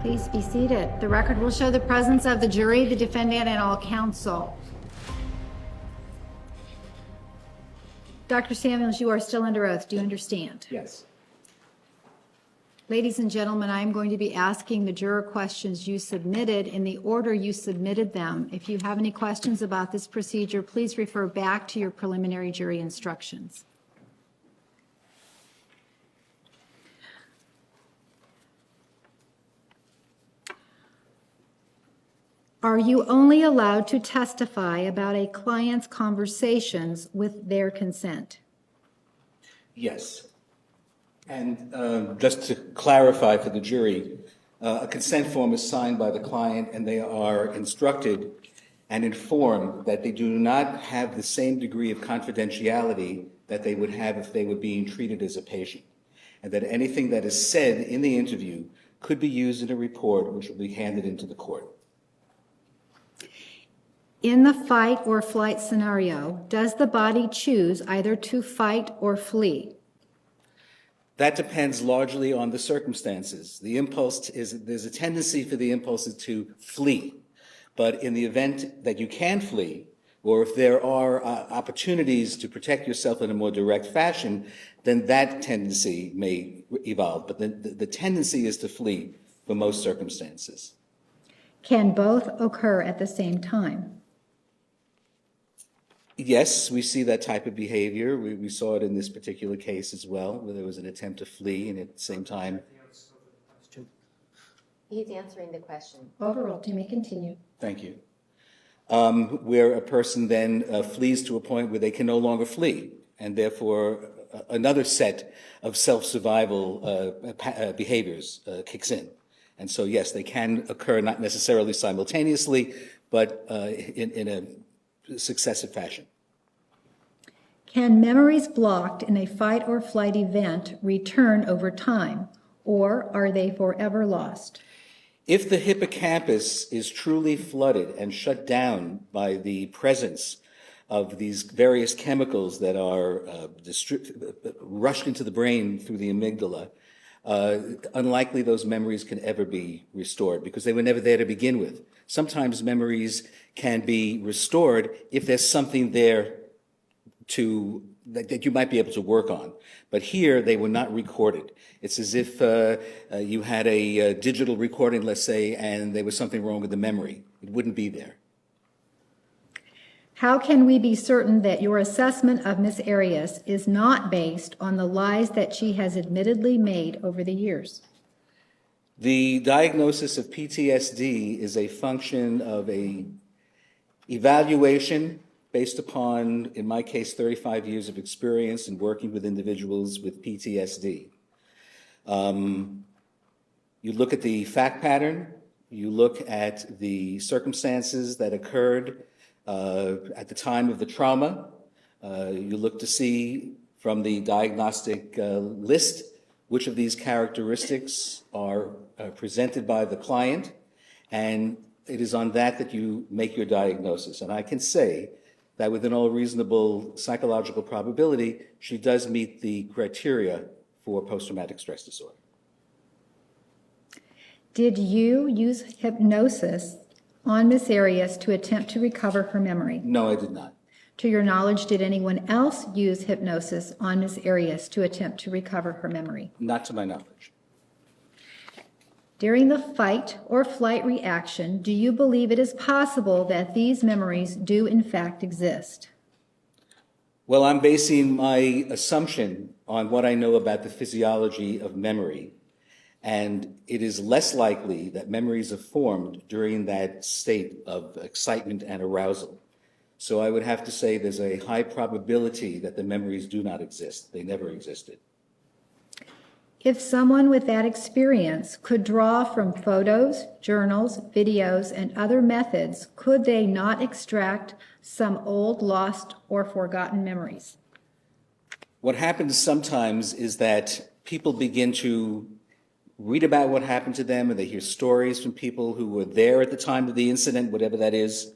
Please be seated. The record will show the presence of the jury, the defendant, and all counsel. Dr. Samuels, you are still under oath. Do you understand? Yes. Ladies and gentlemen, I am going to be asking the juror questions you submitted in the order you submitted them. If you have any questions about this procedure, please refer back to your preliminary jury instructions. Are you only allowed to testify about a client's conversations with their consent? Yes. And just to clarify for the jury, a consent form is signed by the client and they are instructed and informed that they do not have the same degree of confidentiality that they would have if they were being treated as a patient, and that anything that is said in the interview could be used in a report which will be handed into the court. In the fight or flight scenario, does the body choose either to fight or flee? That depends largely on the circumstances. The impulse there's a tendency for the impulses to flee. But in the event that you can flee, or if there are opportunities to protect yourself in a more direct fashion, then that tendency may evolve. But the tendency is to flee for most circumstances. Can both occur at the same time? Yes, we see that type of behavior. We saw it in this particular case as well, where there was an attempt to flee and at the same time. He's answering the question. Overruled. You may continue. Thank you. Where a person then flees to a point where they can no longer flee, and therefore another set of self-survival behaviors kicks in. And so, yes, they can occur not necessarily simultaneously, but in a successive fashion. Can memories blocked in a fight or flight event return over time, or are they forever lost? If the hippocampus is truly flooded and shut down by the presence of these various chemicals that are rushed into the brain through the amygdala, unlikely those memories can ever be restored because they were never there to begin with. Sometimes memories can be restored if there's something there that you might be able to work on. But here, they were not recorded. It's as if you had a digital recording, let's say, and there was something wrong with the memory. It wouldn't be there. How can we be certain that your assessment of Ms. Arias is not based on the lies that she has admittedly made over the years? The diagnosis of PTSD is a function of a evaluation based upon, in my case, 35 years of experience in working with individuals with PTSD. You look at the fact pattern, you look at the circumstances that occurred at the time of the trauma, you look to see from the diagnostic list which of these characteristics are presented by the client, and it is on that you make your diagnosis. And I can say that within all reasonable psychological probability, she does meet the criteria for post-traumatic stress disorder. Did you use hypnosis on Ms. Arias to attempt to recover her memory? No, I did not. To your knowledge, did anyone else use hypnosis on Ms. Arias to attempt to recover her memory? Not to my knowledge. During the fight or flight reaction, do you believe it is possible that these memories do in fact exist? Well, I'm basing my assumption on what I know about the physiology of memory, and it is less likely that memories are formed during that state of excitement and arousal. So I would have to say there's a high probability that the memories do not exist. They never existed. If someone with that experience could draw from photos, journals, videos, and other methods, could they not extract some old, lost, or forgotten memories? What happens sometimes is that people begin to read about what happened to them, and they hear stories from people who were there at the time of the incident, whatever that is.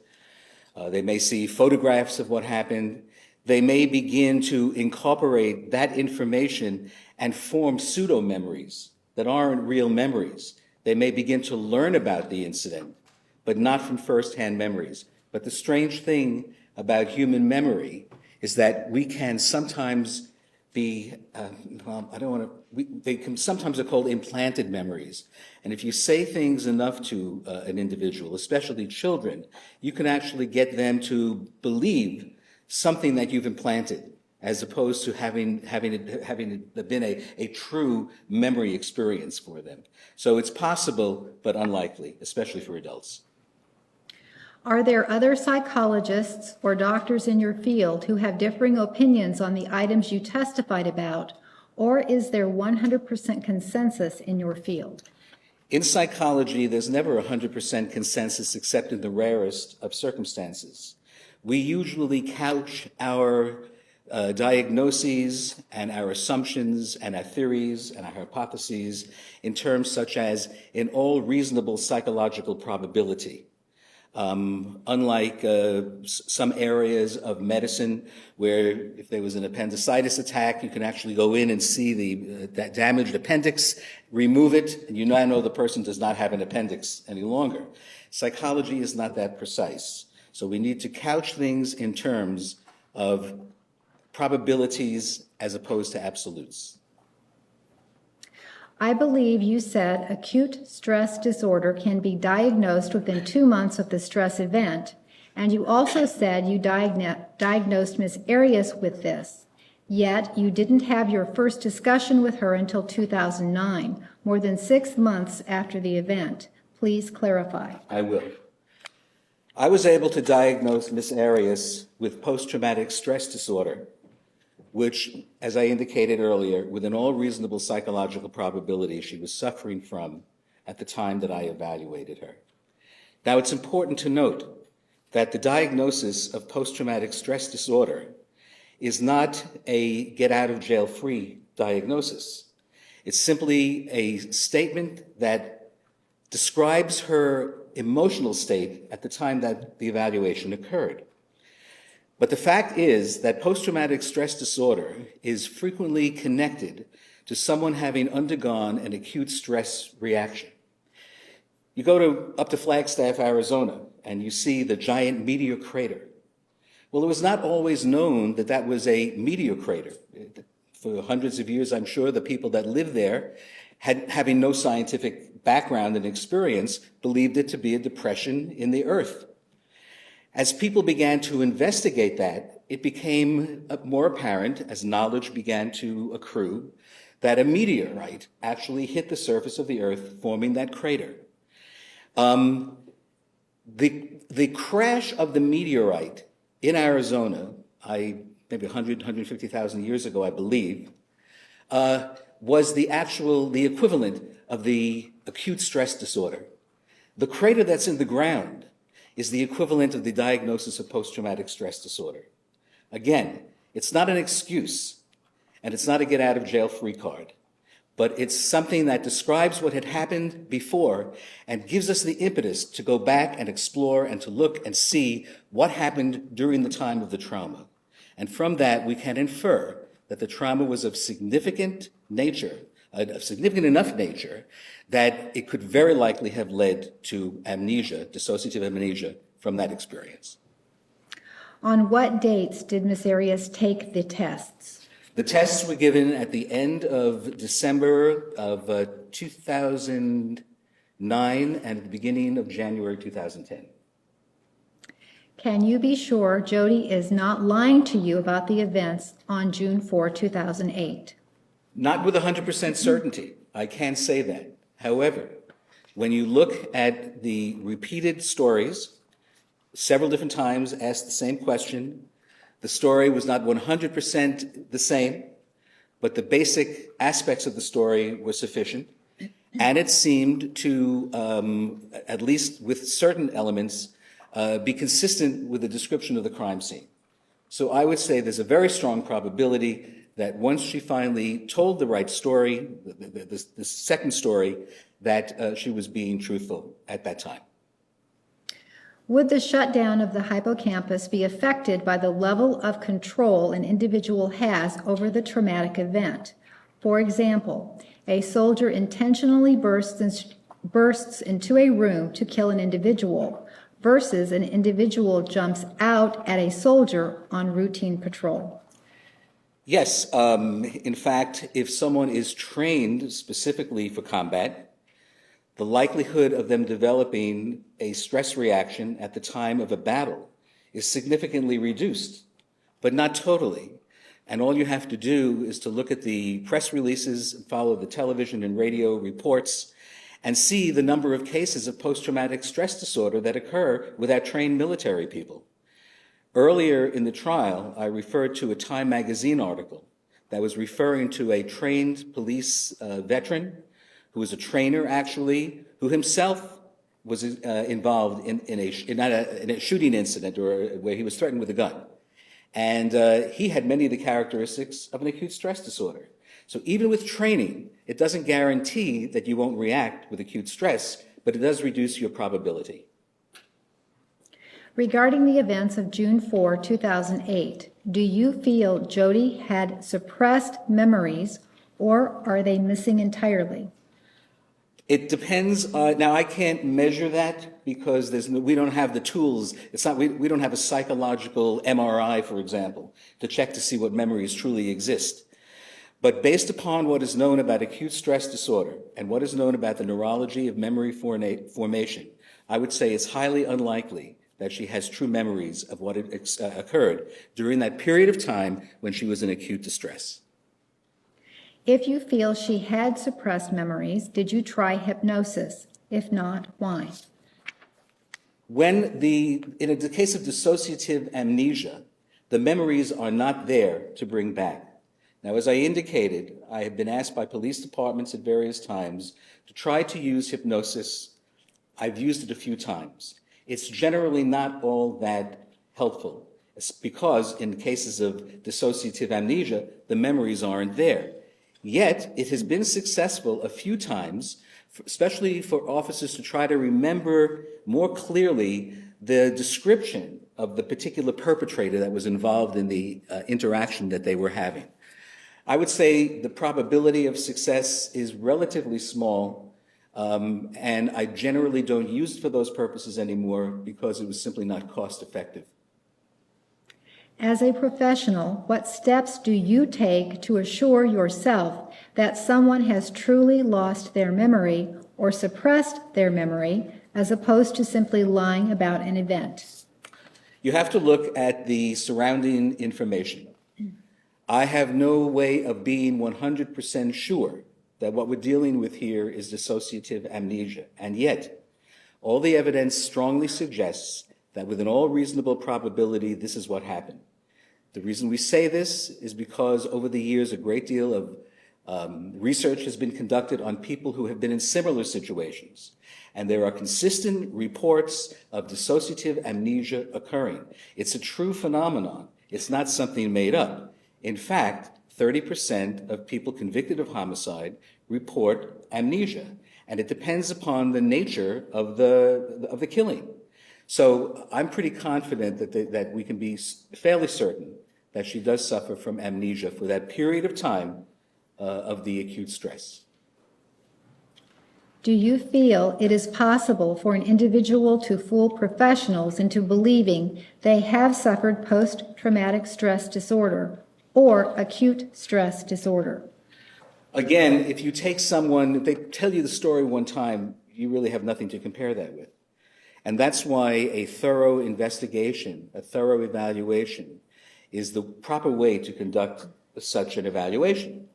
They may see photographs of what happened. They may begin to incorporate that information and form pseudo-memories that aren't real memories. They may begin to learn about the incident, but not from firsthand memories. But the strange thing about human memory is that we can sometimes be, they can sometimes are called implanted memories. And if you say things enough to an individual, especially children, you can actually get them to believe something that you've implanted, as opposed to having it been a true memory experience for them. So it's possible, but unlikely, especially for adults. Are there other psychologists or doctors in your field who have differing opinions on the items you testified about, or is there 100% consensus in your field? In psychology, there's never 100% consensus except in the rarest of circumstances. We usually couch our diagnoses and our assumptions and our theories and our hypotheses in terms such as in all reasonable psychological probability. Unlike some areas of medicine where if there was an appendicitis attack, you can actually go in and see that damaged appendix, remove it, and you now know the person does not have an appendix any longer. Psychology is not that precise. So we need to couch things in terms of probabilities as opposed to absolutes. I believe you said acute stress disorder can be diagnosed within 2 months of the stress event, and you also said you diagnosed Ms. Arias with this, yet you didn't have your first discussion with her until 2009, more than 6 months after the event. Please clarify. I will. I was able to diagnose Ms. Arias with post-traumatic stress disorder, which, as I indicated earlier, within all reasonable psychological probability, she was suffering from at the time that I evaluated her. Now, it's important to note that the diagnosis of post-traumatic stress disorder is not a get-out-of-jail-free diagnosis. It's simply a statement that describes her emotional state at the time that the evaluation occurred. But the fact is that post-traumatic stress disorder is frequently connected to someone having undergone an acute stress reaction. You go up to Flagstaff, Arizona, and you see the giant meteor crater. Well, it was not always known that that was a meteor crater. For hundreds of years, I'm sure the people that lived there, having no scientific background and experience, believed it to be a depression in the earth. As people began to investigate that, it became more apparent, as knowledge began to accrue, that a meteorite actually hit the surface of the earth, forming that crater. The crash of the meteorite in Arizona, maybe 150,000 years ago, I believe, was the equivalent of the acute stress disorder. The crater that's in the ground is the equivalent of the diagnosis of post-traumatic stress disorder. Again, it's not an excuse, and it's not a get-out-of-jail-free card, but it's something that describes what had happened before and gives us the impetus to go back and explore and to look and see what happened during the time of the trauma. And from that, we can infer that the trauma was of significant nature, of significant enough nature, that it could very likely have led to amnesia, dissociative amnesia, from that experience. On what dates did Ms. Arias take the tests? The tests were given at the end of December of 2009 and at the beginning of January 2010. Can you be sure Jodi is not lying to you about the events on June 4, 2008? Not with 100% certainty. I can't say that. However, when you look at the repeated stories, several different times asked the same question, the story was not 100% the same, but the basic aspects of the story were sufficient, and it seemed to, at least with certain elements, be consistent with the description of the crime scene. So I would say there's a very strong probability that once she finally told the right story, the second story, that she was being truthful at that time. Would the shutdown of the hippocampus be affected by the level of control an individual has over the traumatic event? For example, a soldier intentionally bursts bursts into a room to kill an individual versus an individual jumps out at a soldier on routine patrol? Yes, in fact, if someone is trained specifically for combat, the likelihood of them developing a stress reaction at the time of a battle is significantly reduced, but not totally. And all you have to do is to look at the press releases, follow the television and radio reports, and see the number of cases of post-traumatic stress disorder that occur with our trained military people. Earlier in the trial, I referred to a Time magazine article that was referring to a trained police veteran who was a trainer, actually, who himself was involved in a shooting incident or where he was threatened with a gun. And he had many of the characteristics of an acute stress disorder. So even with training, it doesn't guarantee that you won't react with acute stress, but it does reduce your probability. Regarding the events of June 4, 2008, do you feel Jodi had suppressed memories, or are they missing entirely? It depends. Now, I can't measure that because we don't have the tools. We don't have a psychological MRI, for example, to check to see what memories truly exist. But based upon what is known about acute stress disorder and what is known about the neurology of memory formation, I would say it's highly unlikely that she has true memories of what occurred during that period of time when she was in acute distress. If you feel she had suppressed memories, did you try hypnosis? If not, why? In the case of dissociative amnesia, the memories are not there to bring back. Now, as I indicated, I have been asked by police departments at various times to try to use hypnosis. I've used it a few times. It's generally not all that helpful. It's because in cases of dissociative amnesia, the memories aren't there. Yet, it has been successful a few times, especially for officers to try to remember more clearly the description of the particular perpetrator that was involved in the interaction that they were having. I would say the probability of success is relatively small, and I generally don't use it for those purposes anymore because it was simply not cost effective. As a professional, what steps do you take to assure yourself that someone has truly lost their memory or suppressed their memory, as opposed to simply lying about an event? You have to look at the surrounding information. I have no way of being 100% sure that what we're dealing with here is dissociative amnesia, and yet all the evidence strongly suggests that within all reasonable probability, this is what happened. The reason we say this is because over the years, a great deal of research has been conducted on people who have been in similar situations. And there are consistent reports of dissociative amnesia occurring. It's a true phenomenon. It's not something made up. In fact, 30% of people convicted of homicide report amnesia. And it depends upon the nature of the killing. So I'm pretty confident that we can be fairly certain that she does suffer from amnesia for that period of time of the acute stress. Do you feel it is possible for an individual to fool professionals into believing they have suffered post-traumatic stress disorder or acute stress disorder? Again, if you take someone, if they tell you the story one time, you really have nothing to compare that with. And that's why a thorough investigation, a thorough evaluation is the proper way to conduct such an evaluation.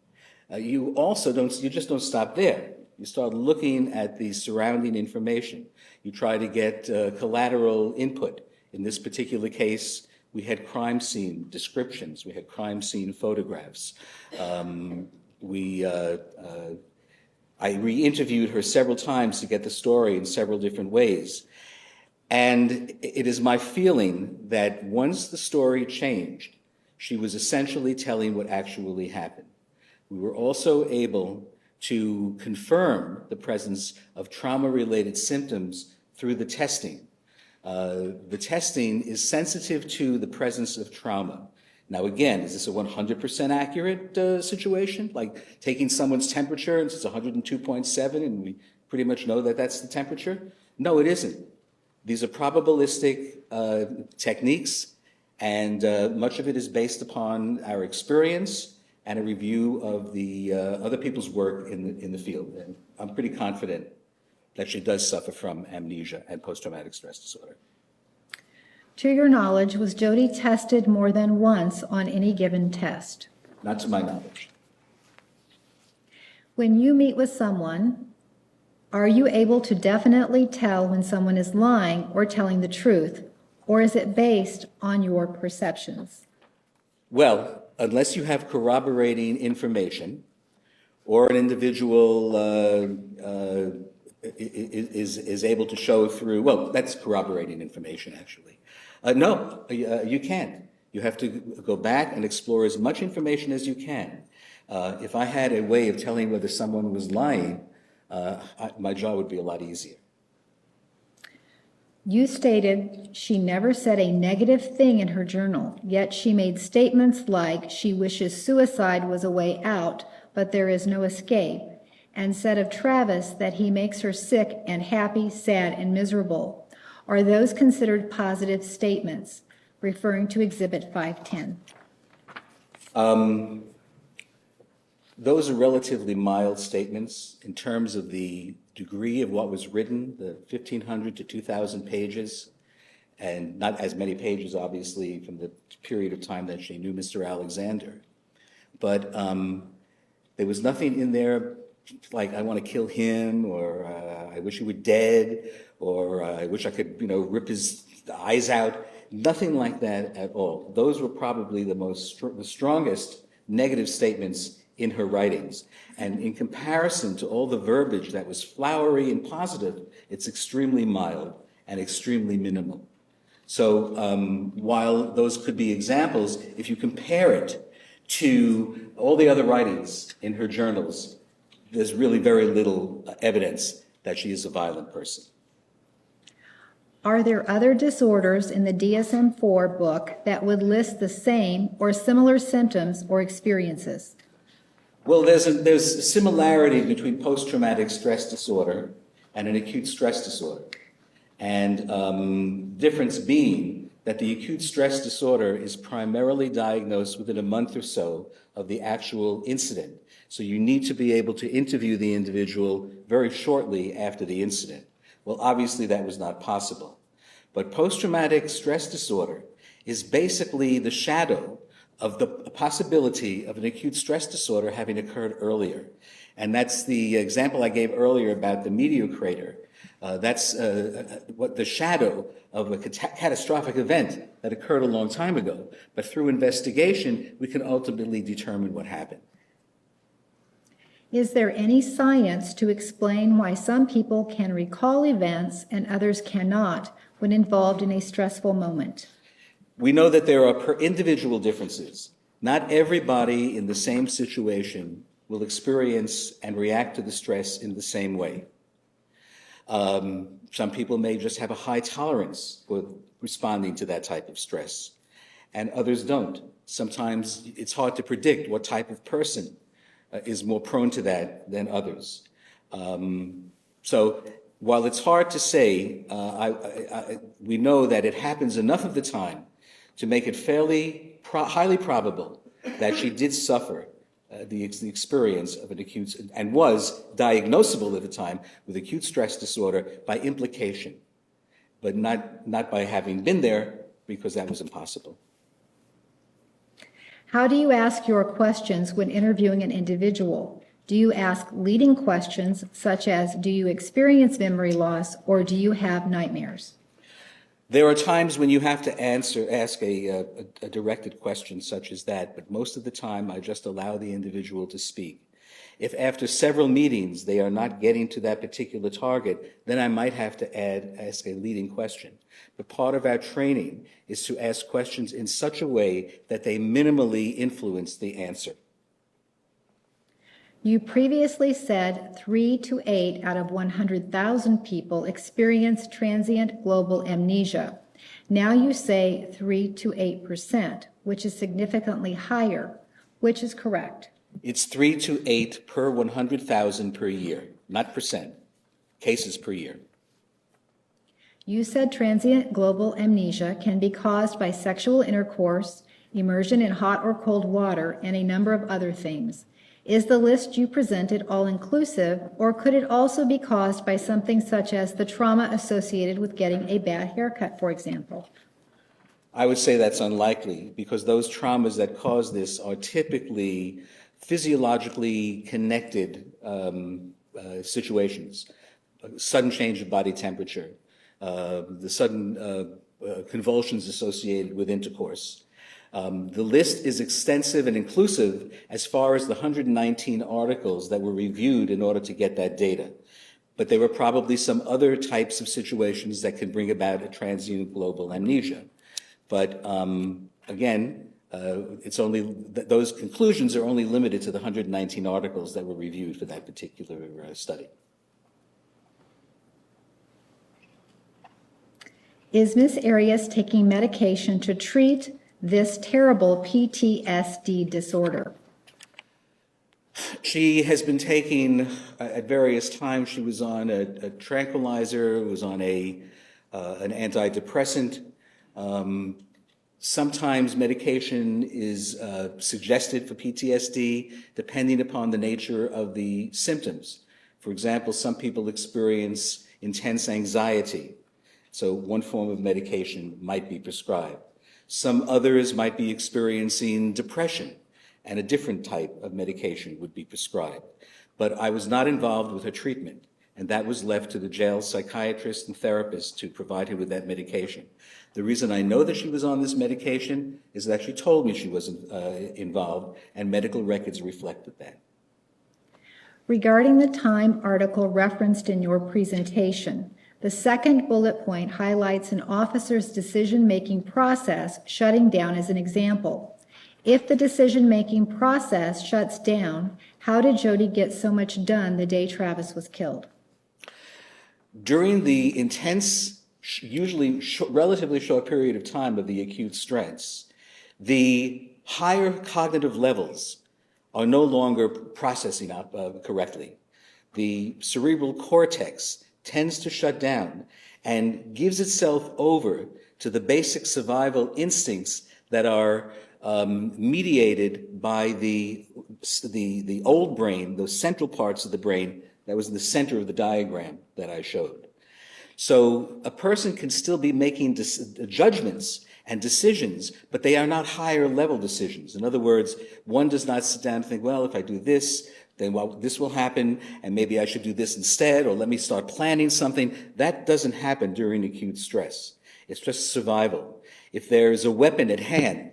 You just don't stop there. You start looking at the surrounding information. You try to get collateral input. In this particular case, we had crime scene descriptions. We had crime scene photographs. I re-interviewed her several times to get the story in several different ways. And it is my feeling that once the story changed, she was essentially telling what actually happened. We were also able to confirm the presence of trauma-related symptoms through the testing. The testing is sensitive to the presence of trauma. Now, again, is this a 100% accurate situation? Like taking someone's temperature and it's 102.7 and we pretty much know that that's the temperature? No, it isn't. These are probabilistic techniques, and much of it is based upon our experience and a review of the other people's work in the field. And I'm pretty confident that she does suffer from amnesia and post-traumatic stress disorder. To your knowledge, was Jodi tested more than once on any given test? Not to my knowledge. When you meet with someone, are you able to definitely tell when someone is lying or telling the truth, or is it based on your perceptions? Well, unless you have corroborating information, or an individual is able to show through, well, that's corroborating information, actually. No, you can't. You have to go back and explore as much information as you can. If I had a way of telling whether someone was lying, my job would be a lot easier. You stated she never said a negative thing in her journal, yet she made statements like she wishes suicide was a way out, but there is no escape, and said of Travis that he makes her sick and happy, sad, and miserable. Are those considered positive statements, referring to Exhibit 510? Those are relatively mild statements in terms of the degree of what was written, the 1,500 to 2,000 pages, and not as many pages, obviously, from the period of time that she knew Mr. Alexander. But there was nothing in there like, I want to kill him, or I wish he were dead, or I wish I could, rip his eyes out. Nothing like that at all. Those were probably the strongest negative statements in her writings. And in comparison to all the verbiage that was flowery and positive, it's extremely mild and extremely minimal. So while those could be examples, if you compare it to all the other writings in her journals, there's really very little evidence that she is a violent person. Are there other disorders in the DSM-4 book that would list the same or similar symptoms or experiences? Well, there's a similarity between post-traumatic stress disorder and an acute stress disorder. And difference being that the acute stress disorder is primarily diagnosed within a month or so of the actual incident. So you need to be able to interview the individual very shortly after the incident. Well, obviously that was not possible. But post-traumatic stress disorder is basically the shadow of the possibility of an acute stress disorder having occurred earlier. And that's the example I gave earlier about the meteor crater. That's what the shadow of a catastrophic event that occurred a long time ago. But through investigation, we can ultimately determine what happened. Is there any science to explain why some people can recall events and others cannot when involved in a stressful moment? We know that there are individual differences. Not everybody in the same situation will experience and react to the stress in the same way. Some people may just have a high tolerance for responding to that type of stress, and others don't. Sometimes it's hard to predict what type of person is more prone to that than others. So while it's hard to say, we know that it happens enough of the time to make it fairly highly probable that she did suffer the experience of an acute, and was diagnosable at the time with acute stress disorder by implication, but not by having been there, because that was impossible. How do you ask your questions when interviewing an individual? Do you ask leading questions such as, do you experience memory loss, or do you have nightmares? There are times when you have to ask a directed question such as that, but most of the time I just allow the individual to speak. If after several meetings they are not getting to that particular target, then I might have to ask a leading question. But part of our training is to ask questions in such a way that they minimally influence the answer. You previously said 3 to 8 out of 100,000 people experience transient global amnesia. Now you say 3 to 8%, which is significantly higher. Which is correct? It's 3 to 8 per 100,000 per year, not percent. cases per year. You said transient global amnesia can be caused by sexual intercourse, immersion in hot or cold water, and a number of other things. Is the list you presented all-inclusive, or could it also be caused by something such as the trauma associated with getting a bad haircut, for example? I would say that's unlikely, because those traumas that cause this are typically physiologically connected situations. Sudden change of body temperature, the sudden convulsions associated with intercourse. The list is extensive and inclusive as far as the 119 articles that were reviewed in order to get that data. But there were probably some other types of situations that can bring about a transient global amnesia. But again, it's only those conclusions are only limited to the 119 articles that were reviewed for that particular study. Is Ms. Arias taking medication to treat this terrible PTSD disorder? She has been taking, at various times, she was on a tranquilizer, was on an antidepressant. Sometimes medication is suggested for PTSD, depending upon the nature of the symptoms. For example, some people experience intense anxiety, so one form of medication might be prescribed. Some others might be experiencing depression, and a different type of medication would be prescribed. But I was not involved with her treatment, and that was left to the jail psychiatrist and therapist to provide her with that medication. The reason I know that she was on this medication is that she told me she wasn't involved, and medical records reflected that. Regarding the Time article referenced in your presentation, the second bullet point highlights an officer's decision-making process shutting down as an example. If the decision-making process shuts down, how did Jodi get so much done the day Travis was killed? During the intense, usually relatively short period of time of the acute stress, the higher cognitive levels are no longer processing correctly. The cerebral cortex tends to shut down and gives itself over to the basic survival instincts that are mediated by the old brain, those central parts of the brain that was in the center of the diagram that I showed. So a person can still be making judgments and decisions, but they are not higher level decisions. In other words, one does not sit down and think, well, if I do this, then this will happen, and maybe I should do this instead, or let me start planning something. That doesn't happen during acute stress. It's just survival. If there's a weapon at hand,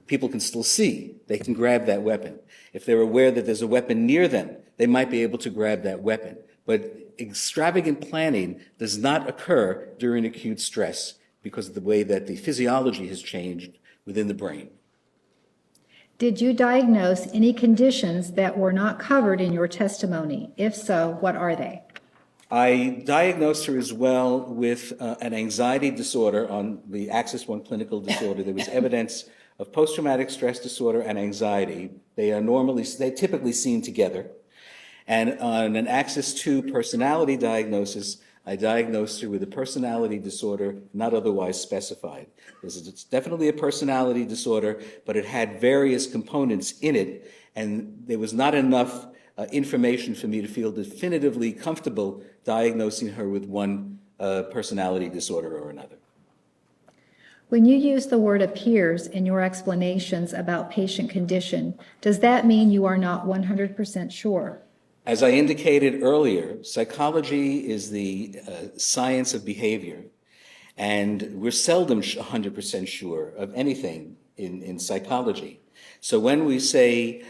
people can still see. They can grab that weapon. If they're aware that there's a weapon near them, they might be able to grab that weapon. But extravagant planning does not occur during acute stress because of the way that the physiology has changed within the brain. Did you diagnose any conditions that were not covered in your testimony? If so, what are they? I diagnosed her as well with an anxiety disorder on the Axis 1 clinical disorder. There was evidence of post-traumatic stress disorder and anxiety. They're typically seen together. And on an Axis 2 personality diagnosis, I diagnosed her with a personality disorder not otherwise specified. It's definitely a personality disorder, but it had various components in it, and there was not enough information for me to feel definitively comfortable diagnosing her with one personality disorder or another. When you use the word appears in your explanations about patient condition, does that mean you are not 100% sure? As I indicated earlier, psychology is the science of behavior, and we're seldom 100% sure of anything in psychology. So when we say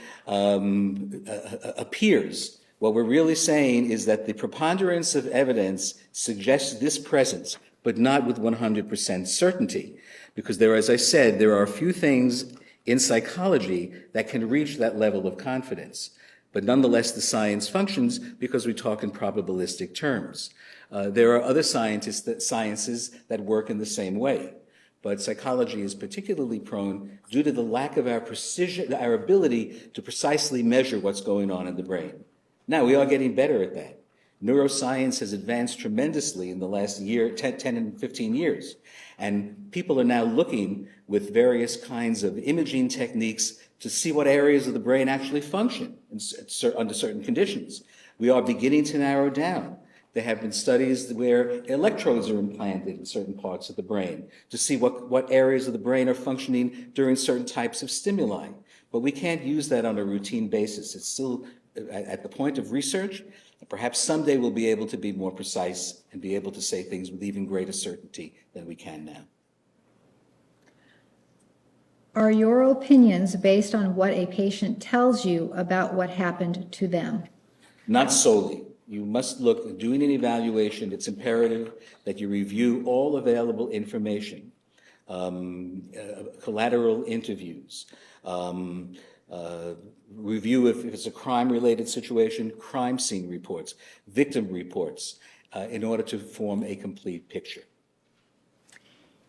appears, what we're really saying is that the preponderance of evidence suggests this presence, but not with 100% certainty, because there, as I said, there are a few things in psychology that can reach that level of confidence. But nonetheless, the science functions because we talk in probabilistic terms. There are other sciences that work in the same way. But psychology is particularly prone due to the lack of our precision, our ability to precisely measure what's going on in the brain. Now, we are getting better at that. Neuroscience has advanced tremendously in the last year, 10 and 15 years. And people are now looking with various kinds of imaging techniques to see what areas of the brain actually function under certain conditions. We are beginning to narrow down. There have been studies where electrodes are implanted in certain parts of the brain to see what areas of the brain are functioning during certain types of stimuli. But we can't use that on a routine basis. It's still at the point of research. Perhaps someday we'll be able to be more precise and be able to say things with even greater certainty than we can now. Are your opinions based on what a patient tells you about what happened to them? Not solely. You must look, doing an evaluation, it's imperative that you review all available information, collateral interviews, review if it's a crime-related situation, crime scene reports, victim reports, in order to form a complete picture.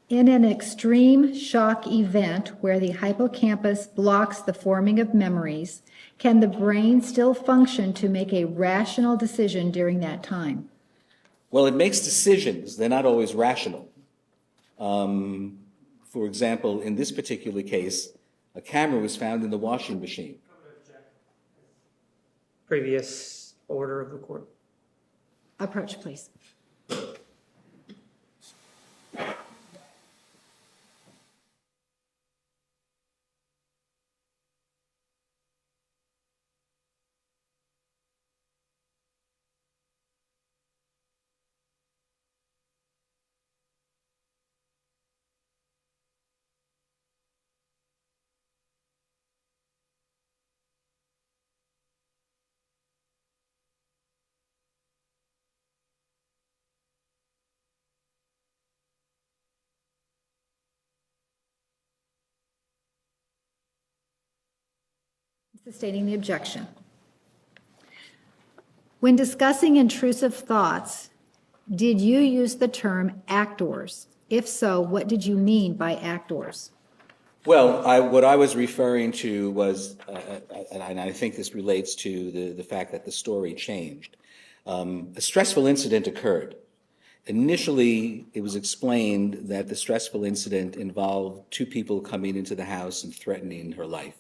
In an extreme shock event where the hippocampus blocks the forming of memories, can the brain still function to make a rational decision during that time? Well, it makes decisions. They're not always rational. For example, in this particular case, a camera was found in the washing machine. Previous order of the court. Approach, please. Sustaining the objection. When discussing intrusive thoughts, did you use the term actors? If so, what did you mean by actors? Well, what I was referring to was, and I think this relates to the fact that the story changed. A stressful incident occurred. Initially, it was explained that the stressful incident involved two people coming into the house and threatening her life.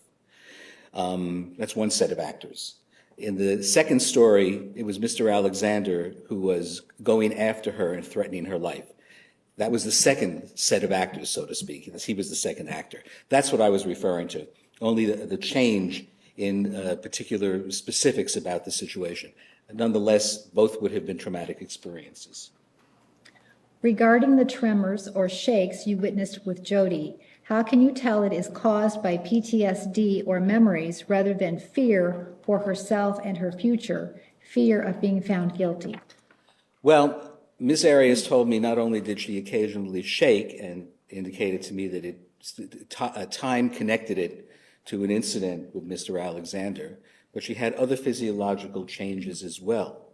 That's one set of actors. In the second story, it was Mr. Alexander who was going after her and threatening her life. That was the second set of actors, so to speak. He was the second actor. That's what I was referring to, only the change in particular specifics about the situation. Nonetheless, both would have been traumatic experiences. Regarding the tremors or shakes you witnessed with Jodi, how can you tell it is caused by PTSD or memories rather than fear for herself and her future, fear of being found guilty? Well, Ms. Arias told me not only did she occasionally shake and indicated to me that time connected it to an incident with Mr. Alexander, but she had other physiological changes as well,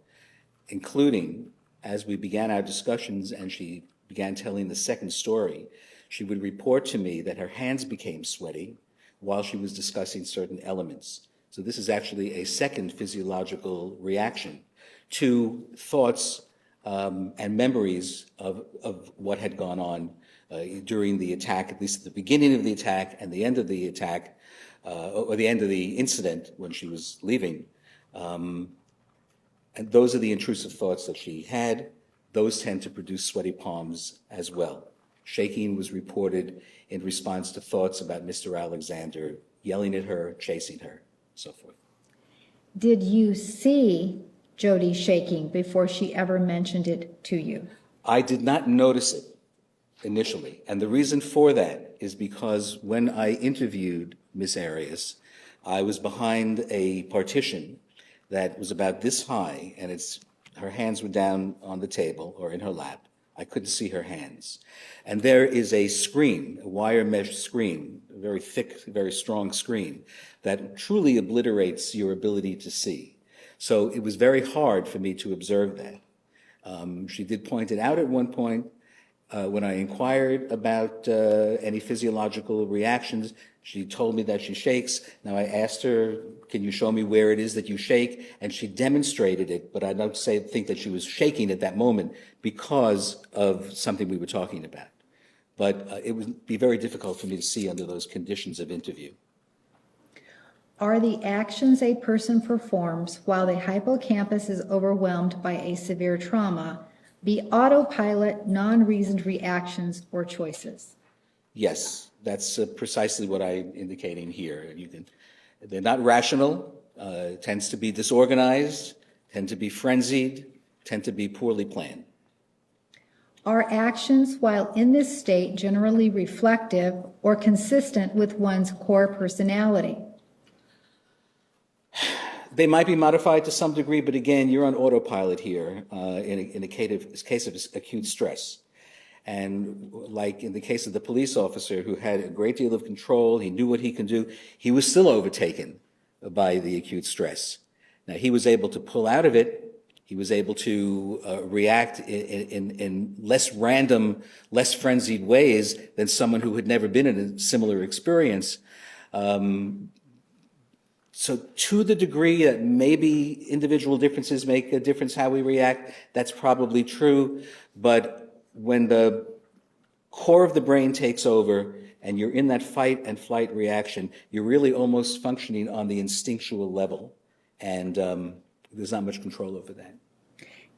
including, as we began our discussions and she began telling the second story, she would report to me that her hands became sweaty while she was discussing certain elements. So this is actually a second physiological reaction to thoughts and memories of what had gone on during the attack, at least at the beginning of the attack and the end of the attack, or the end of the incident when she was leaving. And those are the intrusive thoughts that she had. Those tend to produce sweaty palms as well. Shaking was reported in response to thoughts about Mr. Alexander yelling at her, chasing her, so forth. Did you see Jodi shaking before she ever mentioned it to you? I did not notice it initially, and the reason for that is because when I interviewed Ms. Arias, I was behind a partition that was about this high, and her hands were down on the table or in her lap. I couldn't see her hands. And there is a screen, a wire mesh screen, a very thick, very strong screen, that truly obliterates your ability to see. So it was very hard for me to observe that. She did point it out at one point, When I inquired about any physiological reactions, she told me that she shakes. Now I asked her, can you show me where it is that you shake? And she demonstrated it, but I don't think that she was shaking at that moment because of something we were talking about. But it would be very difficult for me to see under those conditions of interview. Are the actions a person performs while the hippocampus is overwhelmed by a severe trauma be autopilot, non-reasoned reactions or choices? Yes, that's precisely what I'm indicating here. They're not rational, tends to be disorganized, tend to be frenzied, tend to be poorly planned. Are actions while in this state generally reflective or consistent with one's core personality? They might be modified to some degree, but again, you're on autopilot here in a case of acute stress. And like in the case of the police officer who had a great deal of control, he knew what he can do, he was still overtaken by the acute stress. Now, he was able to pull out of it. He was able to react in less random, less frenzied ways than someone who had never been in a similar experience. So to the degree that maybe individual differences make a difference how we react, that's probably true. But when the core of the brain takes over and you're in that fight and flight reaction, you're really almost functioning on the instinctual level. And there's not much control over that.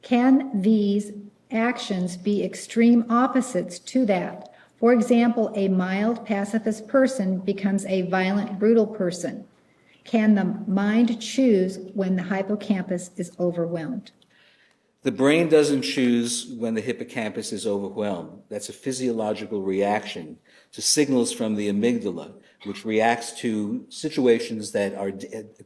Can these actions be extreme opposites to that? For example, a mild pacifist person becomes a violent, brutal person. Can the mind choose when the hippocampus is overwhelmed? The brain doesn't choose when the hippocampus is overwhelmed. That's a physiological reaction to signals from the amygdala, which reacts to situations that are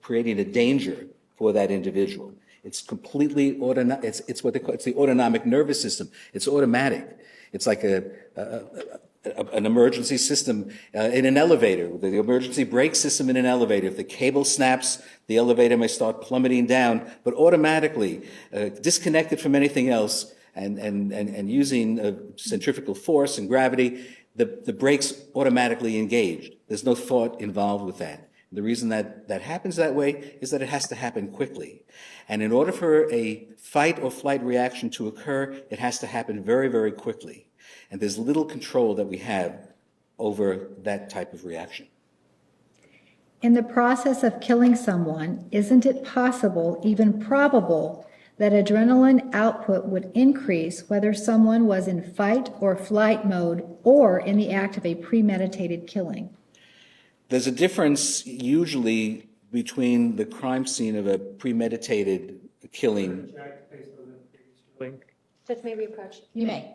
creating a danger for that individual. It's completely autonomic. It's what they call, it's the autonomic nervous system. It's automatic. It's like an emergency system in an elevator, the emergency brake system in an elevator. If the cable snaps, the elevator may start plummeting down, but automatically, disconnected from anything else and using centrifugal force and gravity, the brakes automatically engaged. There's no thought involved with that. The reason that happens that way is that it has to happen quickly. And in order for a fight or flight reaction to occur, it has to happen very, very quickly. And there's little control that we have over that type of reaction. In the process of killing someone, isn't it possible, even probable, that adrenaline output would increase whether someone was in fight or flight mode or in the act of a premeditated killing? There's a difference usually between the crime scene of a premeditated killing. Judge, may we approach? You may.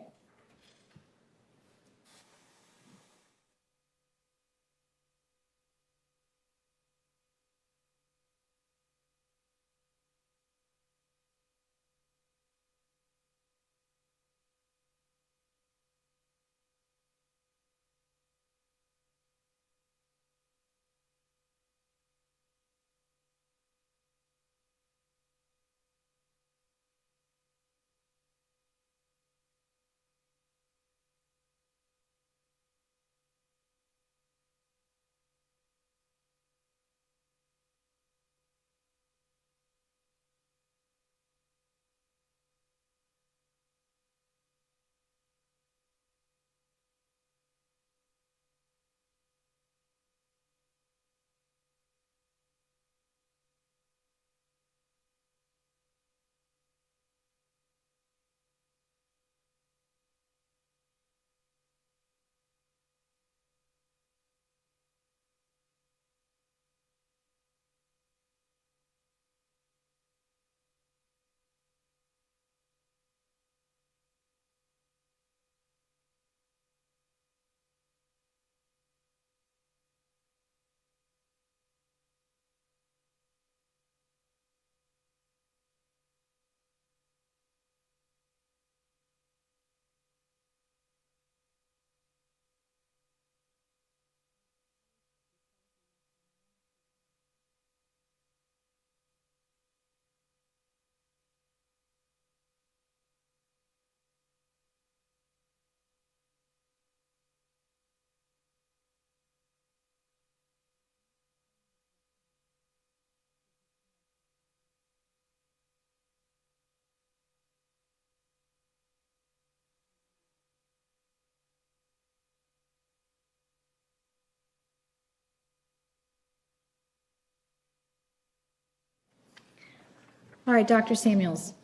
All right, Dr. Samuels,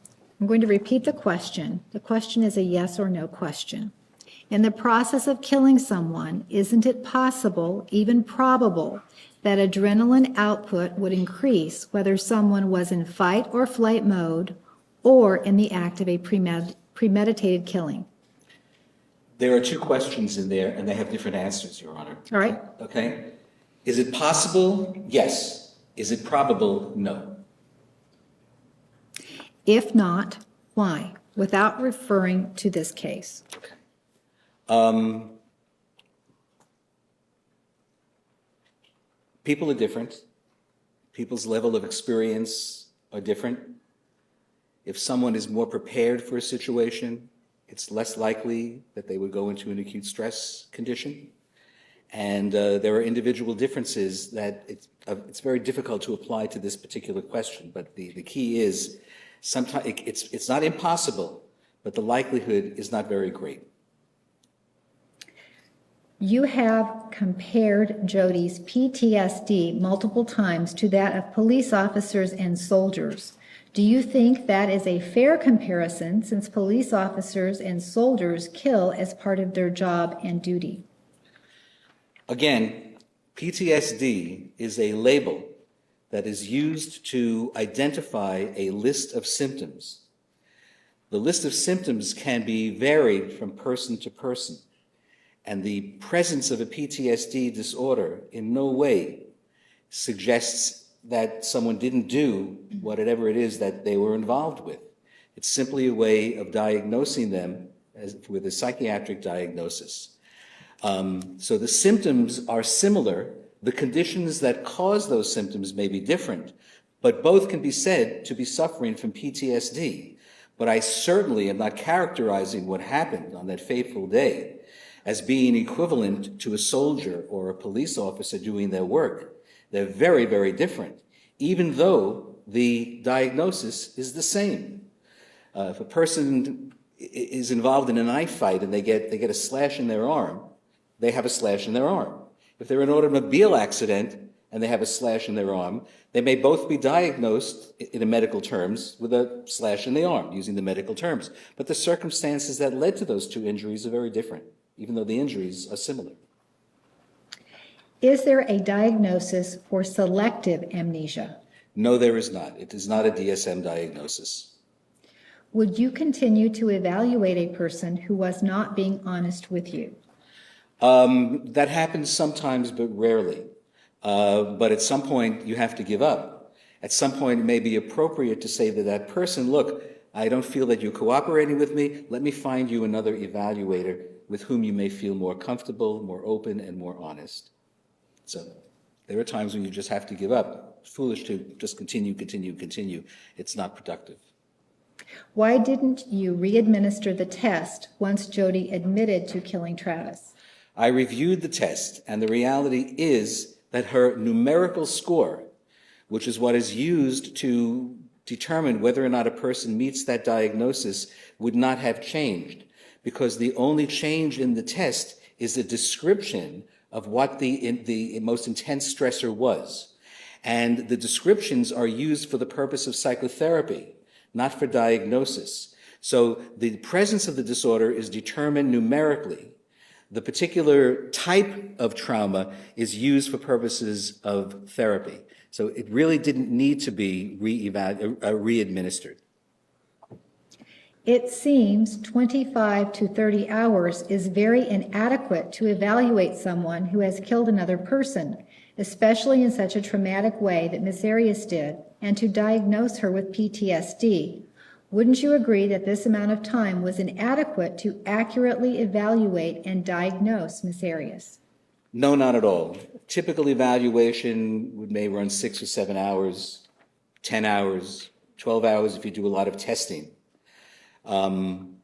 I'm going to repeat the question. The question is a yes or no question. In the process of killing someone, isn't it possible, even probable, that adrenaline output would increase whether someone was in fight or flight mode or in the act of a premeditated killing? There are two questions in there, and they have different answers, Your Honor. All right. Okay? Is it possible? Yes. Is it probable? No. If not, why? Without referring to this case. People are different. People's level of experience are different. If someone is more prepared for a situation, it's less likely that they would go into an acute stress condition. And there are individual differences that it's very difficult to apply to this particular question. But the key is, sometimes it's not impossible, but the likelihood is not very great. You have compared Jodi's PTSD multiple times to that of police officers and soldiers. Do you think that is a fair comparison, since police officers and soldiers kill as part of their job and duty? Again, PTSD is a label that is used to identify a list of symptoms. The list of symptoms can be varied from person to person, and the presence of a PTSD disorder in no way suggests that someone didn't do whatever it is that they were involved with. It's simply a way of diagnosing them with a psychiatric diagnosis. So the symptoms are similar. The conditions that cause those symptoms may be different, but both can be said to be suffering from PTSD. But I certainly am not characterizing what happened on that fateful day as being equivalent to a soldier or a police officer doing their work. They're very, very different, even though the diagnosis is the same. If a person is involved in a knife fight and they get a slash in their arm, they have a slash in their arm. If they're in an automobile accident and they have a slash in their arm, they may both be diagnosed in a medical terms with a slash in the arm, using the medical terms. But the circumstances that led to those two injuries are very different, even though the injuries are similar. Is there a diagnosis for selective amnesia? No, there is not. It is not a DSM diagnosis. Would you continue to evaluate a person who was not being honest with you? That happens sometimes, but rarely. But at some point, you have to give up. At some point, it may be appropriate to say to that person, look, I don't feel that you're cooperating with me. Let me find you another evaluator with whom you may feel more comfortable, more open, and more honest. So there are times when you just have to give up. It's foolish to just continue. It's not productive. Why didn't you re-administer the test once Jodi admitted to killing Travis? I reviewed the test, and the reality is that her numerical score, which is what is used to determine whether or not a person meets that diagnosis, would not have changed, because the only change in the test is a description of what the most intense stressor was. And the descriptions are used for the purpose of psychotherapy, not for diagnosis. So the presence of the disorder is determined numerically. The particular type of trauma is used for purposes of therapy. So it really didn't need to be re-administered. It seems 25 to 30 hours is very inadequate to evaluate someone who has killed another person, especially in such a traumatic way that Ms. Arias did, and to diagnose her with PTSD. Wouldn't you agree that this amount of time was inadequate to accurately evaluate and diagnose Ms. Arias? No, not at all. Typical evaluation may run 6 or 7 hours, 10 hours, 12 hours if you do a lot of testing.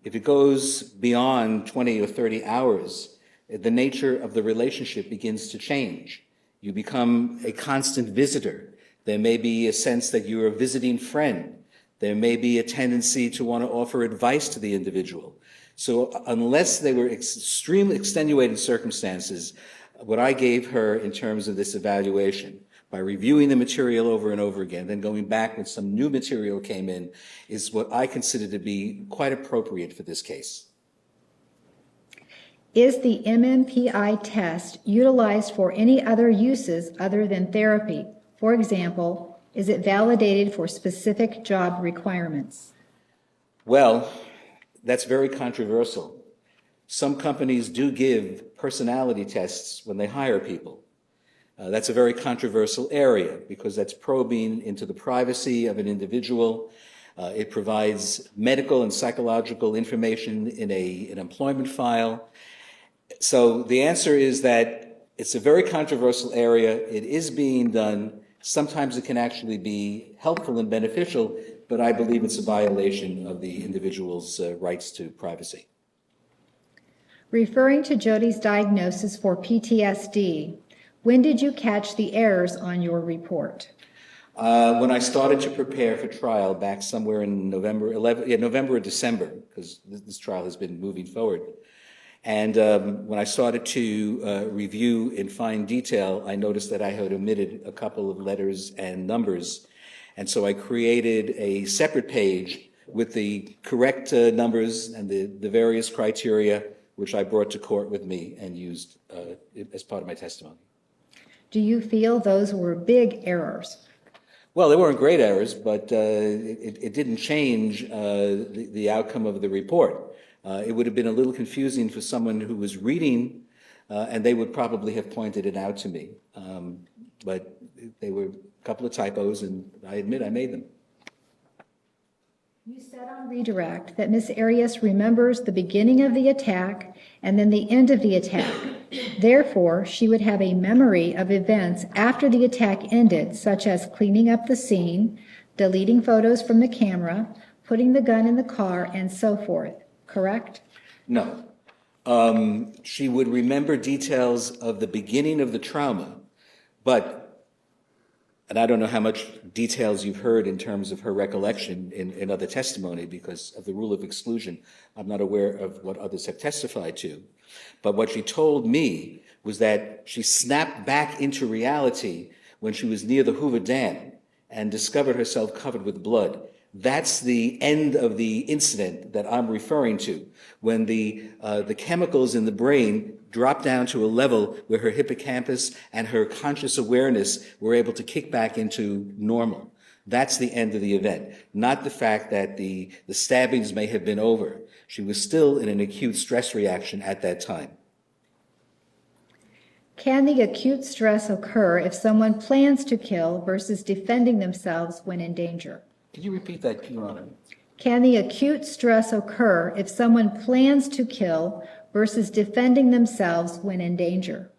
If it goes beyond 20 or 30 hours, the nature of the relationship begins to change. You become a constant visitor. There may be a sense that you're a visiting friend. There may be a tendency to want to offer advice to the individual. So unless they were extremely extenuating circumstances, what I gave her in terms of this evaluation by reviewing the material over and over again, then going back when some new material came in, is what I consider to be quite appropriate for this case. Is the MMPI test utilized for any other uses other than therapy? For example, is it validated for specific job requirements? Well, that's very controversial. Some companies do give personality tests when they hire people. That's a very controversial area because that's probing into the privacy of an individual. It provides medical and psychological information in an employment file. So the answer is that it's a very controversial area. It is being done. Sometimes it can actually be helpful and beneficial, but I believe it's a violation of the individual's rights to privacy. Referring to Jodi's diagnosis for PTSD, when did you catch the errors on your report? When I started to prepare for trial back somewhere in November or December, because this trial has been moving forward. And when I started to review in fine detail, I noticed that I had omitted a couple of letters and numbers. And so I created a separate page with the correct numbers and the various criteria, which I brought to court with me and used as part of my testimony. Do you feel those were big errors? Well, they weren't great errors, but it didn't change the outcome of the report. It would have been a little confusing for someone who was reading, and they would probably have pointed it out to me. But they were a couple of typos, and I admit I made them. You said on redirect that Ms. Arias remembers the beginning of the attack and then the end of the attack. Therefore, she would have a memory of events after the attack ended, such as cleaning up the scene, deleting photos from the camera, putting the gun in the car, and so forth. Correct? No. She would remember details of the beginning of the trauma, and I don't know how much details you've heard in terms of her recollection in other testimony because of the rule of exclusion. I'm not aware of what others have testified to. But what she told me was that she snapped back into reality when she was near the Hoover Dam and discovered herself covered with blood. That's the end of the incident that I'm referring to, when the chemicals in the brain dropped down to a level where her hippocampus and her conscious awareness were able to kick back into normal. That's the end of the event, not the fact that the stabbings may have been over. She was still in an acute stress reaction at that time. Can the acute stress occur if someone plans to kill versus defending themselves when in danger? Could you repeat that, Your Honor? Can the acute stress occur if someone plans to kill versus defending themselves when in danger?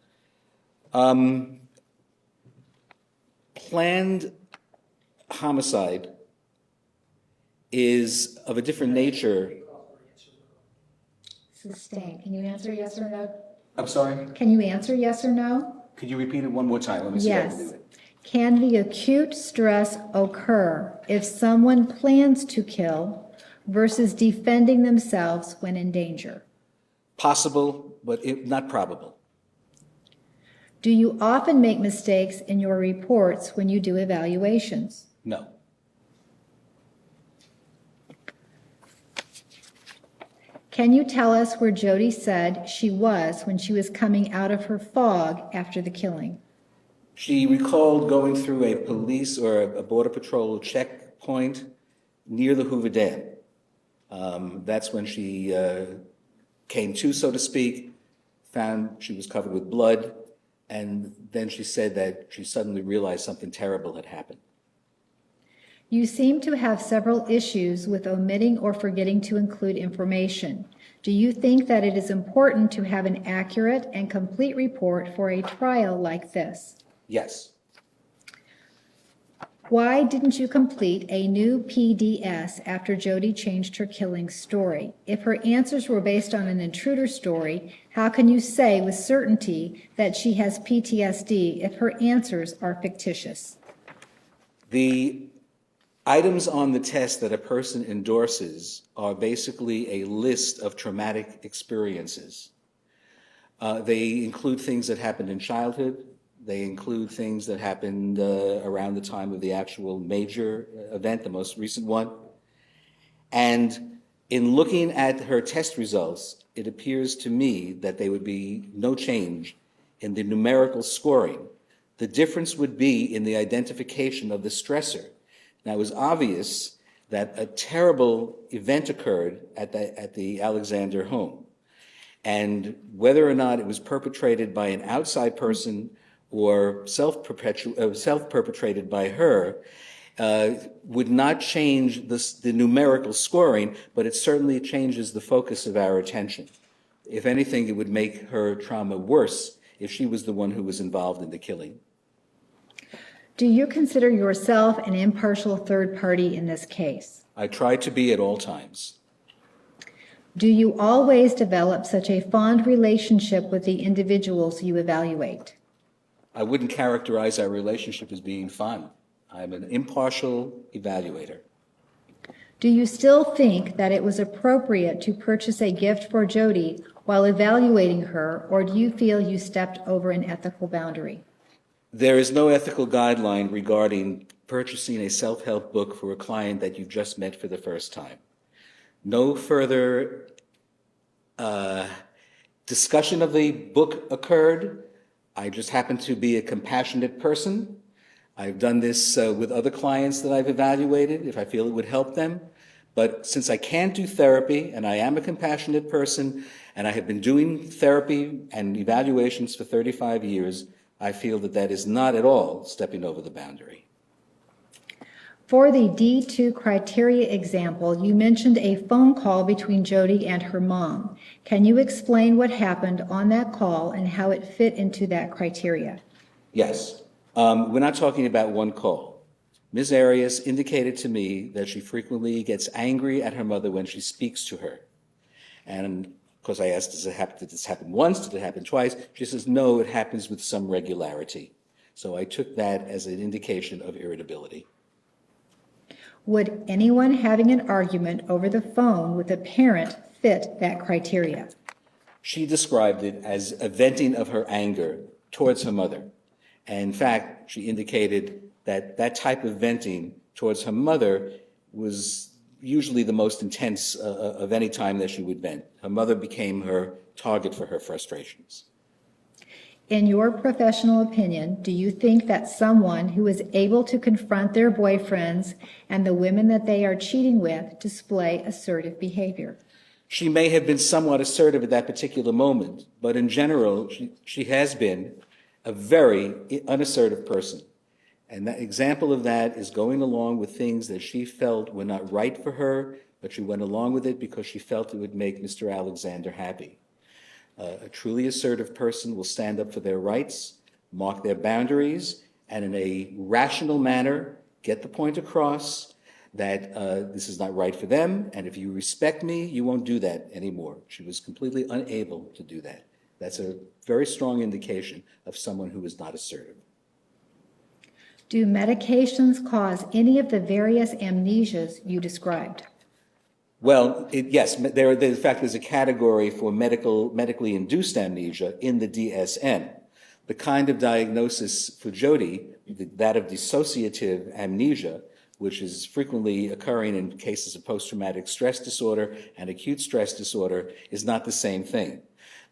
Planned homicide is of a different nature. Sustained. Can you answer yes or no? I'm sorry? Can you answer yes or no? Could you repeat it one more time? Let me see if I can do Yes. it. Can the acute stress occur if someone plans to kill versus defending themselves when in danger? Possible, but not probable. Do you often make mistakes in your reports when you do evaluations? No. Can you tell us where Jodi said she was when she was coming out of her fog after the killing? She recalled going through a police or a border patrol checkpoint near the Hoover Dam. That's when she came to, so to speak, found she was covered with blood, and then she said that she suddenly realized something terrible had happened. You seem to have several issues with omitting or forgetting to include information. Do you think that it is important to have an accurate and complete report for a trial like this? Yes. Why didn't you complete a new PDS after Jodi changed her killing story? If her answers were based on an intruder story, how can you say with certainty that she has PTSD if her answers are fictitious? The items on the test that a person endorses are basically a list of traumatic experiences. They include things that happened in childhood. They include things that happened around the time of the actual major event, the most recent one. And in looking at her test results, it appears to me that there would be no change in the numerical scoring. The difference would be in the identification of the stressor. Now, it was obvious that a terrible event occurred at the Alexander home. And whether or not it was perpetrated by an outside person or self-perpetrated by her would not change the numerical scoring, but it certainly changes the focus of our attention. If anything, it would make her trauma worse if she was the one who was involved in the killing. Do you consider yourself an impartial third party in this case? I try to be at all times. Do you always develop such a fond relationship with the individuals you evaluate? I wouldn't characterize our relationship as being fond. I'm an impartial evaluator. Do you still think that it was appropriate to purchase a gift for Jodi while evaluating her, or do you feel you stepped over an ethical boundary? There is no ethical guideline regarding purchasing a self-help book for a client that you've just met for the first time. No further discussion of the book occurred. I just happen to be a compassionate person. I've done this with other clients that I've evaluated if I feel it would help them. But since I can't do therapy and I am a compassionate person and I have been doing therapy and evaluations for 35 years, I feel that that is not at all stepping over the boundary. For the D2 criteria example, you mentioned a phone call between Jodi and her mom. Can you explain what happened on that call and how it fit into that criteria? Yes. We're not talking about one call. Ms. Arias indicated to me that she frequently gets angry at her mother when she speaks to her. And of course I asked, did this happen once? Did it happen twice? She says, no, it happens with some regularity. So I took that as an indication of irritability. Would anyone having an argument over the phone with a parent fit that criteria? She described it as a venting of her anger towards her mother. And in fact, she indicated that that type of venting towards her mother was usually the most intense of any time that she would vent. Her mother became her target for her frustrations. In your professional opinion, do you think that someone who is able to confront their boyfriends and the women that they are cheating with display assertive behavior? She may have been somewhat assertive at that particular moment, but in general, she has been a very unassertive person. And that example of that is going along with things that she felt were not right for her, but she went along with it because she felt it would make Mr. Alexander happy. A truly assertive person will stand up for their rights, mark their boundaries, and in a rational manner get the point across that this is not right for them, and if you respect me, you won't do that anymore. She was completely unable to do that. That's a very strong indication of someone who is not assertive. Do medications cause any of the various amnesias you described? Well, yes, in fact, there's a category for medically induced amnesia in the DSM. The kind of diagnosis for Jodi, that of dissociative amnesia, which is frequently occurring in cases of post-traumatic stress disorder and acute stress disorder, is not the same thing.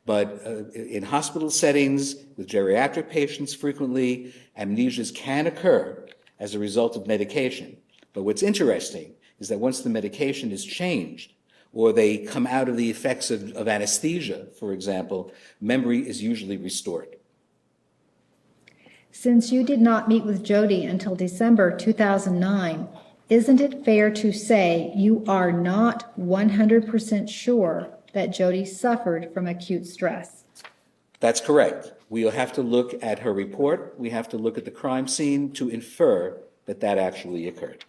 But in hospital settings with geriatric patients frequently, amnesias can occur as a result of medication. But what's interesting is that once the medication is changed, or they come out of the effects of anesthesia, for example, memory is usually restored. Since you did not meet with Jodi until December 2009, isn't it fair to say you are not 100% sure that Jodi suffered from acute stress? That's correct. We'll have to look at her report. We have to look at the crime scene to infer that that actually occurred.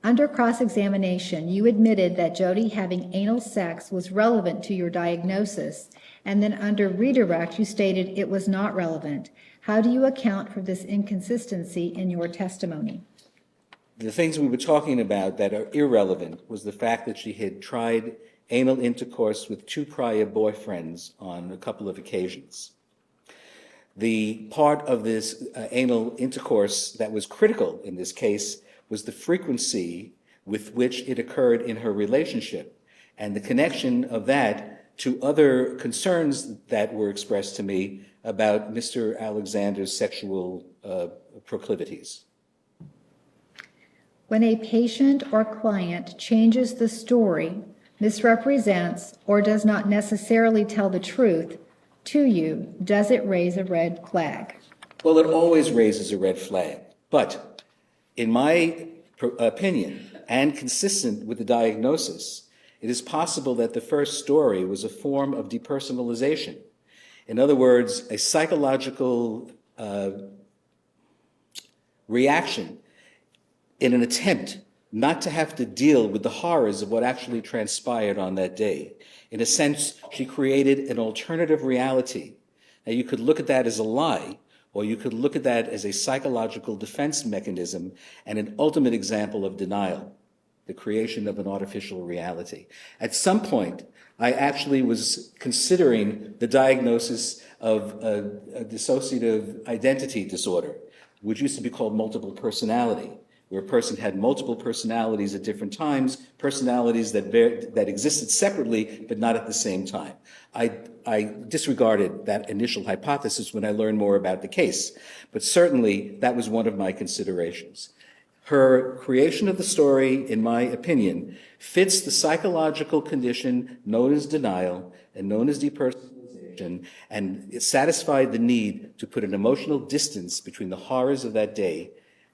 Under cross-examination, you admitted that Jodi having anal sex was relevant to your diagnosis, and then under redirect, you stated it was not relevant. How do you account for this inconsistency in your testimony? The things we were talking about that are irrelevant was the fact that she had tried anal intercourse with 2 prior boyfriends on a couple of occasions. The part of this anal intercourse that was critical in this case was the frequency with which it occurred in her relationship, and the connection of that to other concerns that were expressed to me about Mr. Alexander's sexual proclivities. When a patient or client changes the story, misrepresents, or does not necessarily tell the truth to you, does it raise a red flag? Well, it always raises a red flag, but in my opinion, and consistent with the diagnosis, it is possible that the first story was a form of depersonalization. In other words, a psychological reaction in an attempt not to have to deal with the horrors of what actually transpired on that day. In a sense, she created an alternative reality. Now, you could look at that as a lie, or you could look at that as a psychological defense mechanism and an ultimate example of denial, the creation of an artificial reality. At some point, I actually was considering the diagnosis of a dissociative identity disorder, which used to be called multiple personality, where a person had multiple personalities at different times, personalities that existed separately but not at the same time. I disregarded that initial hypothesis when I learned more about the case, but certainly that was one of my considerations. Her creation of the story, in my opinion, fits the psychological condition known as denial and known as depersonalization, and it satisfied the need to put an emotional distance between the horrors of that day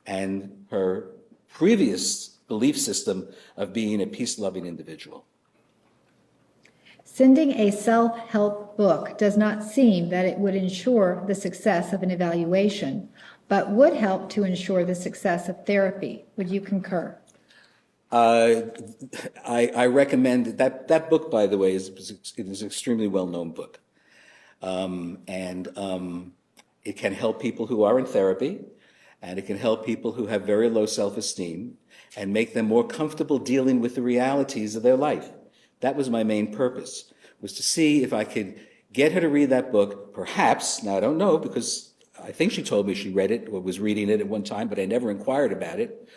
and her previous belief system of being a peace-loving individual. Sending a self-help book does not seem that it would ensure the success of an evaluation, but would help to ensure the success of therapy. Would you concur? I recommend that book, by the way, it is an extremely well-known book. It can help people who are in therapy, and it can help people who have very low self-esteem and make them more comfortable dealing with the realities of their life. That was my main purpose, was to see if I could get her to read that book, perhaps, now I don't know, because I think she told me she read it or was reading it at one time, but I never inquired about it.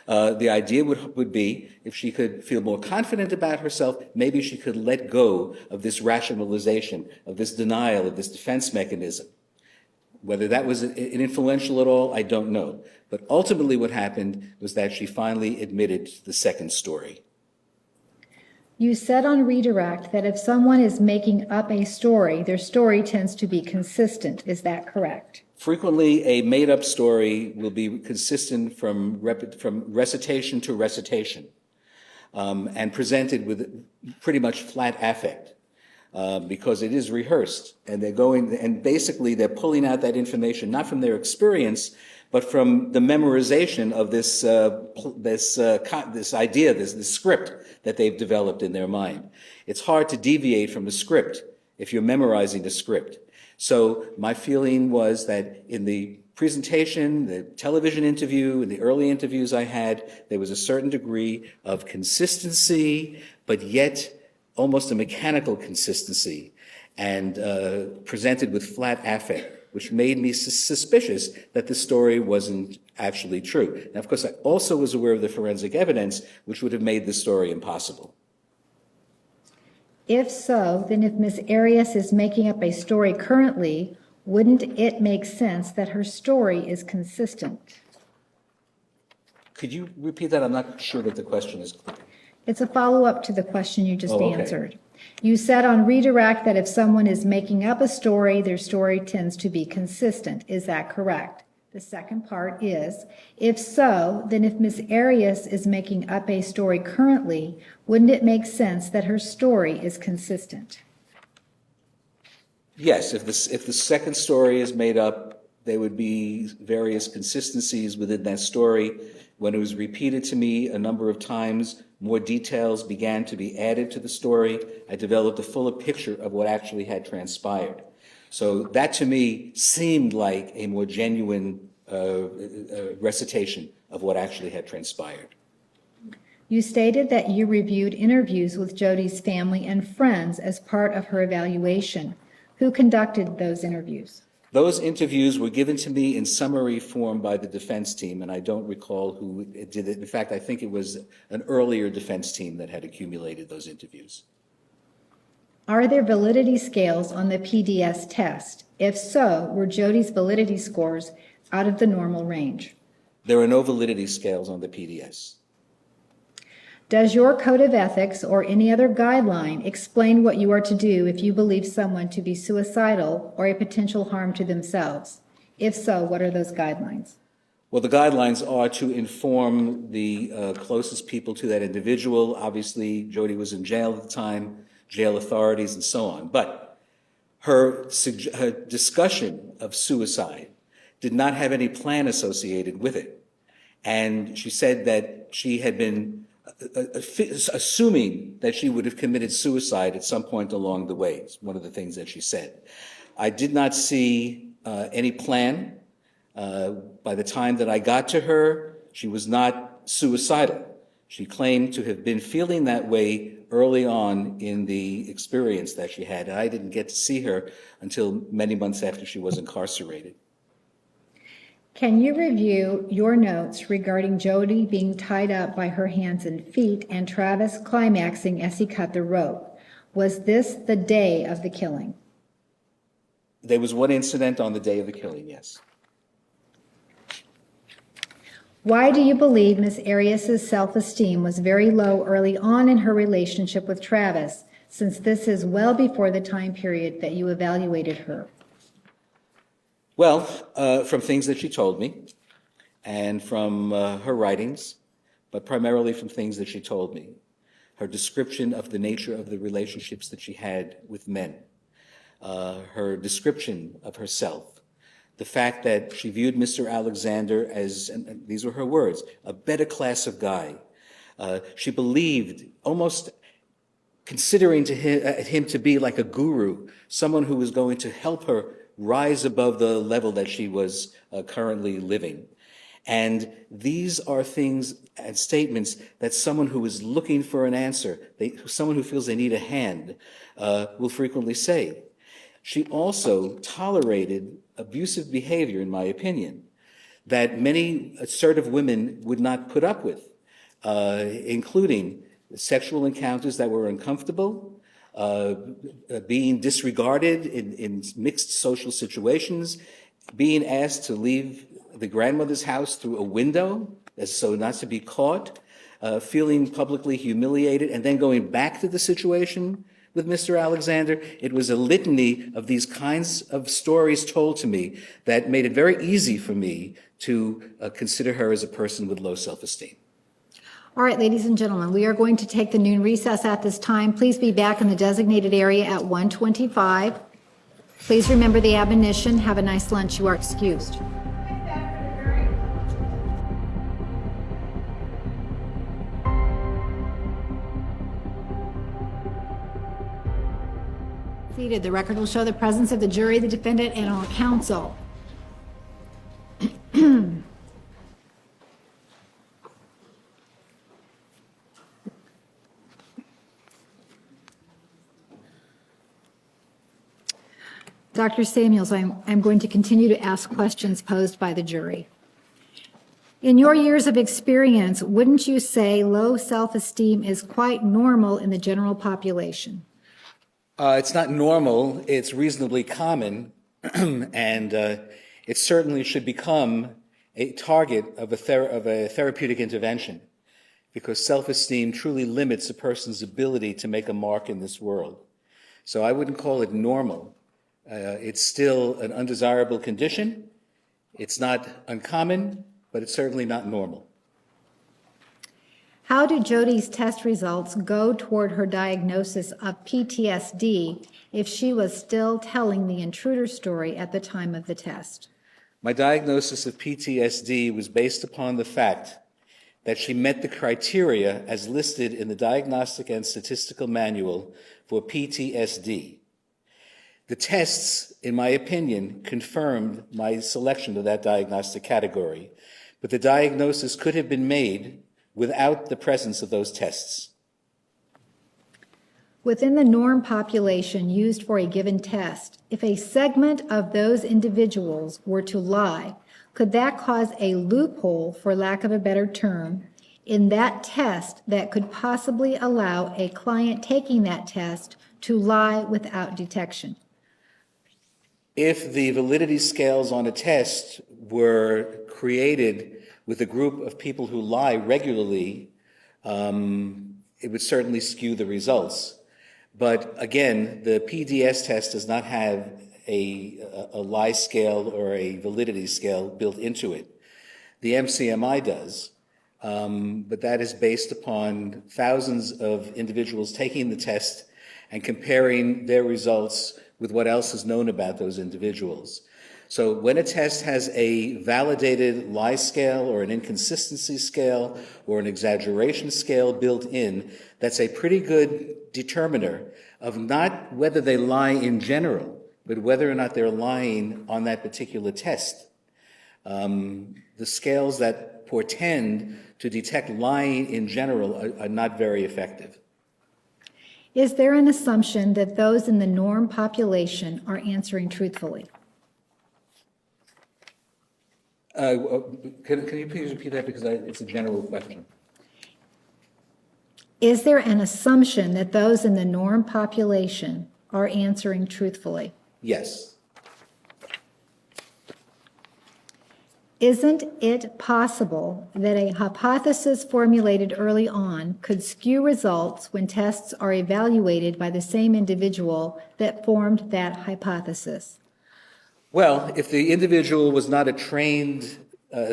The idea would be, if she could feel more confident about herself, maybe she could let go of this rationalization, of this denial, of this defense mechanism. Whether that was influential at all, I don't know. But ultimately what happened was that she finally admitted the second story. You said on Redirect that if someone is making up a story, their story tends to be consistent. Is that correct? Frequently, a made-up story will be consistent from recitation to recitation, and presented with pretty much flat affect. Because it is rehearsed, and basically they're pulling out that information not from their experience, but from the memorization of this idea, this script that they've developed in their mind. It's hard to deviate from the script if you're memorizing the script. So my feeling was that in the presentation, the television interview, and the early interviews I had, there was a certain degree of consistency, but yet almost a mechanical consistency, and presented with flat affect, which made me suspicious that the story wasn't actually true. Now, of course, I also was aware of the forensic evidence, which would have made the story impossible. If so, then if Ms. Arias is making up a story currently, wouldn't it make sense that her story is consistent? Could you repeat that? I'm not sure that the question is clear. It's a follow-up to the question you just Okay. answered. You said on Redirect that if someone is making up a story, their story tends to be consistent. Is that correct? The second part is, if so, then if Ms. Arias is making up a story currently, wouldn't it make sense that her story is consistent? Yes, if the second story is made up, there would be various consistencies within that story. When it was repeated to me a number of times, more details began to be added to the story. I developed a fuller picture of what actually had transpired. So that to me seemed like a more genuine recitation of what actually had transpired. You stated that you reviewed interviews with Jodi's family and friends as part of her evaluation. Who conducted those interviews? Those interviews were given to me in summary form by the defense team, and I don't recall who did it. In fact, I think it was an earlier defense team that had accumulated those interviews. Are there validity scales on the PDS test? If so, were Jodi's validity scores out of the normal range? There are no validity scales on the PDS. Does your code of ethics or any other guideline explain what you are to do if you believe someone to be suicidal or a potential harm to themselves? If so, what are those guidelines? Well, the guidelines are to inform the closest people to that individual. Obviously, Jodi was in jail at the time, jail authorities, and so on. But her discussion of suicide did not have any plan associated with it. And she said that she had been assuming that she would have committed suicide at some point along the way. It's one of the things that she said. I did not see any plan. By the time that I got to her, she was not suicidal. She claimed to have been feeling that way early on in the experience that she had. And I didn't get to see her until many months after she was incarcerated. Can you review your notes regarding Jodi being tied up by her hands and feet and Travis climaxing as he cut the rope? Was this the day of the killing? There was one incident on the day of the killing, yes. Why do you believe Ms. Arias' self-esteem was very low early on in her relationship with Travis, since this is well before the time period that you evaluated her? Well, from things that she told me and from her writings, but primarily from things that she told me. Her description of the nature of the relationships that she had with men, her description of herself, the fact that she viewed Mr. Alexander as, and these were her words, a better class of guy. She believed, almost considering him to be like a guru, someone who was going to help her rise above the level that she was currently living. And these are things and statements that someone who is looking for an answer, someone who feels they need a hand, will frequently say. She also tolerated abusive behavior, in my opinion, that many assertive women would not put up with, including sexual encounters that were uncomfortable, being disregarded in mixed social situations, being asked to leave the grandmother's house through a window so not to be caught, feeling publicly humiliated, and then going back to the situation with Mr. Alexander. It was a litany of these kinds of stories told to me that made it very easy for me to consider her as a person with low self-esteem. All right, ladies and gentlemen, we are going to take the noon recess at this time. Please be back in the designated area at 1:25. Please remember the admonition. Have a nice lunch. You are excused. Seated. The record will show the presence of the jury, the defendant, and all counsel. Dr. Samuels, I'm going to continue to ask questions posed by the jury. In your years of experience, wouldn't you say low self-esteem is quite normal in the general population? It's not normal, it's reasonably common, and it certainly should become a target of a therapeutic intervention, because self-esteem truly limits a person's ability to make a mark in this world. So I wouldn't call it normal. It's still an undesirable condition. It's not uncommon, but it's certainly not normal. How do Jodi's test results go toward her diagnosis of PTSD if she was still telling the intruder story at the time of the test? My diagnosis of PTSD was based upon the fact that she met the criteria as listed in the Diagnostic and Statistical Manual for PTSD. The tests, in my opinion, confirmed my selection of that diagnostic category, but the diagnosis could have been made without the presence of those tests. Within the norm population used for a given test, if a segment of those individuals were to lie, could that cause a loophole, for lack of a better term, in that test that could possibly allow a client taking that test to lie without detection? If the validity scales on a test were created with a group of people who lie regularly, it would certainly skew the results. But again, the PDS test does not have a lie scale or a validity scale built into it. The MCMI does, but that is based upon thousands of individuals taking the test and comparing their results with what else is known about those individuals. So when a test has a validated lie scale or an inconsistency scale or an exaggeration scale built in, that's a pretty good determiner of not whether they lie in general, but whether or not they're lying on that particular test. The scales that portend to detect lying in general are not very effective. Is there an assumption that those in the norm population are answering truthfully? Can you please repeat that, because it's a general question? Is there an assumption that those in the norm population are answering truthfully? Yes. Isn't it possible that a hypothesis formulated early on could skew results when tests are evaluated by the same individual that formed that hypothesis? Well, if the individual was not a trained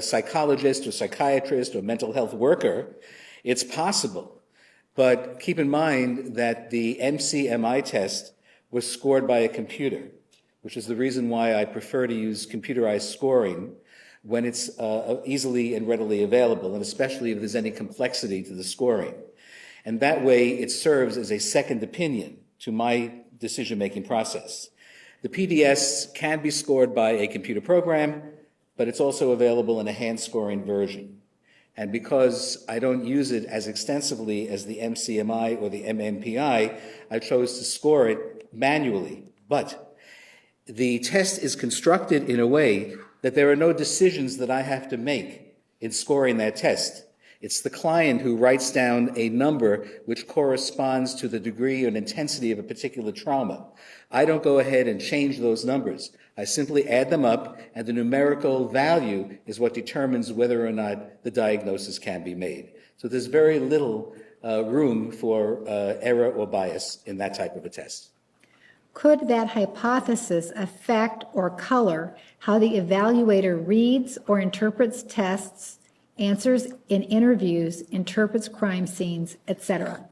psychologist or psychiatrist or mental health worker, it's possible. But keep in mind that the MCMI test was scored by a computer, which is the reason why I prefer to use computerized scoring when it's easily and readily available, and especially if there's any complexity to the scoring. And that way it serves as a second opinion to my decision-making process. The PDS can be scored by a computer program, but it's also available in a hand-scoring version. And because I don't use it as extensively as the MCMI or the MMPI, I chose to score it manually. But the test is constructed in a way that there are no decisions that I have to make in scoring that test. It's the client who writes down a number which corresponds to the degree and intensity of a particular trauma. I don't go ahead and change those numbers. I simply add them up, and the numerical value is what determines whether or not the diagnosis can be made. So there's very little room for error or bias in that type of a test. Could that hypothesis affect or color how the evaluator reads or interprets tests, answers in interviews, interprets crime scenes, etc.?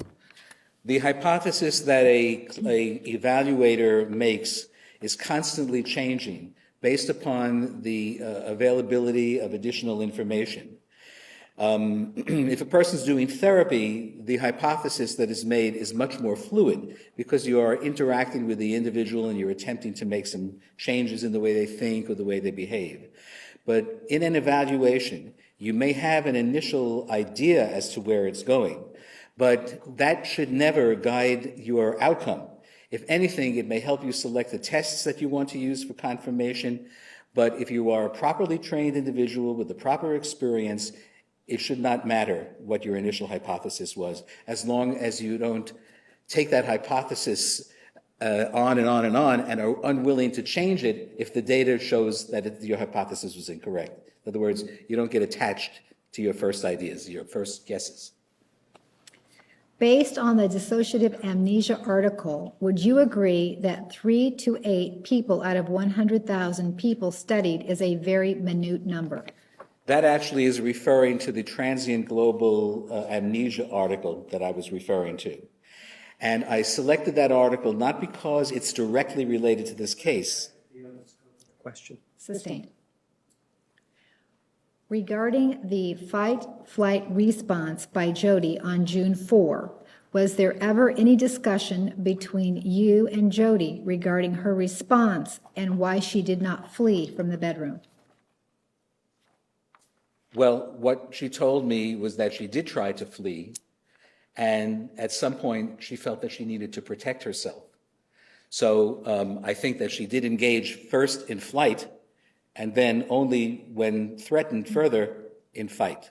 The hypothesis that a evaluator makes is constantly changing based upon the availability of additional information. If a person's doing therapy, the hypothesis that is made is much more fluid because you are interacting with the individual and you're attempting to make some changes in the way they think or the way they behave. But in an evaluation, you may have an initial idea as to where it's going, but that should never guide your outcome. If anything, it may help you select the tests that you want to use for confirmation, but if you are a properly trained individual with the proper experience, it should not matter what your initial hypothesis was, as long as you don't take that hypothesis on and on and on and are unwilling to change it if the data shows that your hypothesis was incorrect. In other words, you don't get attached to your first ideas, your first guesses. Based on the dissociative amnesia article, would you agree that 3 to 8 people out of 100,000 people studied is a very minute number? That actually is referring to the transient global amnesia article that I was referring to. And I selected that article not because it's directly related to this case. Question. Sustained. Regarding the fight-flight response by Jodi on June 4, was there ever any discussion between you and Jodi regarding her response and why she did not flee from the bedroom? Well, what she told me was that she did try to flee, and at some point she felt that she needed to protect herself. So I think that she did engage first in flight, and then only when threatened further in fight.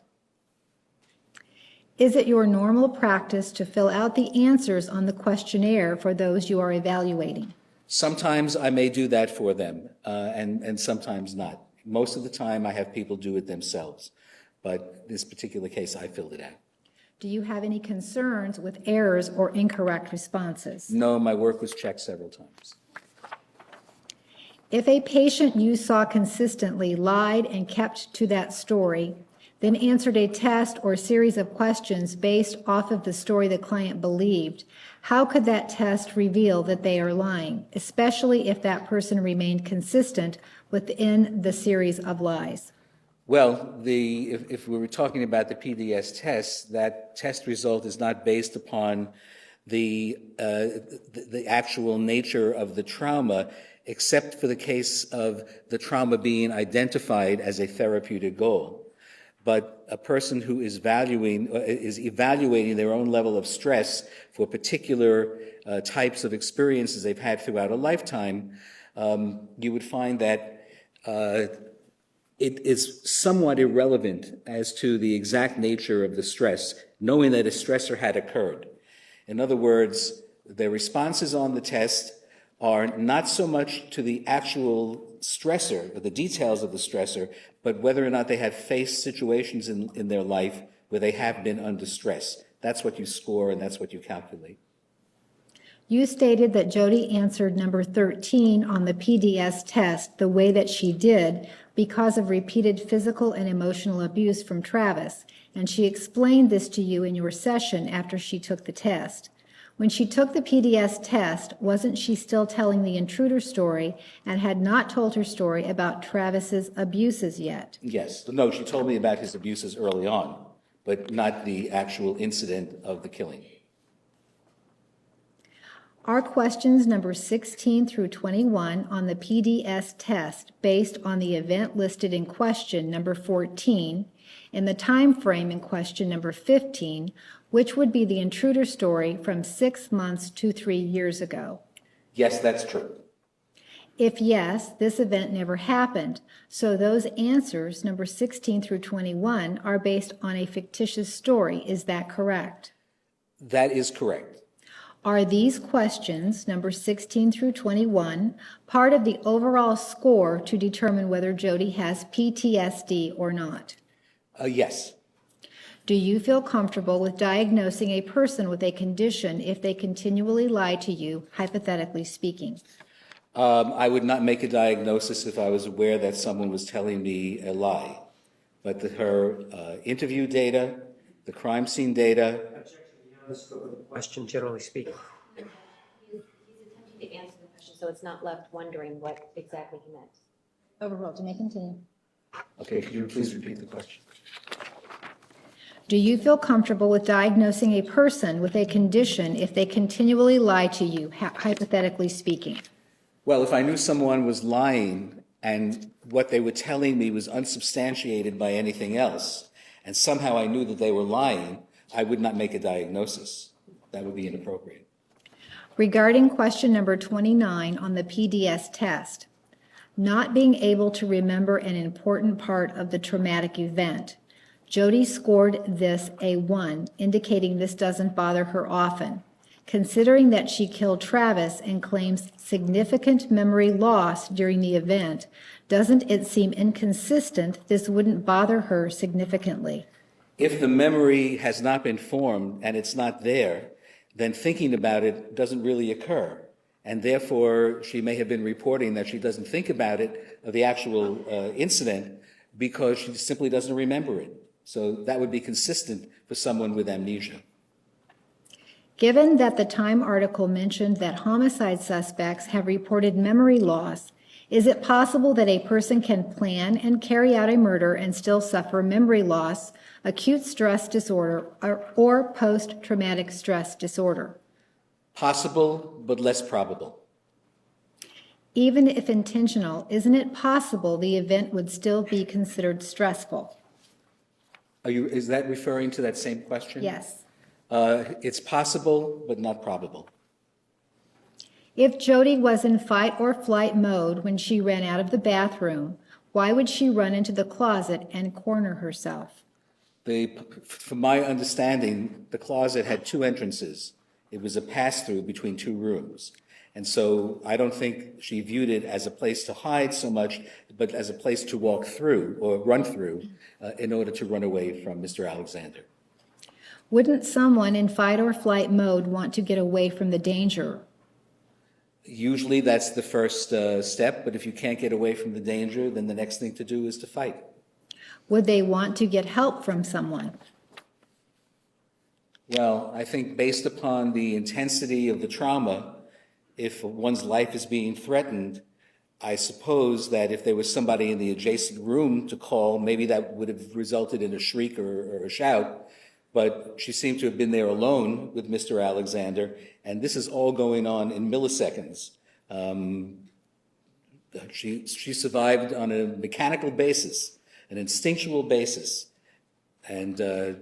Is it your normal practice to fill out the answers on the questionnaire for those you are evaluating? Sometimes I may do that for them, and sometimes not. Most of the time I have people do it themselves, but this particular case I filled it out. Do you have any concerns with errors or incorrect responses? No, my work was checked several times. If a patient you saw consistently lied and kept to that story, then answered a test or series of questions based off of the story the client believed, how could that test reveal that they are lying, especially if that person remained consistent within the series of lies? Well, if we were talking about the PDS test, that test result is not based upon the actual nature of the trauma, except for the case of the trauma being identified as a therapeutic goal. But a person who is evaluating their own level of stress for particular types of experiences they've had throughout a lifetime, you would find that it is somewhat irrelevant as to the exact nature of the stress, knowing that a stressor had occurred. In other words, their responses on the test are not so much to the actual stressor, or the details of the stressor, but whether or not they have faced situations in their life where they have been under stress. That's what you score and that's what you calculate. You stated that Jodi answered number 13 on the PDS test the way that she did because of repeated physical and emotional abuse from Travis, and she explained this to you in your session after she took the test. When she took the PDS test, wasn't she still telling the intruder story and had not told her story about Travis's abuses yet? Yes. No, she told me about his abuses early on, but not the actual incident of the killing. Are questions number 16 through 21 on the PDS test based on the event listed in question number 14 in the time frame in question number 15, which would be the intruder story from 6 months to 3 years ago? Yes, that's true. If yes, this event never happened, so those answers, number 16 through 21, are based on a fictitious story. Is that correct? That is correct. Are these questions, number 16 through 21, part of the overall score to determine whether Jodi has PTSD or not? Yes. Do you feel comfortable with diagnosing a person with a condition if they continually lie to you, hypothetically speaking? I would not make a diagnosis if I was aware that someone was telling me a lie. But her interview data, the crime scene data. Question, generally speaking. He's attempting to answer the question, so it's not left wondering what exactly he meant. Overruled. You may continue. Okay, could you please repeat the question? Do you feel comfortable with diagnosing a person with a condition if they continually lie to you, hypothetically speaking? Well, if I knew someone was lying and what they were telling me was unsubstantiated by anything else, and somehow I knew that they were lying, I would not make a diagnosis. That would be inappropriate. Regarding question number 29 on the PDS test, not being able to remember an important part of the traumatic event, Jodi scored this a 1, indicating this doesn't bother her often. Considering that she killed Travis and claims significant memory loss during the event, doesn't it seem inconsistent this wouldn't bother her significantly? If the memory has not been formed and it's not there, then thinking about it doesn't really occur. And therefore, she may have been reporting that she doesn't think about it, or the actual incident, because she simply doesn't remember it. So that would be consistent for someone with amnesia. Given that the Time article mentioned that homicide suspects have reported memory loss, is it possible that a person can plan and carry out a murder and still suffer memory loss, acute stress disorder, or post-traumatic stress disorder? Possible, but less probable. Even if intentional, isn't it possible the event would still be considered stressful? Is that referring to that same question? Yes. It's possible, but not probable. If Jodi was in fight or flight mode when she ran out of the bathroom, why would she run into the closet and corner herself? From my understanding, the closet had two entrances. It was a pass-through between two rooms. And so I don't think she viewed it as a place to hide so much, but as a place to walk through or run through in order to run away from Mr. Alexander. Wouldn't someone in fight or flight mode want to get away from the danger? Usually that's the first step, but if you can't get away from the danger, then the next thing to do is to fight. Would they want to get help from someone? Well, I think based upon the intensity of the trauma, if one's life is being threatened, I suppose that if there was somebody in the adjacent room to call, maybe that would have resulted in a shriek or a shout. But she seemed to have been there alone with Mr. Alexander, and this is all going on in milliseconds. She survived on a mechanical basis, an instinctual basis, and the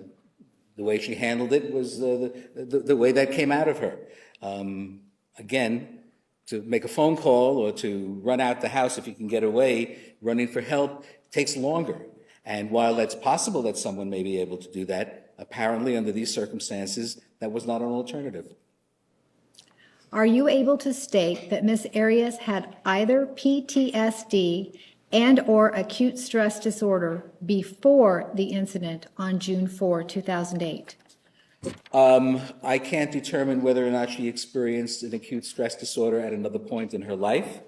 way she handled it was the way that came out of her. Again, to make a phone call or to run out the house if you can get away, running for help takes longer. And while that's possible that someone may be able to do that, apparently under these circumstances, that was not an alternative. Are you able to state that Ms. Arias had either PTSD and or acute stress disorder before the incident on June 4, 2008? I can't determine whether or not she experienced an acute stress disorder at another point in her life,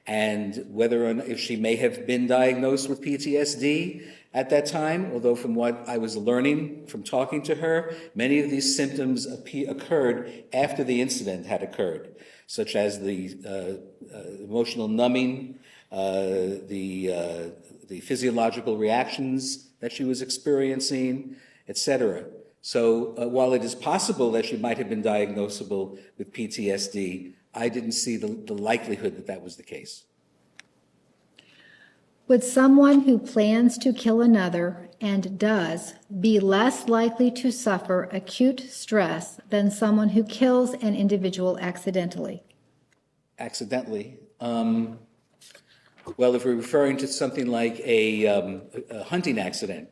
and whether or not if she may have been diagnosed with PTSD at that time, although from what I was learning from talking to her, many of these symptoms occurred after the incident had occurred, such as the emotional numbing, the physiological reactions that she was experiencing, etc. So while it is possible that she might have been diagnosable with PTSD, I didn't see the likelihood that that was the case. Would someone who plans to kill another and does be less likely to suffer acute stress than someone who kills an individual accidentally? Accidentally? Well, if we're referring to something like a hunting accident,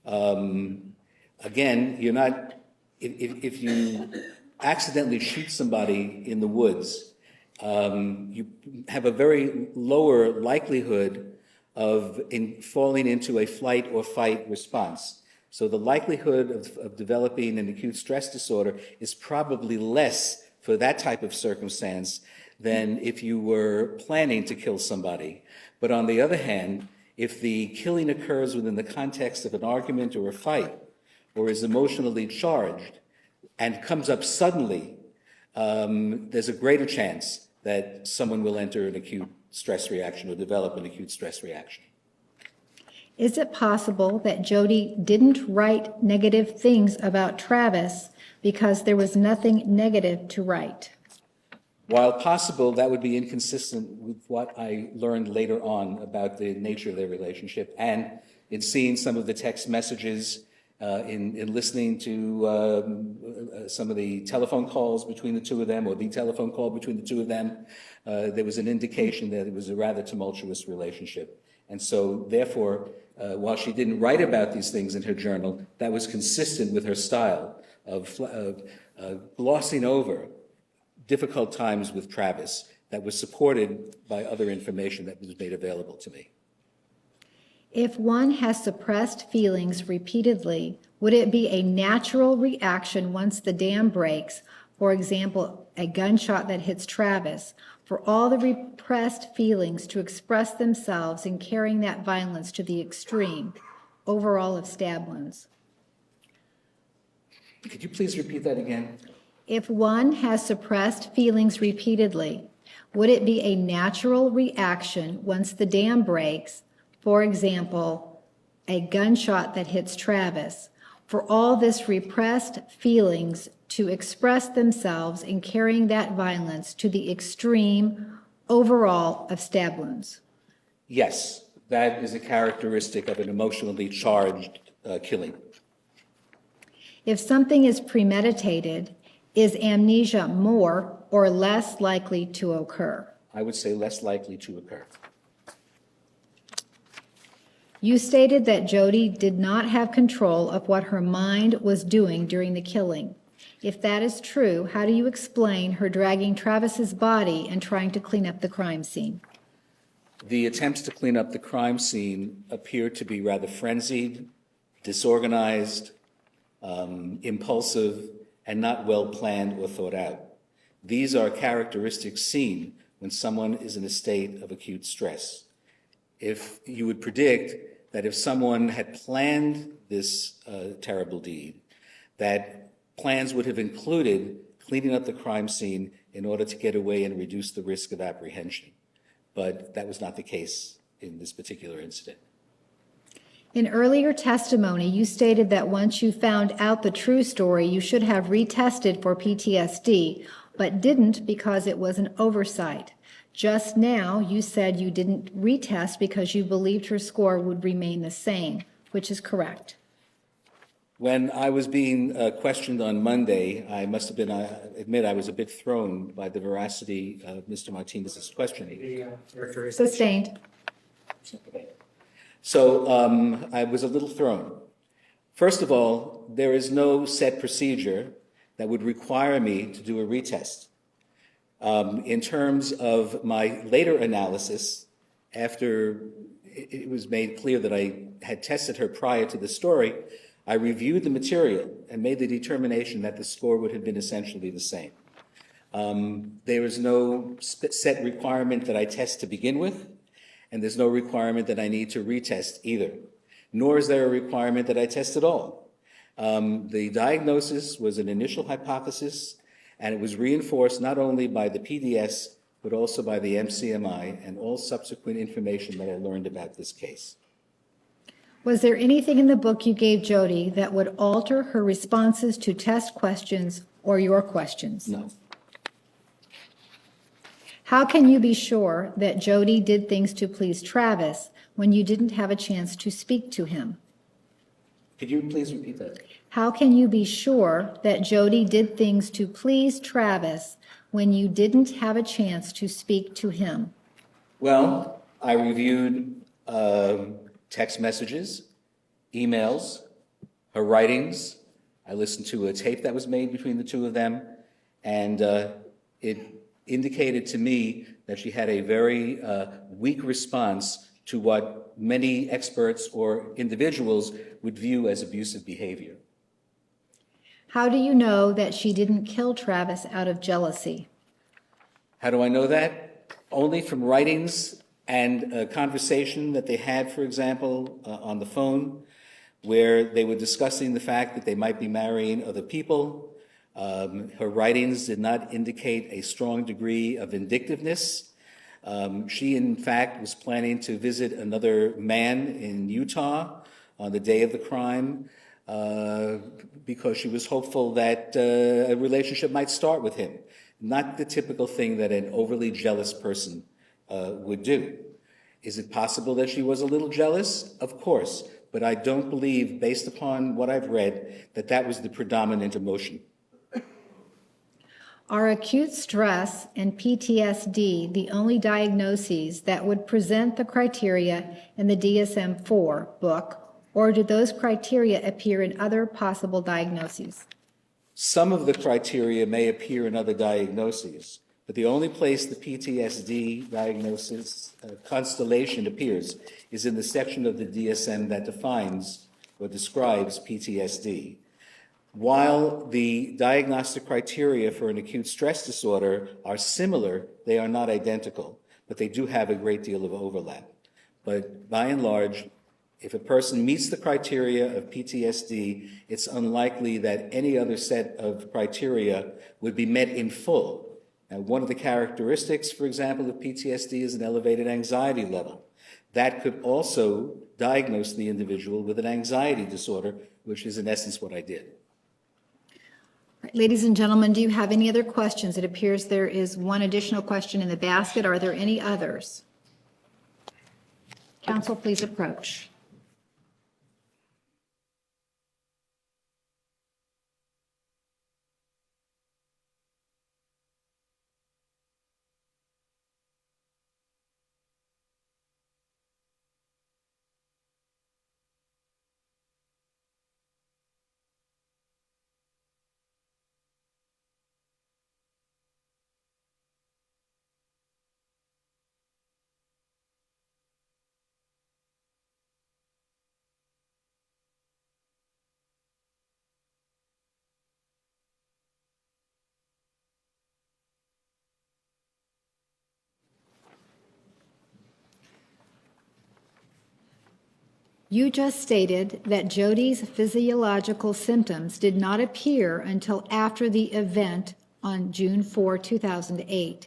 again, you're not, if you accidentally shoot somebody in the woods, you have a very lower likelihood of falling into a flight or fight response. So the likelihood of developing an acute stress disorder is probably less for that type of circumstance than if you were planning to kill somebody. But on the other hand, if the killing occurs within the context of an argument or a fight, or is emotionally charged and comes up suddenly, there's a greater chance that someone will enter an acute stress reaction or develop an acute stress reaction. Is it possible that Jodi didn't write negative things about Travis because there was nothing negative to write? While possible, that would be inconsistent with what I learned later on about the nature of their relationship, and in seeing some of the text messages, in listening to some of the telephone calls between the two of them, or the telephone call between the two of them, there was an indication that it was a rather tumultuous relationship. And so, therefore, while she didn't write about these things in her journal, that was consistent with her style of glossing over difficult times with Travis that was supported by other information that was made available to me. If one has suppressed feelings repeatedly, would it be a natural reaction once the dam breaks, for example, a gunshot that hits Travis, for all the repressed feelings to express themselves in carrying that violence to the extreme, overall of stab wounds? Could you please repeat that again? If one has suppressed feelings repeatedly, would it be a natural reaction once the dam breaks, for example, a gunshot that hits Travis, for all this repressed feelings to express themselves in carrying that violence to the extreme overall of stab wounds? Yes, that is a characteristic of an emotionally charged killing. If something is premeditated, is amnesia more or less likely to occur? I would say less likely to occur. You stated that Jodi did not have control of what her mind was doing during the killing. If that is true, how do you explain her dragging Travis's body and trying to clean up the crime scene? The attempts to clean up the crime scene appear to be rather frenzied, disorganized, impulsive, and not well planned or thought out. These are characteristics seen when someone is in a state of acute stress. If you would predict that if someone had planned this terrible deed, that plans would have included cleaning up the crime scene in order to get away and reduce the risk of apprehension. But that was not the case in this particular incident. In earlier testimony, you stated that once you found out the true story, you should have retested for PTSD, but didn't because it was an oversight. Just now, you said you didn't retest because you believed her score would remain the same, which is correct. When I was being questioned on Monday, I must have been, I admit, I was a bit thrown by the veracity of Mr. Martinez's questioning. The characteristics. Sustained. So I was a little thrown. First of all, there is no set procedure that would require me to do a retest. In terms of my later analysis, after it was made clear that I had tested her prior to the story, I reviewed the material and made the determination that the score would have been essentially the same. There is no set requirement that I test to begin with, and there's no requirement that I need to retest either, nor is there a requirement that I test at all. The diagnosis was an initial hypothesis, and it was reinforced not only by the PDS, but also by the MCMI and all subsequent information that I learned about this case. Was there anything in the book you gave Jodi that would alter her responses to test questions or your questions? No. How can you be sure that Jodi did things to please Travis when you didn't have a chance to speak to him? Could you please repeat that? How can you be sure that Jodi did things to please Travis when you didn't have a chance to speak to him? Well, I reviewed text messages, emails, her writings. I listened to a tape that was made between the two of them, and it indicated to me that she had a very weak response to what many experts or individuals would view as abusive behavior. How do you know that she didn't kill Travis out of jealousy? How do I know that? Only from writings and a conversation that they had, for example, on the phone, where they were discussing the fact that they might be marrying other people. Her writings did not indicate a strong degree of vindictiveness. She, in fact, was planning to visit another man in Utah on the day of the crime because she was hopeful that a relationship might start with him. Not the typical thing that an overly jealous person would do. Is it possible that she was a little jealous? Of course, but I don't believe, based upon what I've read, that that was the predominant emotion. Are acute stress and PTSD the only diagnoses that would present the criteria in the DSM-IV book, or do those criteria appear in other possible diagnoses? Some of the criteria may appear in other diagnoses, but the only place the PTSD diagnosis constellation appears is in the section of the DSM that defines or describes PTSD. While the diagnostic criteria for an acute stress disorder are similar, they are not identical, but they do have a great deal of overlap. But by and large, if a person meets the criteria of PTSD, it's unlikely that any other set of criteria would be met in full. Now, one of the characteristics, for example, of PTSD is an elevated anxiety level. That could also diagnose the individual with an anxiety disorder, which is in essence what I did. Ladies and gentlemen, do you have any other questions? It appears there is one additional question in the basket. Are there any others? Counsel, please approach. You just stated that Jodi's physiological symptoms did not appear until after the event on June 4, 2008.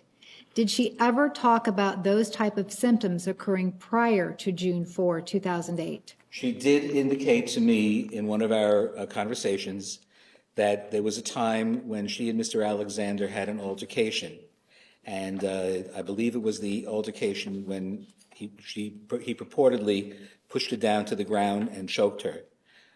Did she ever talk about those type of symptoms occurring prior to June 4, 2008? She did indicate to me in one of our conversations that there was a time when she and Mr. Alexander had an altercation. And I believe it was the altercation when he purportedly pushed her down to the ground and choked her.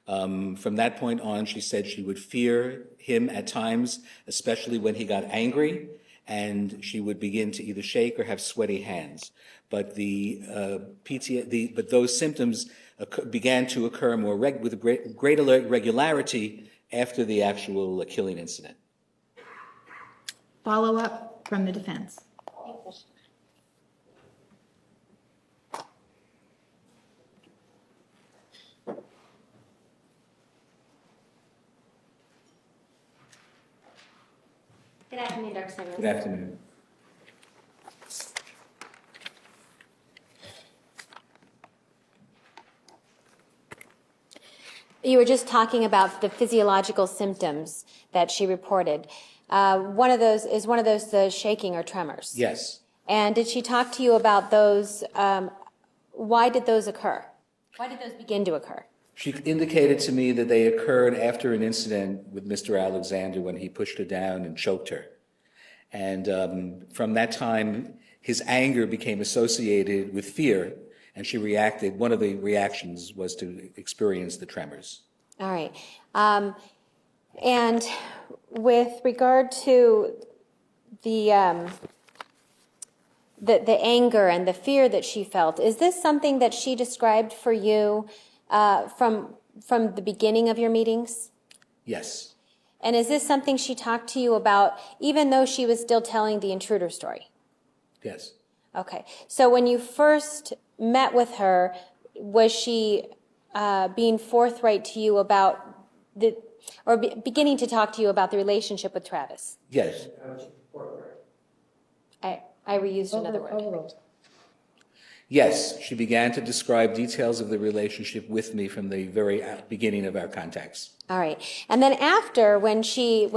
From that point on, she said she would fear him at times, especially when he got angry, and she would begin to either shake or have sweaty hands. But but those symptoms began to occur with greater regularity after the actual killing incident. Follow up from the defense. Good afternoon, Dr. Samuels. Good afternoon. You were just talking about the physiological symptoms that she reported. One of those the shaking or tremors. Yes. And did she talk to you about those? Why did those occur? Why did those begin to occur? She indicated to me that they occurred after an incident with Mr. Alexander when he pushed her down and choked her. And from that time, his anger became associated with fear, and she reacted. One of the reactions was to experience the tremors. All right. And with regard to the anger and the fear that she felt, is this something that she described for you from the beginning of your meetings? Yes. And is this something she talked to you about, even though she was still telling the intruder story? Yes. Okay. So when you first met with her, was she being forthright to you about beginning to talk to you about the relationship with Travis? Yes. I reused another word. Yes, she began to describe details of the relationship with me from the very beginning of our contacts. All right. And then after, when she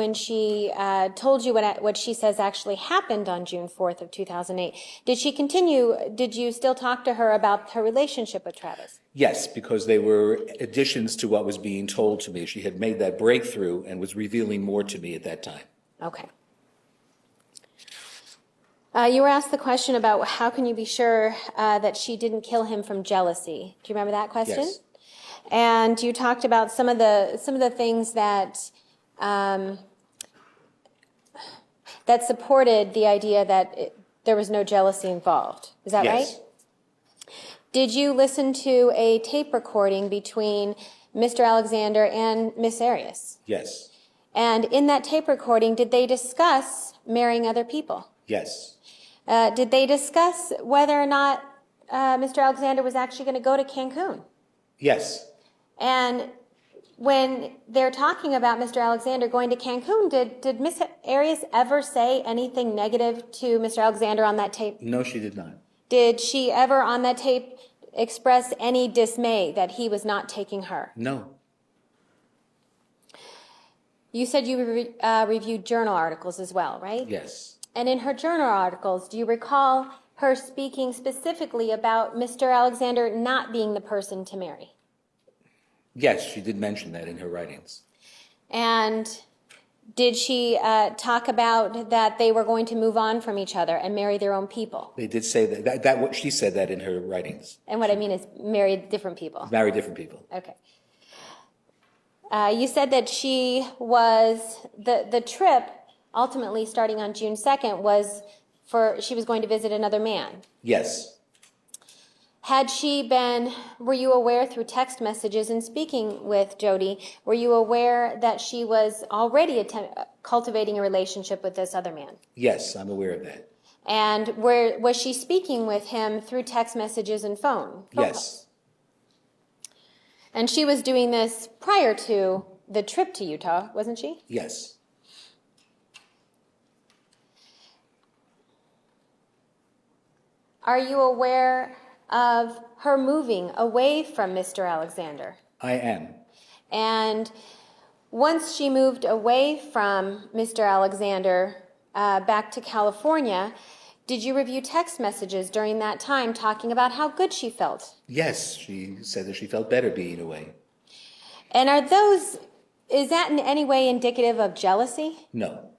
told you what she says actually happened on June 4th of 2008, did you still talk to her about her relationship with Travis? Yes, because they were additions to what was being told to me. She had made that breakthrough and was revealing more to me at that time. Okay. You were asked the question about how can you be sure that she didn't kill him from jealousy. Do you remember that question? Yes. And you talked about some of the things that that supported the idea that there was no jealousy involved. Is that Yes. right? Did you listen to a tape recording between Mr. Alexander and Miss Arias? Yes. And in that tape recording, did they discuss marrying other people? Yes. Did they discuss whether or not Mr. Alexander was actually going to go to Cancun? Yes. And when they're talking about Mr. Alexander going to Cancun, did Miss Arias ever say anything negative to Mr. Alexander on that tape? No, she did not. Did she ever on that tape express any dismay that he was not taking her? No. You said you reviewed journal articles as well, right? Yes. And in her journal articles, do you recall her speaking specifically about Mr. Alexander not being the person to marry? Yes, she did mention that in her writings. And did she talk about that they were going to move on from each other and marry their own people? They did say that what she said that in her writings. And what I mean is marry different people. Marry different people. Okay. You said that she was, the trip, ultimately starting on June 2nd, she was going to visit another man. Yes. Were you aware through text messages and speaking with Jodi, were you aware that she was already cultivating a relationship with this other man? Yes, I'm aware of that. And was she speaking with him through text messages and phone Yes. calls? And she was doing this prior to the trip to Utah, wasn't she? Yes. Are you aware of her moving away from Mr. Alexander. I am. And once she moved away from Mr. Alexander back to California, did you review text messages during that time talking about how good she felt? Yes, she said that she felt better being away. And is that in any way indicative of jealousy? No.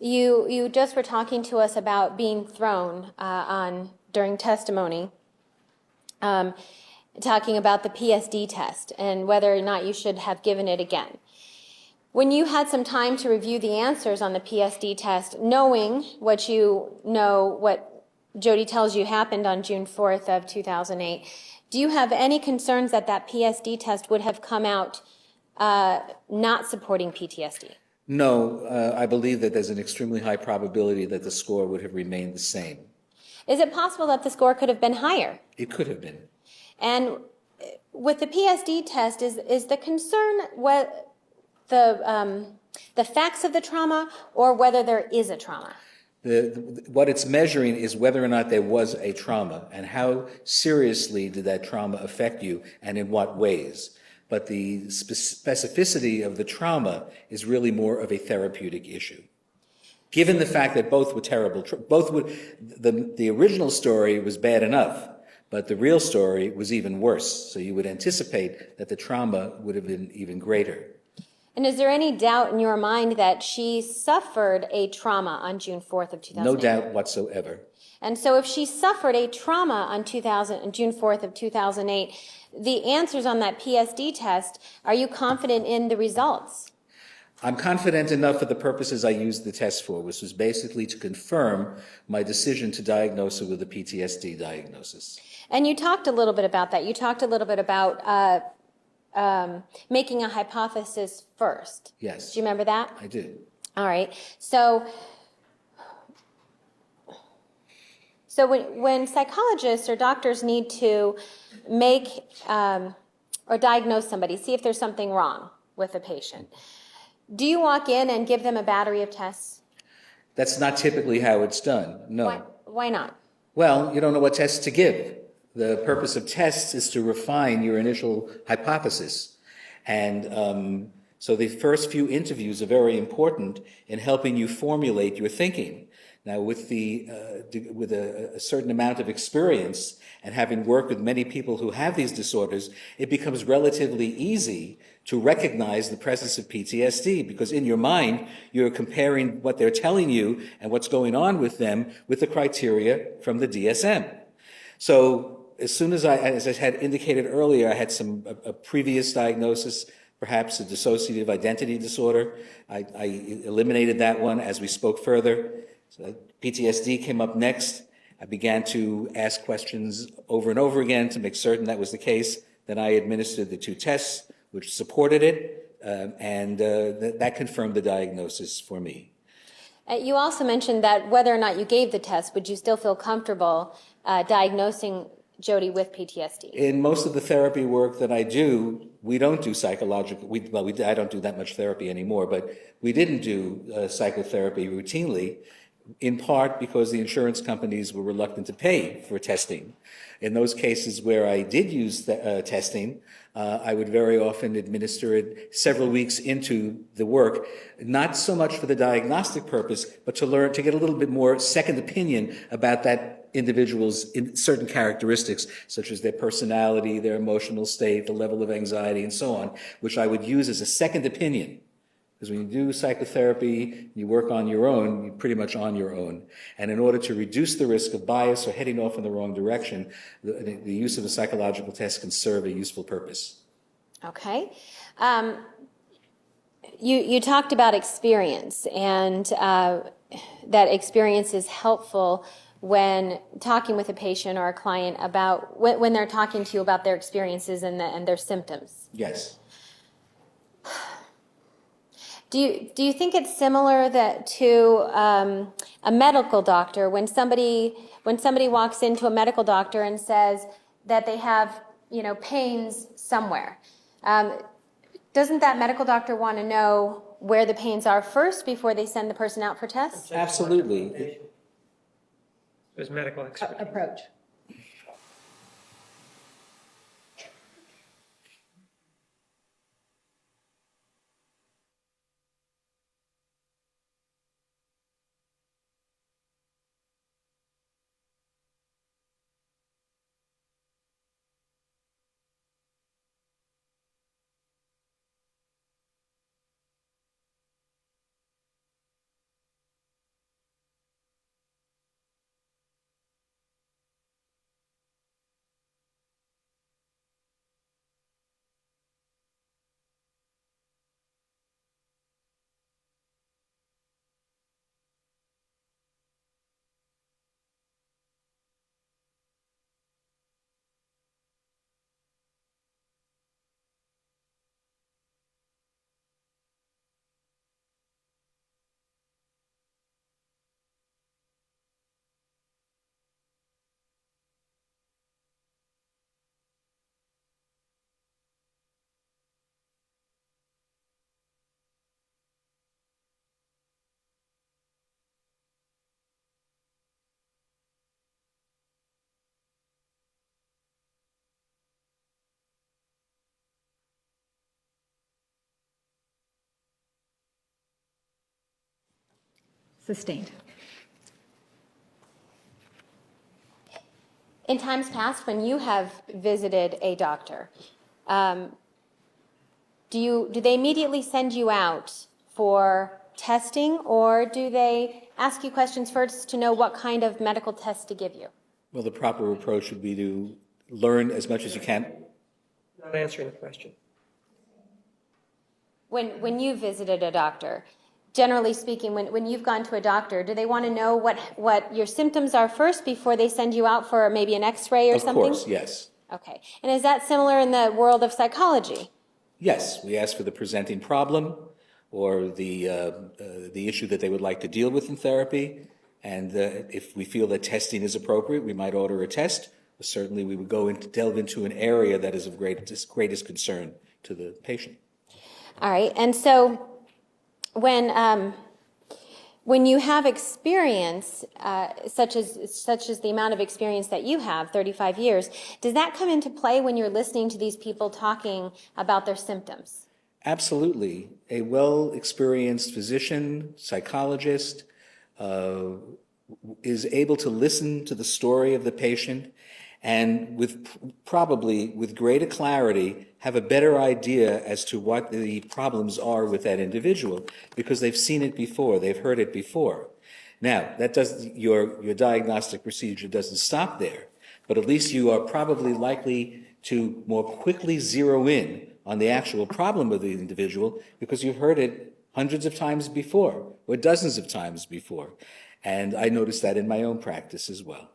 You just were talking to us about being thrown on during testimony, talking about the PSD test and whether or not you should have given it again. When you had some time to review the answers on the PSD test, knowing what Jodi tells you happened on June 4th of 2008, do you have any concerns that PSD test would have come out not supporting PTSD? No, I believe that there's an extremely high probability that the score would have remained the same. Is it possible that the score could have been higher? It could have been. And with the PSD test, is the concern what the facts of the trauma or whether there is a trauma? What it's measuring is whether or not there was a trauma and how seriously did that trauma affect you and in what ways. But the specificity of the trauma is really more of a therapeutic issue. Given the fact that both were terrible, the original story was bad enough, but the real story was even worse. So you would anticipate that the trauma would have been even greater. And is there any doubt in your mind that she suffered a trauma on June 4th of 2008? No doubt whatsoever. And so if she suffered a trauma on June 4th of 2008, the answers on that PSD test, are you confident in the results? I'm confident enough for the purposes I used the test for, which was basically to confirm my decision to diagnose her with a PTSD diagnosis. And you talked a little bit about that. You talked a little bit about making a hypothesis first. Yes. Do you remember that? I do. All right. So when psychologists or doctors need to make or diagnose somebody, see if there's something wrong with a patient, do you walk in and give them a battery of tests? That's not typically how it's done, no. Why not? Well, you don't know what tests to give. The purpose of tests is to refine your initial hypothesis. And so the first few interviews are very important in helping you formulate your thinking. Now, with a certain amount of experience and having worked with many people who have these disorders, it becomes relatively easy to recognize the presence of PTSD because in your mind, you're comparing what they're telling you and what's going on with them with the criteria from the DSM. So as soon as as I had indicated earlier, I had a previous diagnosis, perhaps a dissociative identity disorder. I eliminated that one as we spoke further. So PTSD came up next. I began to ask questions over and over again to make certain that was the case. Then I administered the 2 tests, which supported it, and that confirmed the diagnosis for me. You also mentioned that whether or not you gave the test, would you still feel comfortable diagnosing Jodi with PTSD? In most of the therapy work that I do, we don't do psychological, I don't do that much therapy anymore, but we didn't do psychotherapy routinely, in part because the insurance companies were reluctant to pay for testing. In those cases where I did use testing, I would very often administer it several weeks into the work, not so much for the diagnostic purpose, but to get a little bit more second opinion about that individual's certain characteristics, such as their personality, their emotional state, the level of anxiety, and so on, which I would use as a second opinion. Because when you do psychotherapy, you work on your own, you're pretty much on your own. And in order to reduce the risk of bias or heading off in the wrong direction, the use of a psychological test can serve a useful purpose. Okay. You talked about experience, and that experience is helpful when talking with a patient or a client about when they're talking to you about their experiences and their symptoms. Yes. Do you think it's similar to a medical doctor when somebody walks into a medical doctor and says that they have pains somewhere? Doesn't that medical doctor want to know where the pains are first before they send the person out for tests? Absolutely. There's medical expertise. Approach. Sustained. In times past, when you have visited a doctor, do they immediately send you out for testing, or do they ask you questions first to know what kind of medical test to give you? Well, the proper approach would be to learn as much as you can. Not answering the question. When you visited a doctor, generally speaking, when you've gone to a doctor, do they want to know what your symptoms are first before they send you out for maybe an x-ray or Of something? course, yes. Okay. And is that similar in the world of psychology? Yes, we ask for the presenting problem or the issue that they would like to deal with in therapy. And if we feel that testing is appropriate, we might order a test. Certainly, we would delve into an area that is of greatest concern to the patient. All right. And so when you have experience, such as the amount of experience that you have, 35 years, does that come into play when you're listening to these people talking about their symptoms? Absolutely. A well-experienced physician, psychologist, is able to listen to the story of the patient and probably with greater clarity have a better idea as to what the problems are with that individual because they've seen it before, they've heard it before. Now, your diagnostic procedure doesn't stop there, but at least you are probably likely to more quickly zero in on the actual problem of the individual because you've heard it hundreds of times before or dozens of times before. And I noticed that in my own practice as well.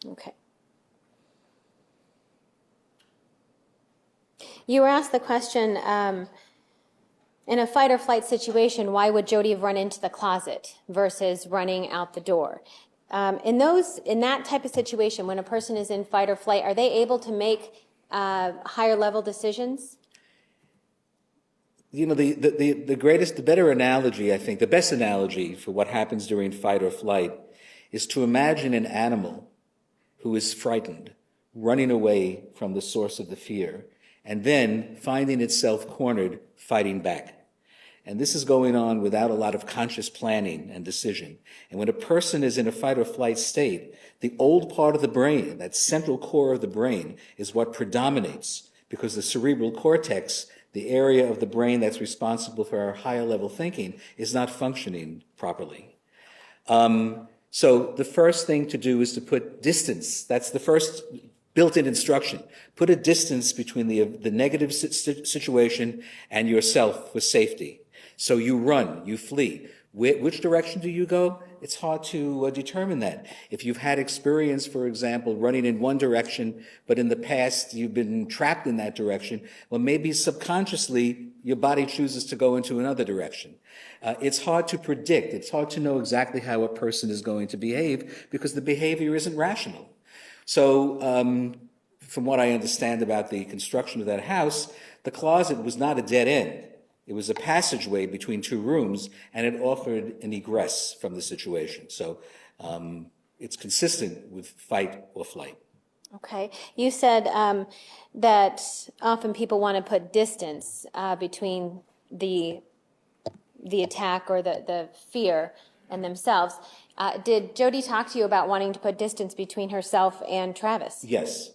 Okay. You were asked the question, in a fight or flight situation, why would Jodi have run into the closet versus running out the door? In that type of situation, when a person is in fight or flight, are they able to make higher level decisions? You know, the better analogy, I think, the best analogy for what happens during fight or flight is to imagine an animal who is frightened, running away from the source of the fear, and then finding itself cornered, fighting back. And this is going on without a lot of conscious planning and decision. And when a person is in a fight or flight state, the old part of the brain, that central core of the brain, is what predominates because the cerebral cortex, the area of the brain that's responsible for our higher level thinking, is not functioning properly. So the first thing to do is to put distance. That's the first built-in instruction. Put a distance between the negative situation and yourself for safety. So you run, you flee. Which direction do you go? It's hard to determine that. If you've had experience, for example, running in one direction, but in the past you've been trapped in that direction, well, maybe subconsciously your body chooses to go into another direction. It's hard to predict. It's hard to know exactly how a person is going to behave because the behavior isn't rational. So from what I understand about the construction of that house, the closet was not a dead end. It was a passageway between two rooms, and it offered an egress from the situation. So it's consistent with fight or flight. Okay. You said that often people want to put distance between the attack or the fear and themselves. Did Jodi talk to you about wanting to put distance between herself and Travis? Yes.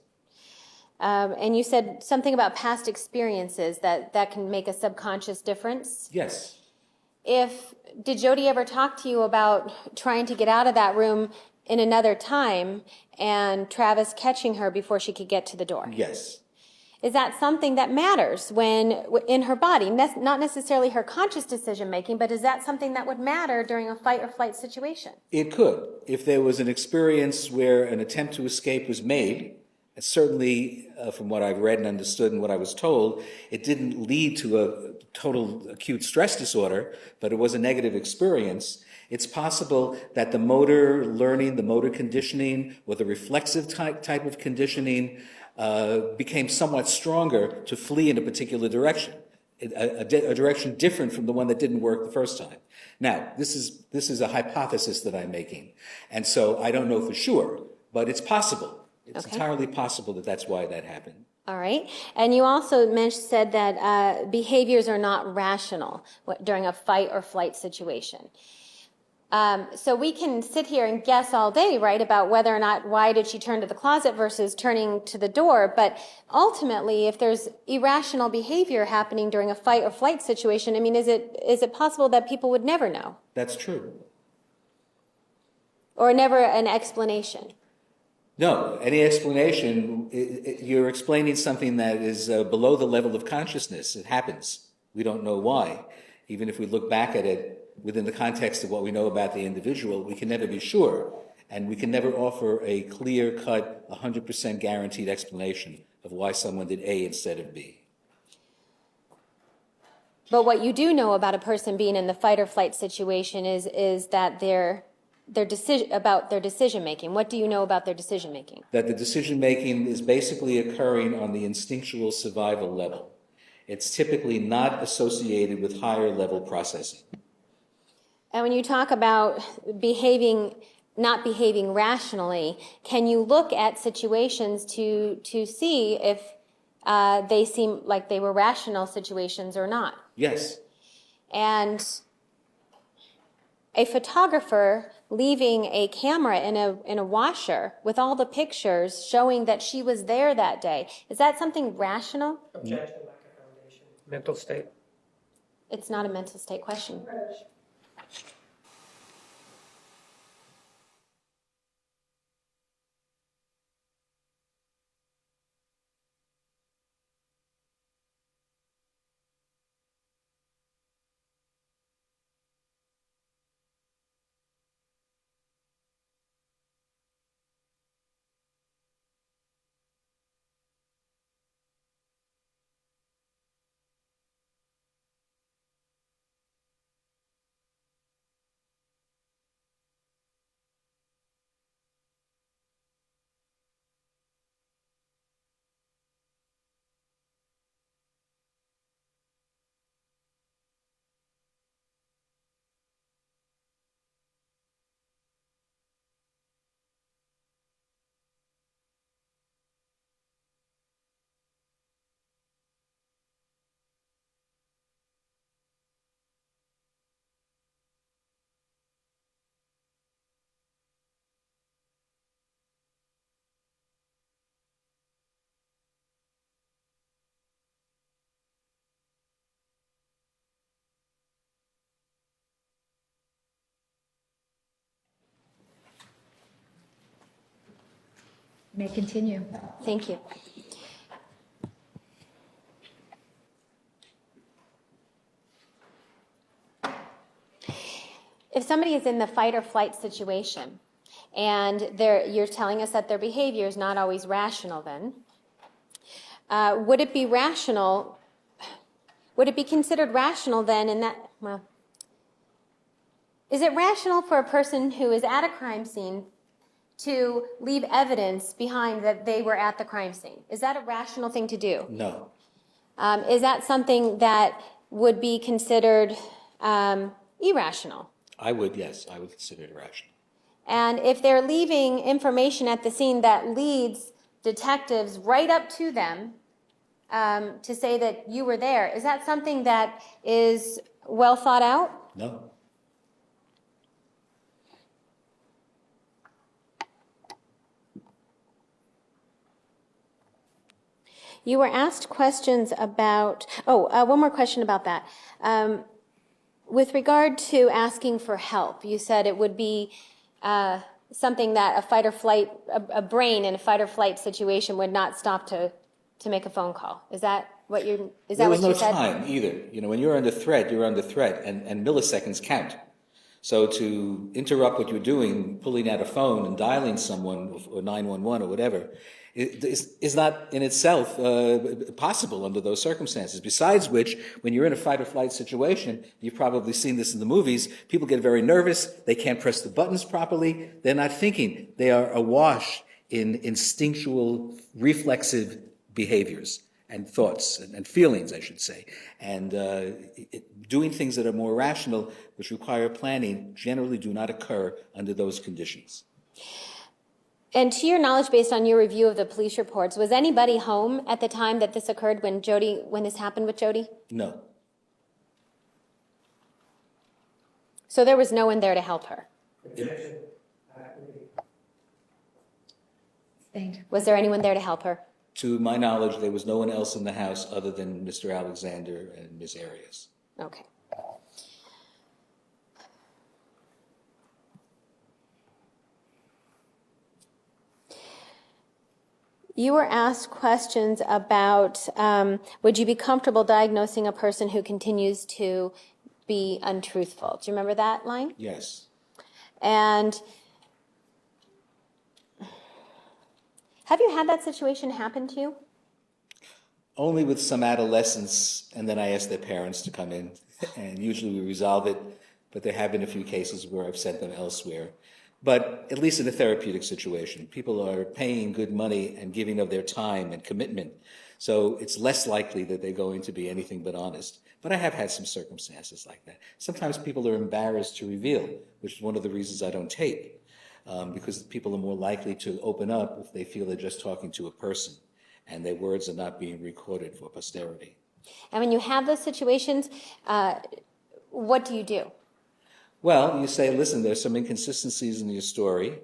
And you said something about past experiences that can make a subconscious difference. Yes. Did Jodi ever talk to you about trying to get out of that room in another time and Travis catching her before she could get to the door? Yes. Is that something that matters when in her body? Not necessarily her conscious decision making, but is that something that would matter during a fight or flight situation? It could. If there was an experience where an attempt to escape was made, certainly from what I've read and understood and what I was told, it didn't lead to a total acute stress disorder, but it was a negative experience. It's possible that the motor learning, the motor conditioning, or the reflexive type of conditioning became somewhat stronger to flee in a particular direction, a direction different from the one that didn't work the first time. Now, this is a hypothesis that I'm making, and so I don't know for sure, but it's possible. It's entirely possible that that's why that happened. All right. And you also said that behaviors are not rational during a fight or flight situation. So we can sit here and guess all day, right, about whether or not why did she turn to the closet versus turning to the door. But ultimately, if there's irrational behavior happening during a fight or flight situation, I mean, is it possible that people would never know? That's true. Or never an explanation? No, any explanation, you're explaining something that is below the level of consciousness. It happens. We don't know why. Even if we look back at it within the context of what we know about the individual, we can never be sure. And we can never offer a clear-cut, 100% guaranteed explanation of why someone did A instead of B. But what you do know about a person being in the fight or flight situation is that their decision making. What do you know about their decision making? That the decision making is basically occurring on the instinctual survival level. It's typically not associated with higher level processing. And when you talk about not behaving rationally, can you look at situations to see if they seem like they were rational situations or not? Yes. And a photographer leaving a camera in a washer with all the pictures showing that she was there that day, is that something rational? Objection, lack of foundation. Mental state. It's not a mental state question. May continue. Thank you. If somebody is in the fight or flight situation and you're telling us that their behavior is not always rational, then would it be rational? Would it be considered rational then in that? Well, is it rational for a person who is at a crime scene to leave evidence behind that they were at the crime scene? Is that a rational thing to do? No. Is that something that would be considered irrational. I would, yes, I would consider it irrational. And if they're leaving information at the scene that leads detectives right up to them to say that you were there, is that something that is well thought out? No. You were asked questions about, one more question about that. With regard to asking for help, you said it would be something that a brain in a fight or flight situation would not stop to make a phone call. Is that what you said? There was no time either. You know, when you're under threat, and milliseconds count. So to interrupt what you're doing, pulling out a phone and dialing someone or 911 or whatever, is not in itself possible under those circumstances. Besides which, when you're in a fight or flight situation, you've probably seen this in the movies, people get very nervous, they can't press the buttons properly, they're not thinking, they are awash in instinctual, reflexive behaviors and thoughts and feelings, I should say. And doing things that are more rational, which require planning, generally do not occur under those conditions. And to your knowledge, based on your review of the police reports, was anybody home at the time that this occurred when this happened with Jodi? No. So there was no one there to help her? Was there anyone there to help her? To my knowledge, there was no one else in the house other than Mr. Alexander and Ms. Arias. Okay. You were asked questions about, would you be comfortable diagnosing a person who continues to be untruthful? Do you remember that line? Yes. And have you had that situation happen to you? Only with some adolescents, and then I ask their parents to come in, and usually we resolve it, but there have been a few cases where I've sent them elsewhere. But at least in a therapeutic situation, people are paying good money and giving of their time and commitment, so it's less likely that they're going to be anything but honest. But I have had some circumstances like that. Sometimes people are embarrassed to reveal, which is one of the reasons I don't tape, because people are more likely to open up if they feel they're just talking to a person and their words are not being recorded for posterity. And when you have those situations, what do you do? Well, you say, listen, there's some inconsistencies in your story,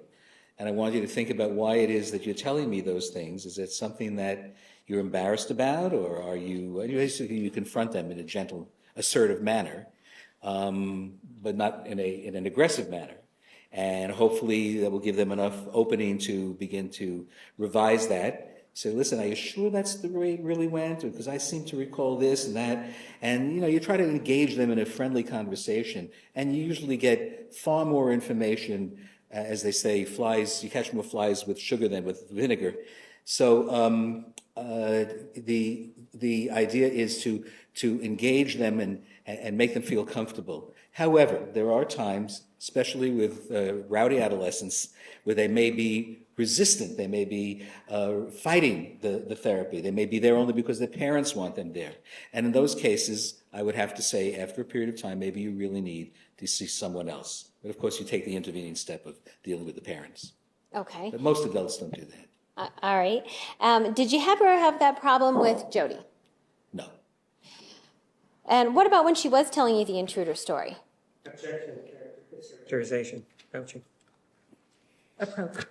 and I want you to think about why it is that you're telling me those things. Is it something that you're embarrassed about, or are you, basically you confront them in a gentle, assertive manner, but not in an aggressive manner. And hopefully that will give them enough opening to begin to revise that. Say, listen, are you sure that's the way it really went? Because I seem to recall this and that. And, you try to engage them in a friendly conversation. And you usually get far more information, as they say, you catch more flies with sugar than with vinegar. So the idea is to engage them and make them feel comfortable. However, there are times, especially with rowdy adolescents, where they may be resistant, they may be fighting the therapy, they may be there only because their parents want them there. And in those cases, I would have to say, after a period of time, maybe you really need to see someone else. But of course, you take the intervening step of dealing with the parents. Okay. But most adults don't do that. All right. Did you ever have that problem with Jodi? No. And what about when she was telling you the intruder story? Objection, characterization, coaching. Approach.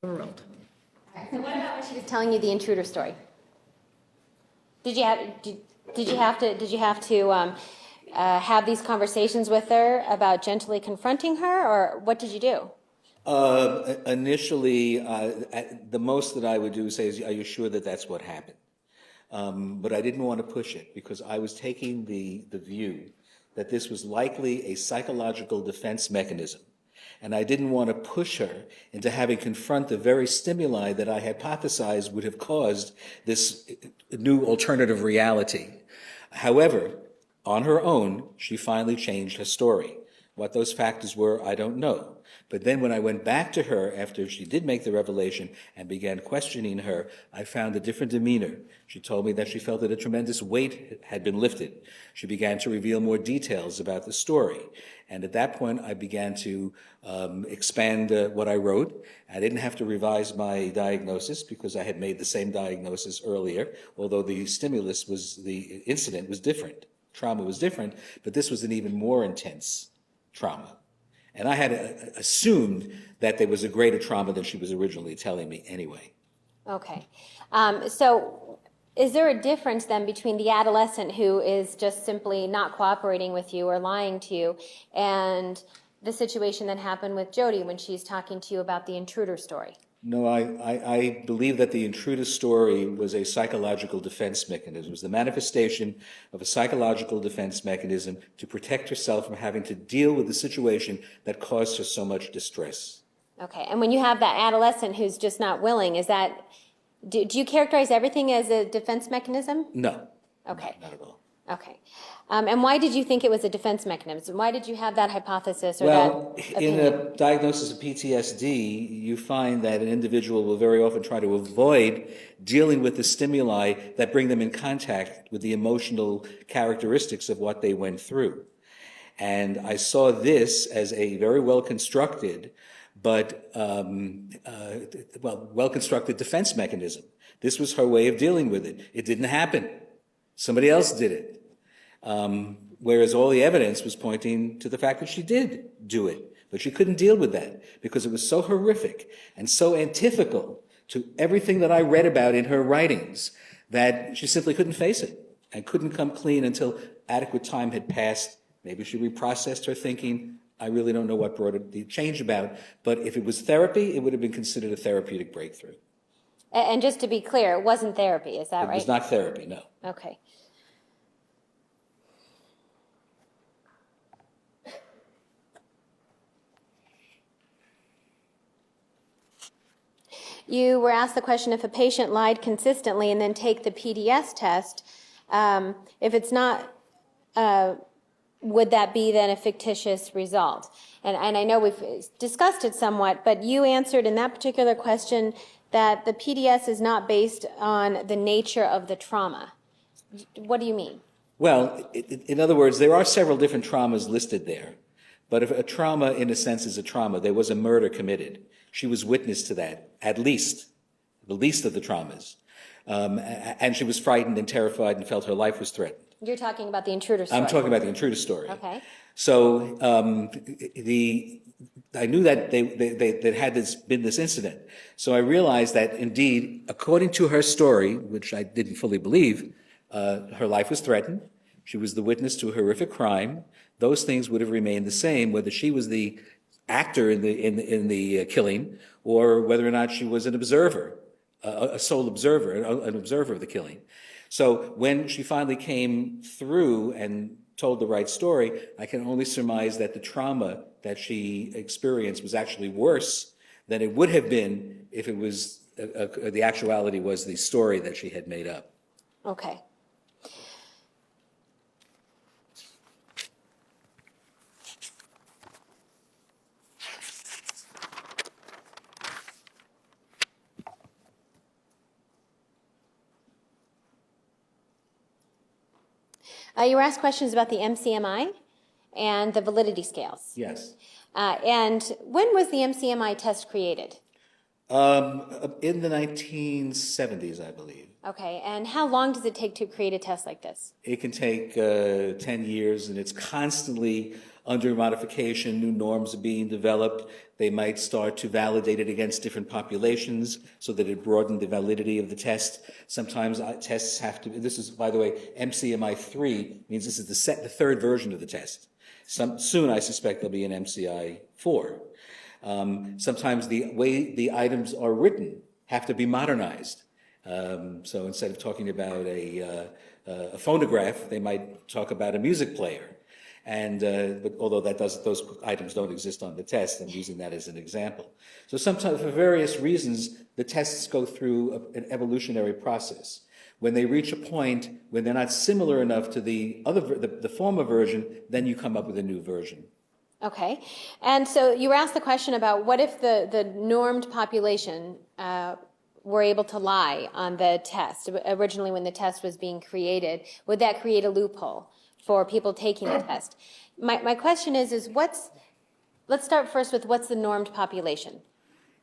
World. So what about when she was telling you the intruder story? Did you have to have these conversations with her about gently confronting her, or what did you do? Initially, the most that I would do is say, are you sure that that's what happened? But I didn't want to push it because I was taking the view that this was likely a psychological defense mechanism. And I didn't want to push her into having confront the very stimuli that I hypothesized would have caused this new alternative reality. However, on her own, she finally changed her story. What those factors were, I don't know. But then when I went back to her after she did make the revelation and began questioning her, I found a different demeanor. She told me that she felt that a tremendous weight had been lifted. She began to reveal more details about the story. And at that point, I began to expand what I wrote. I didn't have to revise my diagnosis because I had made the same diagnosis earlier, although the incident was different. Trauma was different, but this was an even more intense trauma. And I had assumed that there was a greater trauma than she was originally telling me anyway. Okay. So is there a difference then between the adolescent who is just simply not cooperating with you or lying to you and the situation that happened with Jodi when she's talking to you about the intruder story? No, I believe that the intruder story was a psychological defense mechanism. It was the manifestation of a psychological defense mechanism to protect herself from having to deal with the situation that caused her so much distress. Okay, and when you have that adolescent who's just not willing, is that, do you characterize everything as a defense mechanism? No. Okay. Not at all. Okay. And why did you think it was a defense mechanism? Why did you have that hypothesis or Well, that in opinion? a diagnosis of PTSD, you find that an individual will very often try to avoid dealing with the stimuli that bring them in contact with the emotional characteristics of what they went through. And I saw this as a very well-constructed, but well-constructed defense mechanism. This was her way of dealing with it. It didn't happen. Somebody else did it. Whereas all the evidence was pointing to the fact that she did do it. But she couldn't deal with that because it was so horrific and so antithetical to everything that I read about in her writings that she simply couldn't face it and couldn't come clean until adequate time had passed. Maybe she reprocessed her thinking. I really don't know what brought the change about. But if it was therapy, it would have been considered a therapeutic breakthrough. And just to be clear, it wasn't therapy, is that right? It was not therapy, no. Okay. You were asked the question, if a patient lied consistently and then take the PDS test, if it's not, would that be then a fictitious result? And I know we've discussed it somewhat, but you answered in that particular question that the PDS is not based on the nature of the trauma. What do you mean? Well, in other words, there are several different traumas listed there. But if a trauma, in a sense, is a trauma, there was a murder committed. She was witness to that, at least, the least of the traumas. And she was frightened and terrified and felt her life was threatened. You're talking about the intruder story. I'm talking about the intruder story. Okay. So I knew that there had been this incident. So I realized that, indeed, according to her story, which I didn't fully believe, her life was threatened. She was the witness to a horrific crime. Those things would have remained the same, whether she was the actor in the killing or whether or not she was an observer, a sole observer, an observer of the killing. So when she finally came through and told the right story, I can only surmise that the trauma that she experienced was actually worse than it would have been if it was the actuality was the story that she had made up. Okay. You were asked questions about the MCMI and the validity scales. Yes. And when was the MCMI test created? In the 1970s, I believe. Okay, and how long does it take to create a test like this? It can take 10 years, and it's constantly under modification. New norms are being developed. They might start to validate it against different populations so that it broadened the validity of the test. Sometimes tests have to, this is, by the way, MCMI-3 means this is the third version of the test. Soon, I suspect, there'll be an MCI-4. Sometimes the way the items are written have to be modernized. So instead of talking about a phonograph, they might talk about a music player. And but although those items don't exist on the test, I'm using that as an example. So sometimes, for various reasons, the tests go through an evolutionary process. When they reach a point when they're not similar enough to the former version, then you come up with a new version. Okay. And so you were asked the question about what if the normed population were able to lie on the test, originally when the test was being created, would that create a loophole for people taking the test? My question is let's start first with what's the normed population?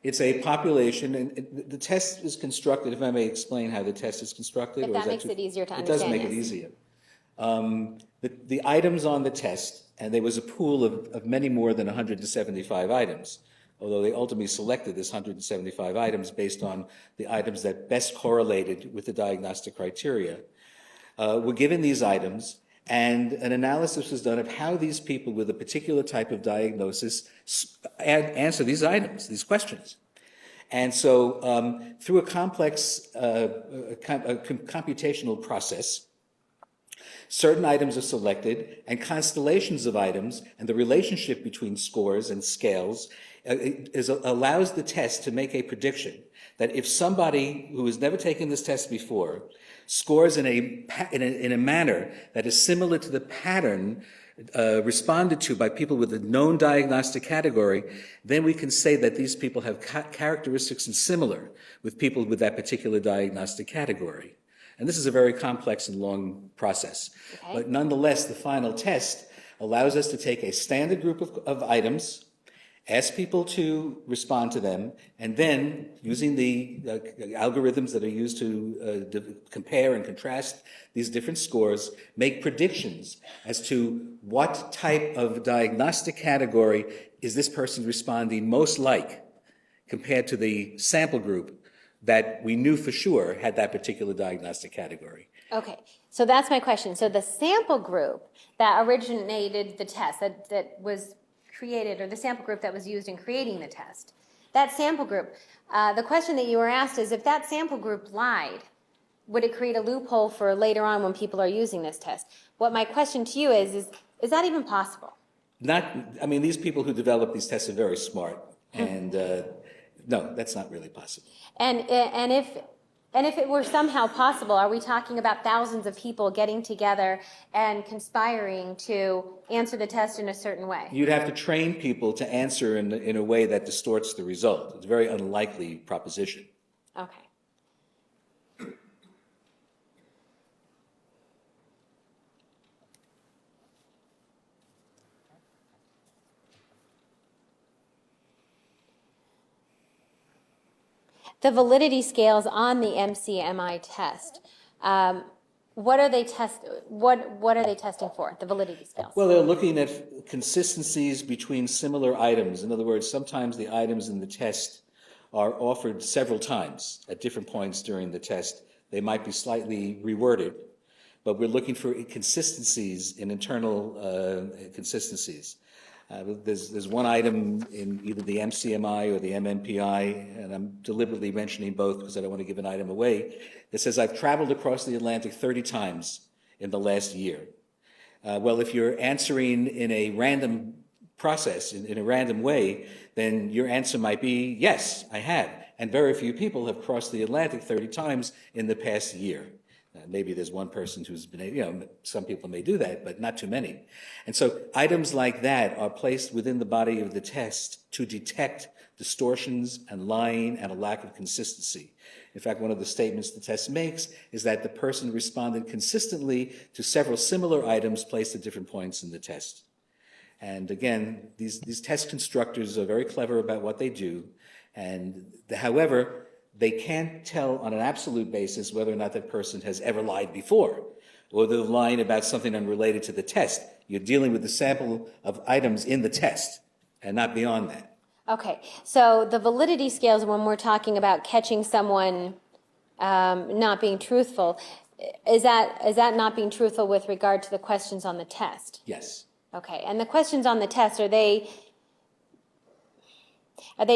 It's a population, and the test is constructed, if I may explain how the test is constructed. If that makes it easier to understand. It does make it yes. easier. The items on the test, and there was a pool of many more than 175 items, although they ultimately selected this 175 items based on the items that best correlated with the diagnostic criteria, were given these items, and an analysis was done of how these people with a particular type of diagnosis answer these items, these questions. And so through a complex computational process, certain items are selected, and constellations of items, and the relationship between scores and scales allows the test to make a prediction that if somebody who has never taken this test before scores in a manner that is similar to the pattern responded to by people with a known diagnostic category, then we can say that these people have characteristics similar with people with that particular diagnostic category. And this is a very complex and long process. Okay. But nonetheless, the final test allows us to take a standard group of items, ask people to respond to them, and then, using the algorithms that are used to compare and contrast these different scores, make predictions as to what type of diagnostic category is this person responding most like compared to the sample group that we knew for sure had that particular diagnostic category. Okay, so that's my question. So the sample group that originated the test, that was created, or the sample group that was used in creating the test, that sample group, the question that you were asked is, if that sample group lied, would it create a loophole for later on when people are using this test? What my question to you is that even possible? These people who develop these tests are very smart, and no, that's not really possible. And if it were somehow possible, are we talking about thousands of people getting together and conspiring to answer the test in a certain way? You'd have to train people to answer in a way that distorts the result. It's a very unlikely proposition. Okay. The validity scales on the MCMI test, what are they testing for, the validity scales? Well, they're looking at consistencies between similar items. In other words, sometimes the items in the test are offered several times at different points during the test. They might be slightly reworded, but we're looking for consistencies in internal consistencies. There's one item in either the MCMI or the MMPI, and I'm deliberately mentioning both because I don't want to give an item away, that says, I've traveled across the Atlantic 30 times in the last year. Well, if you're answering in a random process, in a random way, then your answer might be, yes, I have. And very few people have crossed the Atlantic 30 times in the past year. Maybe there's one person who's been, some people may do that, but not too many. And so items like that are placed within the body of the test to detect distortions and lying and a lack of consistency. In fact, one of the statements the test makes is that the person responded consistently to several similar items placed at different points in the test. And again, these test constructors are very clever about what they do. And however, they can't tell on an absolute basis whether or not that person has ever lied before, or they're lying about something unrelated to the test. You're dealing with the sample of items in the test and not beyond that. Okay, so the validity scales, when we're talking about catching someone not being truthful, is that not being truthful with regard to the questions on the test? Yes. Okay, and the questions on the test, are they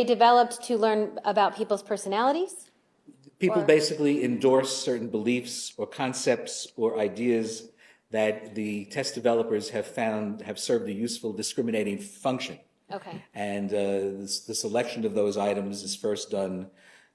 developed to learn about people's personalities? People basically endorse certain beliefs or concepts or ideas that the test developers have found have served a useful discriminating function. Okay. And the selection of those items is first done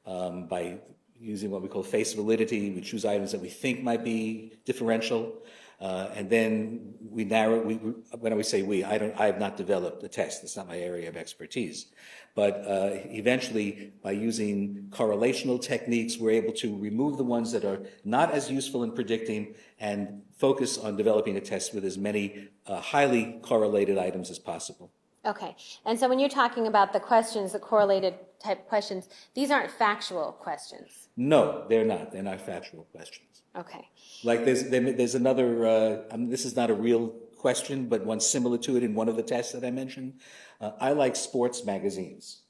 by using what we call face validity. We choose items that we think might be differential, and then we narrow. When we say we, I have not developed the test. It's not my area of expertise. But eventually, by using correlational techniques, we're able to remove the ones that are not as useful in predicting and focus on developing a test with as many highly correlated items as possible. Okay. And so when you're talking about the questions, the correlated type questions, these aren't factual questions. No, they're not. They're not factual questions. Okay. Like there's another, this is not a real question, but one similar to it in one of the tests that I mentioned. I like sports magazines.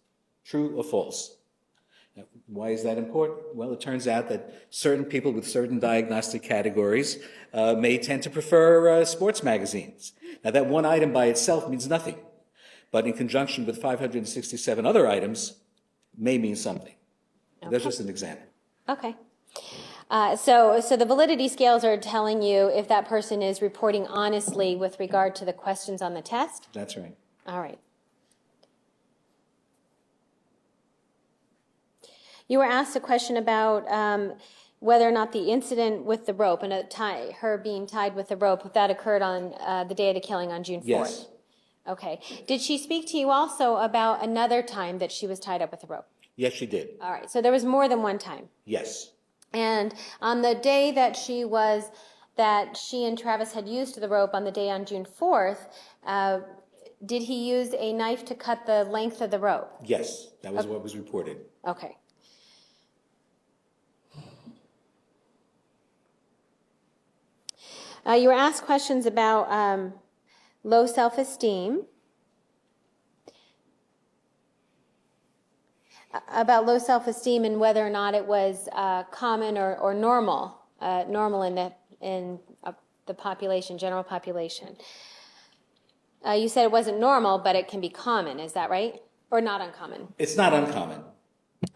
True or false? Now, why is that important? Well, it turns out that certain people with certain diagnostic categories may tend to prefer sports magazines. Now, that one item by itself means nothing, but in conjunction with 567 other items may mean something. Okay. That's just an example. Okay. So the validity scales are telling you if that person is reporting honestly with regard to the questions on the test? That's right. All right. You were asked a question about whether or not the incident with the rope and her being tied with the rope, that occurred on the day of the killing on June 4th. Yes. Okay. Did she speak to you also about another time that she was tied up with a rope? Yes, she did. All right. So there was more than one time. Yes. And on the day that she and Travis had used the rope on the day on June 4th, did he use a knife to cut the length of the rope? Yes, that was what was reported. Okay. You were asked questions about low self-esteem. About low self-esteem and whether or not it was common or normal in the population, general population. You said it wasn't normal, but it can be common. Is that right? Or not uncommon? It's not uncommon.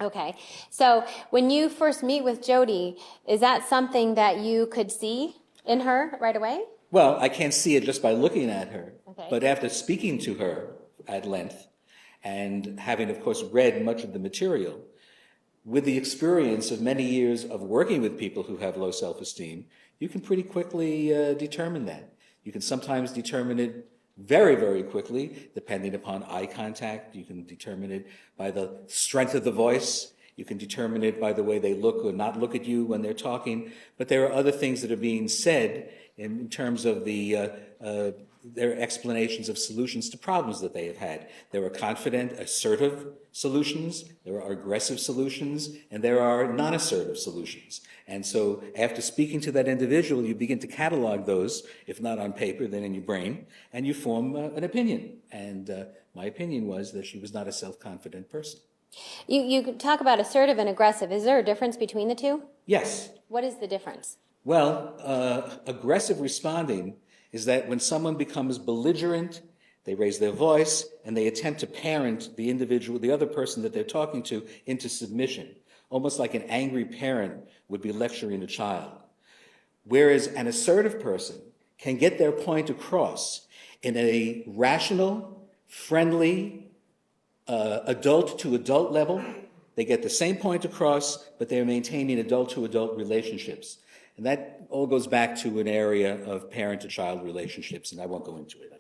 Okay. So when you first meet with Jodi, is that something that you could see in her right away? Well, I can't see it just by looking at her. Okay. But after speaking to her at length and having, of course, read much of the material, with the experience of many years of working with people who have low self-esteem, you can pretty quickly determine that. You can sometimes determine it very, very quickly, depending upon eye contact. You can determine it by the strength of the voice. You can determine it by the way they look or not look at you when they're talking. But there are other things that are being said in terms of their explanations of solutions to problems that they have had. There are confident, assertive solutions, there are aggressive solutions, and there are non-assertive solutions. And so after speaking to that individual, you begin to catalog those, if not on paper, then in your brain, and you form an opinion. And my opinion was that she was not a self-confident person. You talk about assertive and aggressive. Is there a difference between the two? Yes. What is the difference? Well, aggressive responding is that when someone becomes belligerent, they raise their voice, and they attempt to parent the individual, the other person that they're talking to, into submission, almost like an angry parent would be lecturing a child. Whereas an assertive person can get their point across in a rational, friendly, adult-to-adult level. They get the same point across, but they're maintaining adult-to-adult relationships. And that all goes back to an area of parent-to-child relationships, and I won't go into it.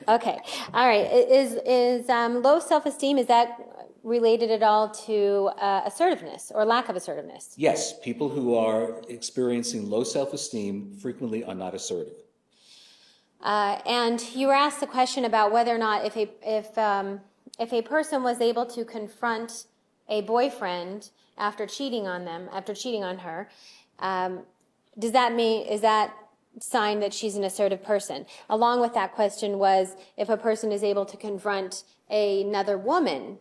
Okay. All right. Is low self-esteem, is that related at all to assertiveness or lack of assertiveness? Yes. People who are experiencing low self-esteem frequently are not assertive. And you were asked the question about whether or not if a person was able to confront a boyfriend after cheating on her, is that sign that she's an assertive person? Along with that question was if a person is able to confront another woman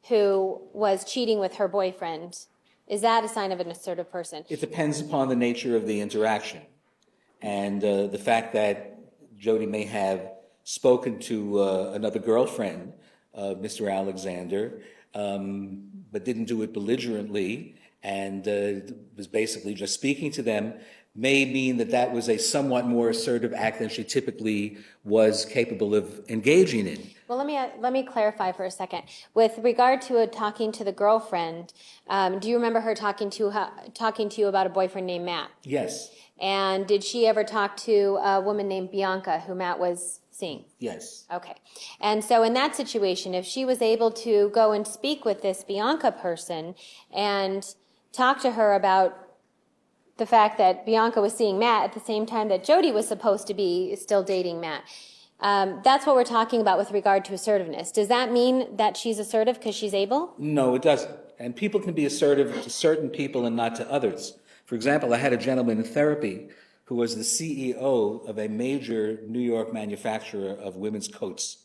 who was cheating with her boyfriend, is that a sign of an assertive person? It depends upon the nature of the interaction. And the fact that Jodi may have spoken to another girlfriend, Mr. Alexander, but didn't do it belligerently and was basically just speaking to them, may mean that that was a somewhat more assertive act than she typically was capable of engaging in. Well, let me clarify for a second. With regard to talking to the girlfriend, do you remember her talking to you about a boyfriend named Matt? Yes. And did she ever talk to a woman named Bianca, who Matt was seeing? Yes. Okay. And so in that situation, if she was able to go and speak with this Bianca person and talk to her about the fact that Bianca was seeing Matt at the same time that Jodi was supposed to be still dating Matt, that's what we're talking about with regard to assertiveness. Does that mean that she's assertive because she's able? No, it doesn't. And people can be assertive to certain people and not to others. For example, I had a gentleman in therapy who was the CEO of a major New York manufacturer of women's coats.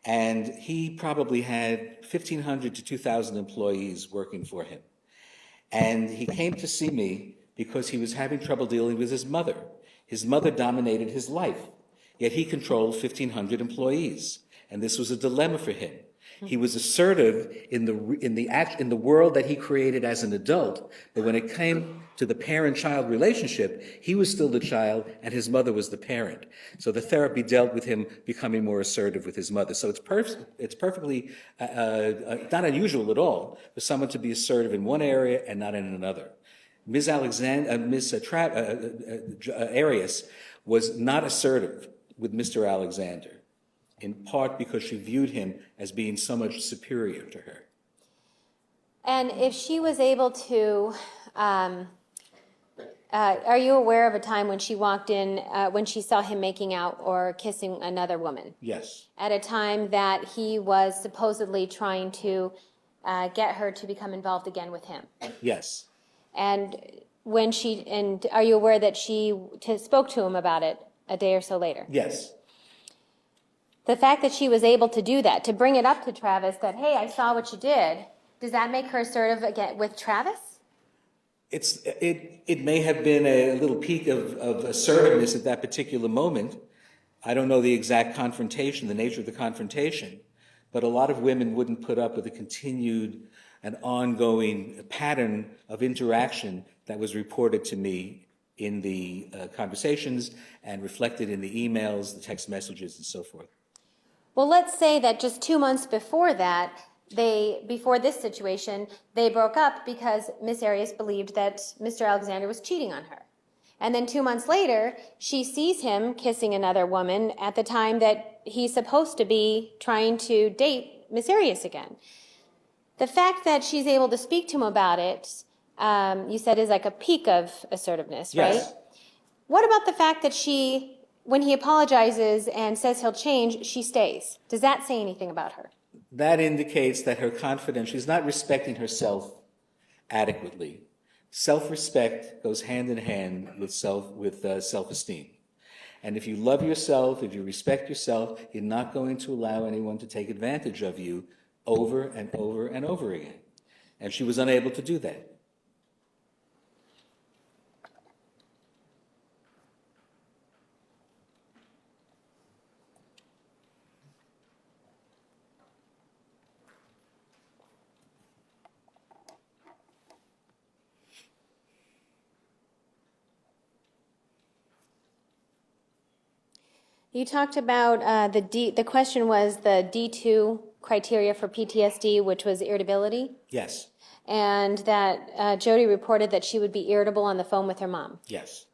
And he probably had 1,500 to 2,000 employees working for him. And he came to see me because he was having trouble dealing with his mother. His mother dominated his life, yet he controlled 1,500 employees. And this was a dilemma for him. He was assertive in the world that he created as an adult, but when it came to the parent-child relationship, he was still the child and his mother was the parent. So the therapy dealt with him becoming more assertive with his mother. So it's perfectly not unusual at all for someone to be assertive in one area and not in another. Ms. Arias was not assertive with Mr. Alexander, in part because she viewed him as being so much superior to her. And if she was able to, are you aware of a time when she walked in, when she saw him making out or kissing another woman? Yes. At a time that he was supposedly trying to get her to become involved again with him? Yes. And are you aware that she spoke to him about it a day or so later? Yes. The fact that she was able to do that, to bring it up to Travis that, hey, I saw what you did, does that make her assertive again with Travis? It may have been a little peak of assertiveness at that particular moment. I don't know the exact confrontation, the nature of the confrontation, but a lot of women wouldn't put up with a continued and ongoing pattern of interaction that was reported to me in the conversations and reflected in the emails, the text messages, and so forth. Well, let's say that just 2 months before that, before this situation, they broke up because Miss Arias believed that Mr. Alexander was cheating on her. And then 2 months later, she sees him kissing another woman at the time that he's supposed to be trying to date Miss Arias again. The fact that she's able to speak to him about it, you said is like a peak of assertiveness, right? Yes. What about the fact that when he apologizes and says he'll change, she stays? Does that say anything about her? That indicates that her confidence, she's not respecting herself adequately. Self-respect goes hand in hand with self-esteem. And if you love yourself, if you respect yourself, you're not going to allow anyone to take advantage of you over and over and over again. And she was unable to do that. You talked about the question was the D2 criteria for PTSD, which was irritability, Yes. and that Jodi reported that she would be irritable on the phone with her mom. Yes.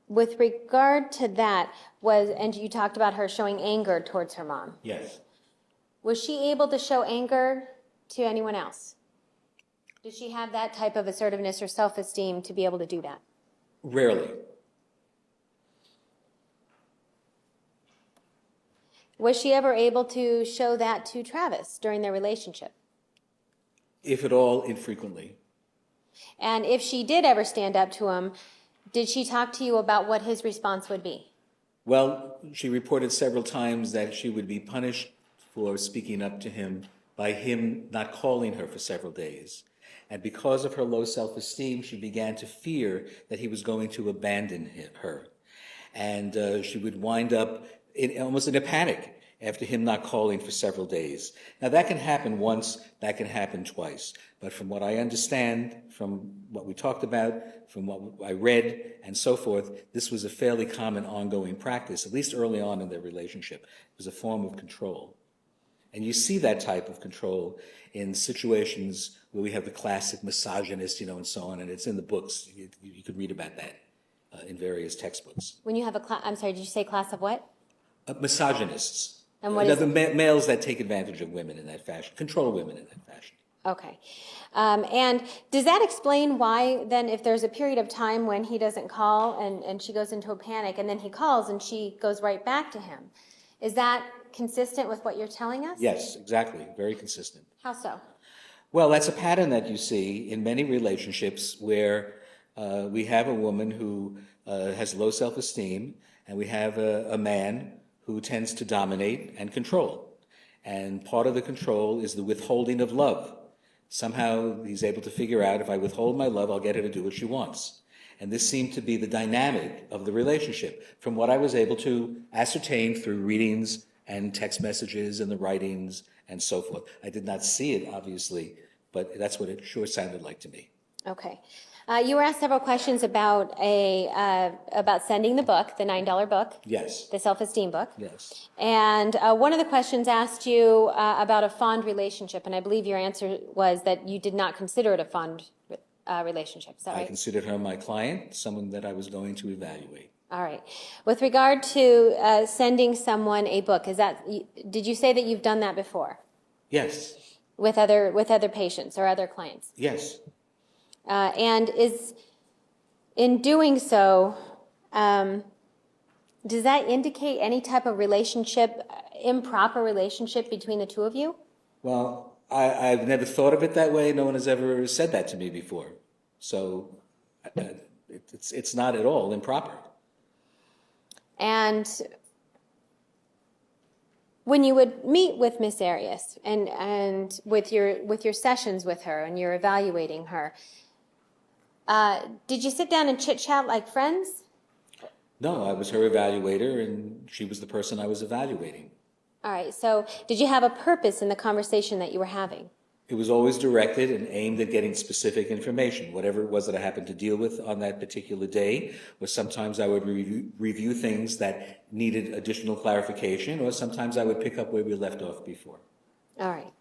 With regard to that, and you talked about her showing anger towards her mom. Yes. Was she able to show anger to anyone else? Did she have that type of assertiveness or self-esteem to be able to do that? Rarely. Was she ever able to show that to Travis during their relationship? If at all, infrequently. And if she did ever stand up to him, did she talk to you about what his response would be? Well, she reported several times that she would be punished for speaking up to him by him not calling her for several days. And because of her low self-esteem, she began to fear that he was going to abandon her. And she would wind up almost in a panic after him not calling for several days. Now, that can happen once, that can happen twice. But from what I understand, from what we talked about, from what I read, and so forth, this was a fairly common ongoing practice, at least early on in their relationship. It was a form of control. And you see that type of control in situations where we have the classic misogynist, and so on, and it's in the books. You could read about that in various textbooks. When you have a class, I'm sorry, did you say class of what? Misogynists. And what is the males that take advantage of women in that fashion, control women in that fashion. Okay. And does that explain why then if there's a period of time when he doesn't call and she goes into a panic and then he calls and she goes right back to him, is that consistent with what you're telling us? Yes, exactly. Very consistent. How so? Well, that's a pattern that you see in many relationships where we have a woman who has low self-esteem and we have a man who tends to dominate and control. And part of the control is the withholding of love. Somehow he's able to figure out, if I withhold my love, I'll get her to do what she wants. And this seemed to be the dynamic of the relationship, from what I was able to ascertain through readings and text messages and the writings and so forth. I did not see it, obviously, but that's what it sure sounded like to me. Okay. You were asked several questions about about sending the book, the $9 book. Yes. The self-esteem book. Yes. And one of the questions asked you about a fond relationship, and I believe your answer was that you did not consider it a fond relationship. Is that I right? considered her my client, someone that I was going to evaluate. All right. With regard to sending someone a book, did you say that you've done that before Yes. with other patients or other clients? Yes. And in doing so, does that indicate any type of relationship, improper relationship between the two of you? Well, I've never thought of it that way. No one has ever said that to me before. So it's not at all improper. And when you would meet with Miss Arias and with your sessions with her and you're evaluating her, did you sit down and chit-chat like friends? No, I was her evaluator, and she was the person I was evaluating. All right, so did you have a purpose in the conversation that you were having? It was always directed and aimed at getting specific information, whatever it was that I happened to deal with on that particular day, or sometimes I would review things that needed additional clarification, or sometimes I would pick up where we left off before. All right.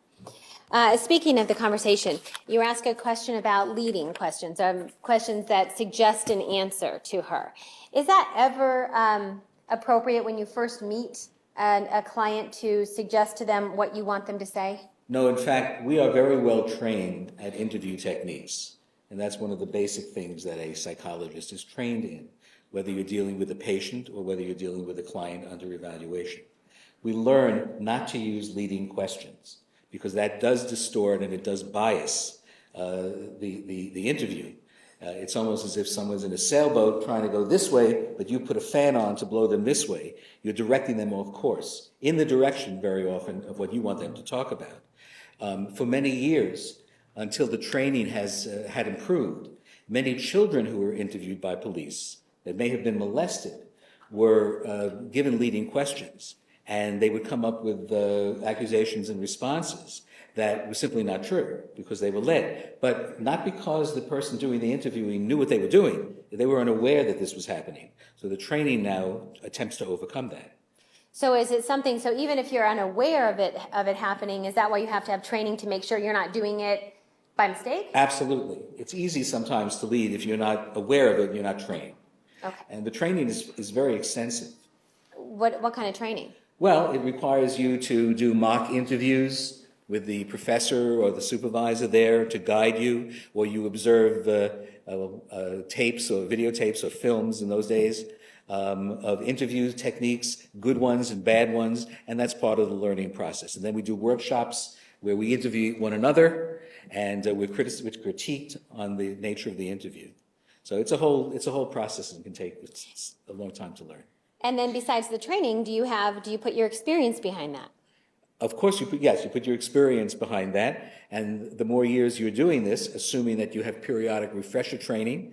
Speaking of the conversation, you were asked a question about leading questions, questions that suggest an answer to her. Is that ever appropriate when you first meet a client to suggest to them what you want them to say? No, in fact, we are very well trained at interview techniques, and that's one of the basic things that a psychologist is trained in, whether you're dealing with a patient or whether you're dealing with a client under evaluation. We learn not to use leading questions, because that does distort and it does bias the interview. It's almost as if someone's in a sailboat trying to go this way, but you put a fan on to blow them this way. You're directing them off course, in the direction very often of what you want them to talk about. For many years, until the training had improved, many children who were interviewed by police that may have been molested were given leading questions. And they would come up with accusations and responses that were simply not true because they were led. But not because the person doing the interviewing knew what they were doing. They were unaware that this was happening. So the training now attempts to overcome that. So is it something, so even if you're unaware of it happening, is that why you have to have training to make sure you're not doing it by mistake? Absolutely. It's easy sometimes to lead if you're not aware of it and you're not trained. Okay. And the training is very extensive. What kind of training? Well, it requires you to do mock interviews with the professor or the supervisor there to guide you, or you observe tapes or videotapes or films in those days of interview techniques, good ones and bad ones, and that's part of the learning process. And then we do workshops where we interview one another, and we're critiqued on the nature of the interview. So it's a whole process and can take a long time to learn. And then besides the training, do you put your experience behind that? Of course, you put your experience behind that, and the more years you're doing this, assuming that you have periodic refresher training,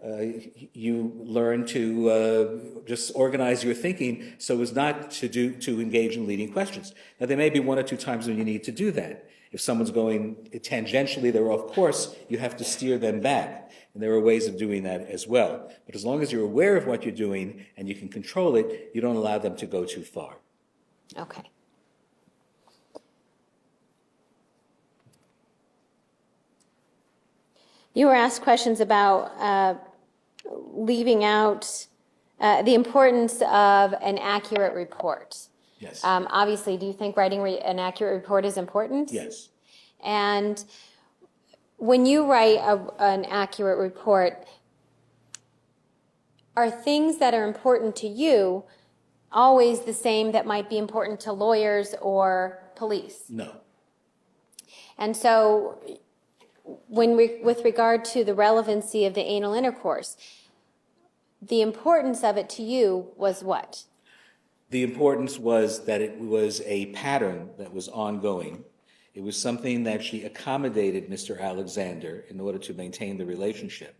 you learn to just organize your thinking so as not to engage in leading questions. Now, there may be one or two times when you need to do that. If someone's going tangentially, they're off course, you have to steer them back. And there are ways of doing that as well. But as long as you're aware of what you're doing and you can control it, you don't allow them to go too far. Okay. You were asked questions about leaving out the importance of an accurate report. Yes. Obviously, do you think writing an accurate report is important? Yes. And when you write an accurate report, are things that are important to you always the same that might be important to lawyers or police? No. And so with regard to the relevancy of the anal intercourse, the importance of it to you was what? The importance was that it was a pattern that was ongoing. It was something that she accommodated Mr. Alexander in order to maintain the relationship.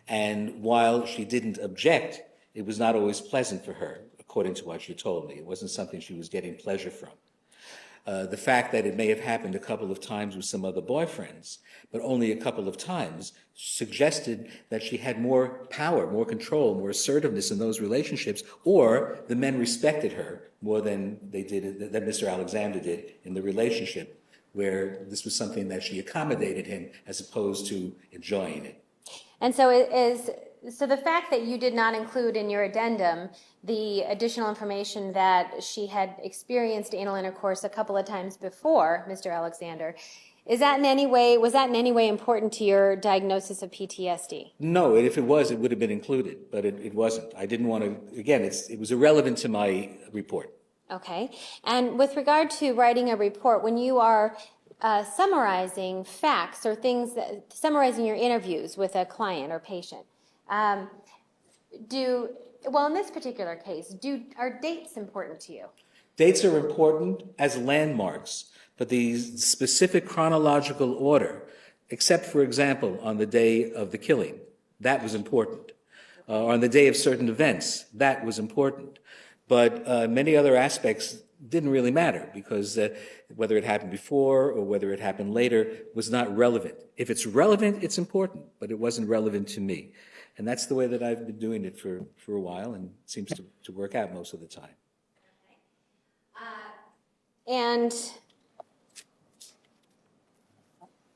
And while she didn't object, it was not always pleasant for her, according to what she told me. It wasn't something she was getting pleasure from. The fact that it may have happened a couple of times with some other boyfriends, but only a couple of times, suggested that she had more power, more control, more assertiveness in those relationships, or the men respected her more than they did, than Mr. Alexander did in the relationship, where this was something that she accommodated him as opposed to enjoying it. And so so the fact that you did not include in your addendum the additional information that she had experienced anal intercourse a couple of times before Mr. Alexander, was that in any way important to your diagnosis of PTSD? No, if it was, it would have been included, but it wasn't. I didn't want to, again, it was irrelevant to my report. Okay. And with regard to writing a report, when you are summarizing facts or things, summarizing your interviews with a client or patient, in this particular case, are dates important to you? Dates are important as landmarks, but the specific chronological order, except, for example, on the day of the killing, that was important. On the day of certain events, that was important. But many other aspects didn't really matter because whether it happened before or whether it happened later was not relevant. If it's relevant, it's important, but it wasn't relevant to me. And that's the way that I've been doing it for a while, and it seems to work out most of the time. And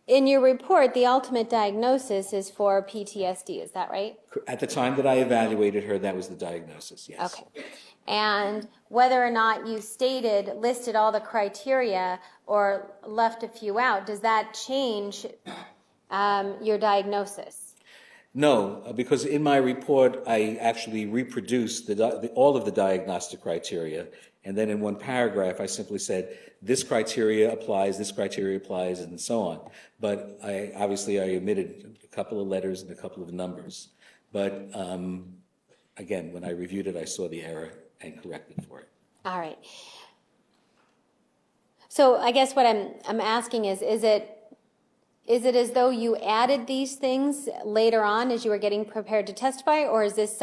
in your report, the ultimate diagnosis is for PTSD, is that right? At the time that I evaluated her, that was the diagnosis, yes. Okay. And whether or not you listed all the criteria or left a few out, does that change your diagnosis? No, because in my report, I actually reproduced all of the diagnostic criteria, and then in one paragraph, I simply said, this criteria applies, and so on. But I omitted a couple of letters and a couple of numbers. But again, when I reviewed it, I saw the error and corrected for it. All right. So I guess what I'm asking is it as though you added these things later on as you were getting prepared to testify, or is this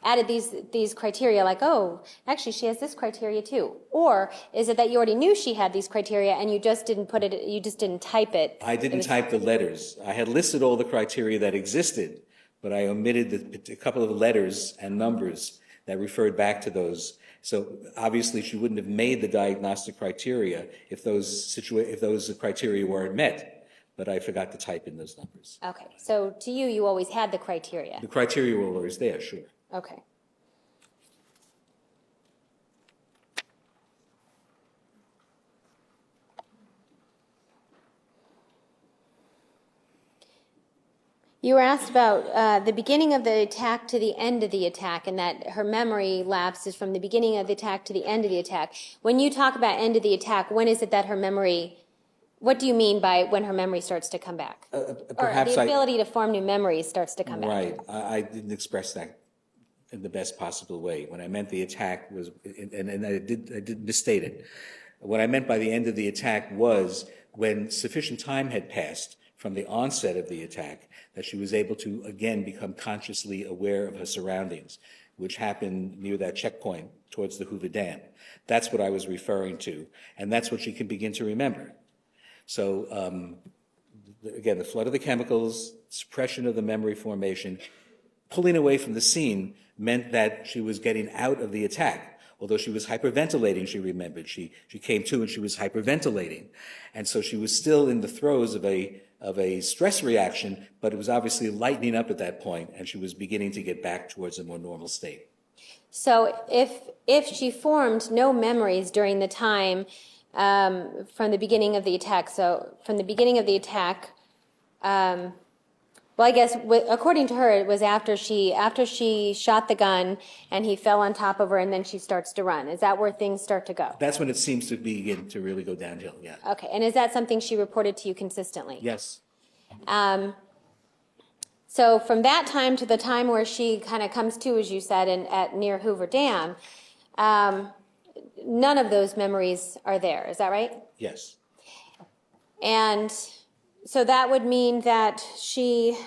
added these criteria like, oh, actually she has this criteria too? Or is it that you already knew she had these criteria and you just didn't type it? I didn't type the letters. I had listed all the criteria that existed, but I omitted a couple of letters and numbers that referred back to those. So obviously she wouldn't have made the diagnostic criteria if those criteria weren't met. But I forgot to type in those numbers. Okay, so to you always had the criteria. The criteria were always there, sure. Okay. You were asked about the beginning of the attack to the end of the attack, and that her memory lapses from the beginning of the attack to the end of the attack. When you talk about end of the attack, when is it that her memory... What do you mean by when her memory starts to come back? Perhaps or the ability to form new memories starts to come back. Right. I didn't express that in the best possible way. When I meant the attack was, and I did misstate it. What I meant by the end of the attack was when sufficient time had passed from the onset of the attack, that she was able to, again, become consciously aware of her surroundings, which happened near that checkpoint towards the Hoover Dam. That's what I was referring to, and that's what she can begin to remember. So, again, the flood of the chemicals, suppression of the memory formation, pulling away from the scene meant that she was getting out of the attack. Although she was hyperventilating, she remembered. She came to and she was hyperventilating. And so she was still in the throes of a stress reaction, but it was obviously lightening up at that point, and she was beginning to get back towards a more normal state. So if she formed no memories during the time from the beginning of the attack, well, I guess according to her, it was after she shot the gun and he fell on top of her, and then she starts to run. Is that where things start to go? That's when it seems to begin to really go downhill, yeah. Okay, and is that something she reported to you consistently? Yes. So from that time to the time where she kind of comes to, as you said, at near Hoover Dam, none of those memories are there. Is that right? Yes. And so that would mean that she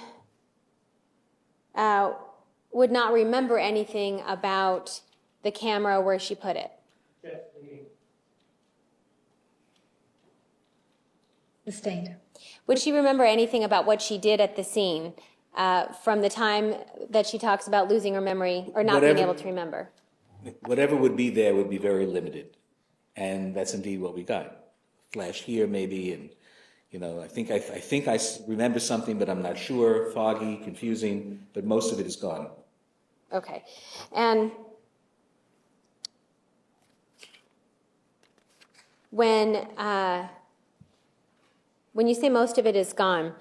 would not remember anything about the camera where she put it. Sustained. Would she remember anything about what she did at the scene from the time that she talks about losing her memory or not being able to remember? Whatever would be there would be very limited. And that's indeed what we got. Flash here maybe, and I think I remember something, but I'm not sure. Foggy, confusing, but most of it is gone. Okay. And when you say most of it is gone,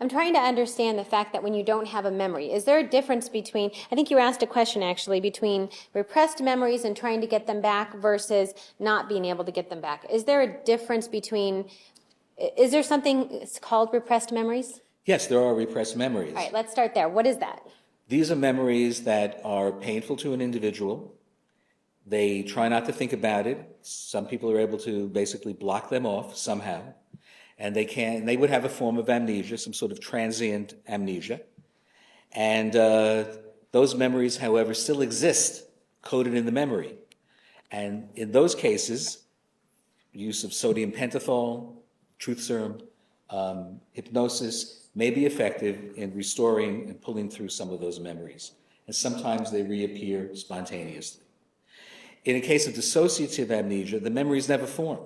I'm trying to understand the fact that when you don't have a memory, is there a difference between, I think you asked a question actually, between repressed memories and trying to get them back versus not being able to get them back? Is there a difference between, is there something called repressed memories? Yes, there are repressed memories. All right, let's start there. What is that? These are memories that are painful to an individual. They try not to think about it. Some people are able to basically block them off somehow. And they would have a form of amnesia, some sort of transient amnesia. And those memories, however, still exist, coded in the memory. And in those cases, use of sodium pentothal, truth serum, hypnosis may be effective in restoring and pulling through some of those memories. And sometimes they reappear spontaneously. In a case of dissociative amnesia, the memories never form.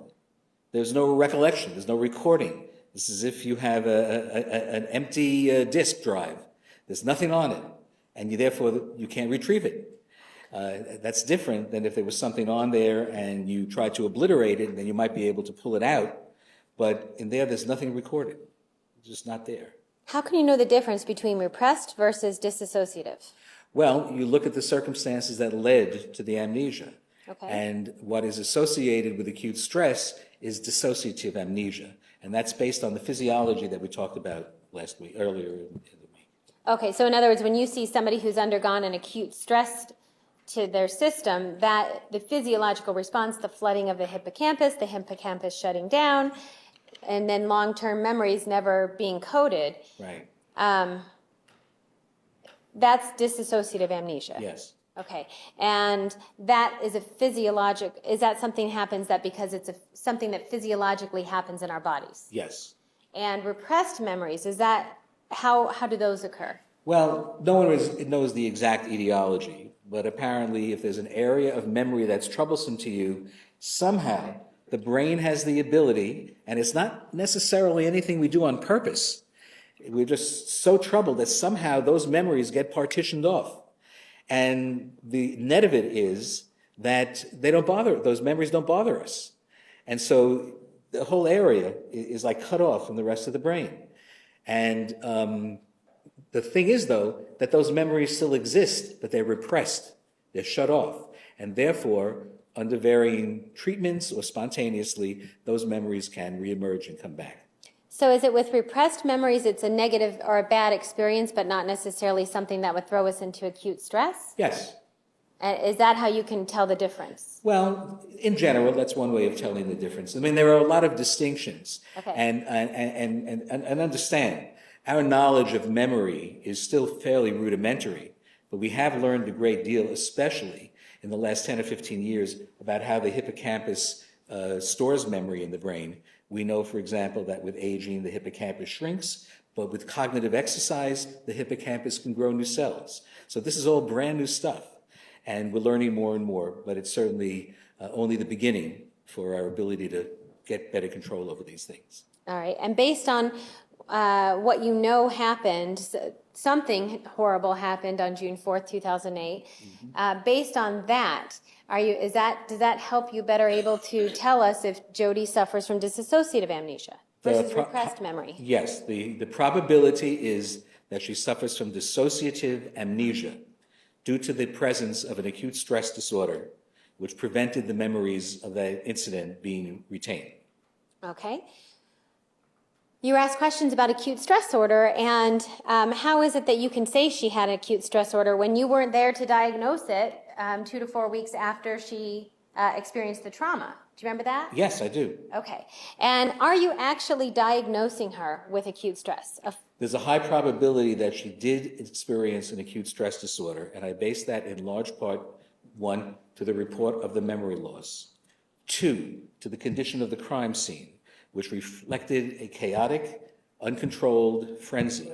There's no recollection. There's no recording. It's as if you have an empty disk drive. There's nothing on it, and therefore you can't retrieve it. That's different than if there was something on there and you tried to obliterate it, and then you might be able to pull it out. But in there's nothing recorded. It's just not there. How can you know the difference between repressed versus disassociative? Well, you look at the circumstances that led to the amnesia. Okay. And what is associated with acute stress is dissociative amnesia. And that's based on the physiology that we talked about earlier in the week. Okay, so in other words, when you see somebody who's undergone an acute stress to their system, that the physiological response, the flooding of the hippocampus shutting down, and then long-term memories never being coded. Right. That's dissociative amnesia. Yes. Okay, and that is is that something happens that because it's something that physiologically happens in our bodies? Yes. And repressed memories, is that, how do those occur? Well, no one knows the exact etiology, but apparently if there's an area of memory that's troublesome to you, somehow the brain has the ability, and it's not necessarily anything we do on purpose. We're just so troubled that somehow those memories get partitioned off. And the net of it is that those memories don't bother us. And so the whole area is like cut off from the rest of the brain. And the thing is, though, that those memories still exist, but they're repressed. They're shut off. And therefore, under varying treatments or spontaneously, those memories can reemerge and come back. So is it with repressed memories, it's a negative or a bad experience, but not necessarily something that would throw us into acute stress? Yes. Is that how you can tell the difference? Well, in general, that's one way of telling the difference. I mean, there are a lot of distinctions. Okay. And understand, our knowledge of memory is still fairly rudimentary, but we have learned a great deal, especially in the last 10 or 15 years, about how the hippocampus stores memory in the brain. We know, for example, that with aging, the hippocampus shrinks, but with cognitive exercise, the hippocampus can grow new cells. So this is all brand new stuff. And we're learning more and more, but it's certainly only the beginning for our ability to get better control over these things. All right. And based on what you know happened, something horrible happened on June 4th, 2008. Based on that, does that help you better able to tell us if Jodi suffers from dissociative amnesia versus repressed memory? Yes, the probability is that she suffers from dissociative amnesia due to the presence of an acute stress disorder, which prevented the memories of that incident being retained. Okay. You were asked questions about acute stress disorder, and how is it that you can say she had an acute stress disorder when you weren't there to diagnose it 2 to 4 weeks after she experienced the trauma? Do you remember that? Yes, I do. Okay. And are you actually diagnosing her with acute stress? There's a high probability that she did experience an acute stress disorder, and I base that in large part, 1, to the report of the memory loss, 2, to the condition of the crime scene, which reflected a chaotic, uncontrolled frenzy.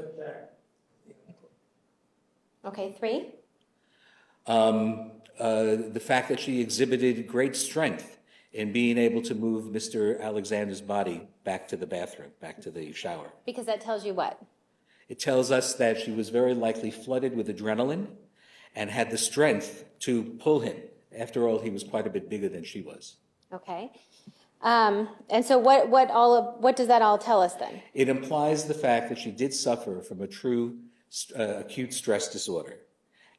Okay, 3? The fact that she exhibited great strength in being able to move Mr. Alexander's body back to the bathroom, back to the shower. Because that tells you what? It tells us that she was very likely flooded with adrenaline and had the strength to pull him. After all, he was quite a bit bigger than she was. Okay. And so what does that all tell us then? It implies the fact that she did suffer from a true acute stress disorder,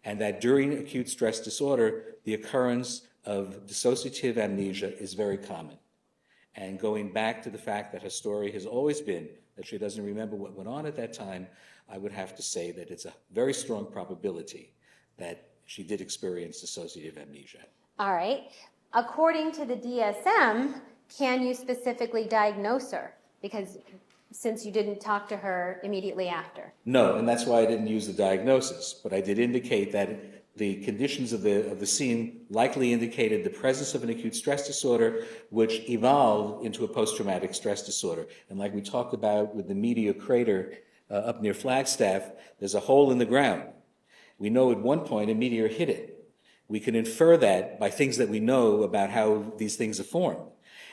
and that during acute stress disorder, the occurrence of dissociative amnesia is very common. And going back to the fact that her story has always been that she doesn't remember what went on at that time, I would have to say that it's a very strong probability that she did experience dissociative amnesia. All right. According to the DSM, can you specifically diagnose her? Because since you didn't talk to her immediately after. No, and that's why I didn't use the diagnosis, but I did indicate that the conditions of the scene likely indicated the presence of an acute stress disorder, which evolved into a post-traumatic stress disorder. And like we talked about with the meteor crater up near Flagstaff, there's a hole in the ground. We know at one point a meteor hit it. We can infer that by things that we know about how these things are formed.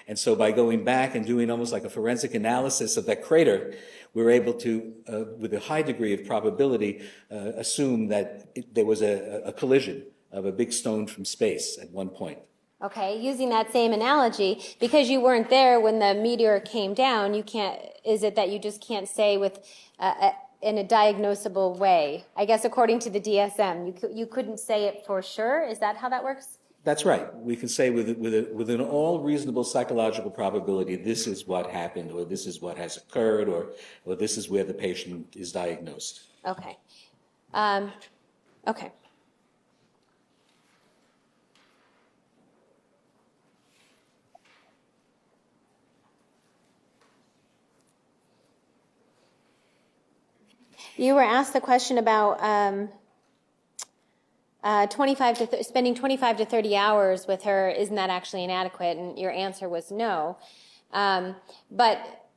And so by going back and doing almost like a forensic analysis of that crater, we're able to, with a high degree of probability, assume that there was a collision of a big stone from space at one point. Okay, using that same analogy, because you weren't there when the meteor came down, is it that you just can't say with in a diagnosable way? I guess according to the DSM, you couldn't say it for sure. Is that how that works? That's right. We can say with an all reasonable psychological probability, this is what happened, or this is what has occurred, or this is where the patient is diagnosed. Okay. Okay. You were asked the question about spending 25 to 30 hours with her. Isn't that actually inadequate? And your answer was no. But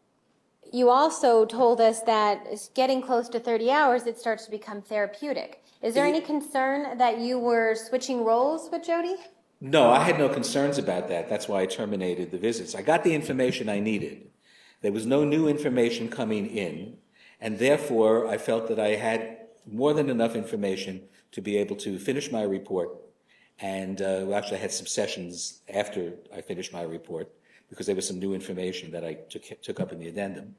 you also told us that getting close to 30 hours, it starts to become therapeutic. Is there any concern that you were switching roles with Jodi? No, I had no concerns about that. That's why I terminated the visits. I got the information I needed. There was no new information coming in, and therefore I felt that I had more than enough information to be able to finish my report. And actually I had some sessions after I finished my report because there was some new information that I took up in the addendum.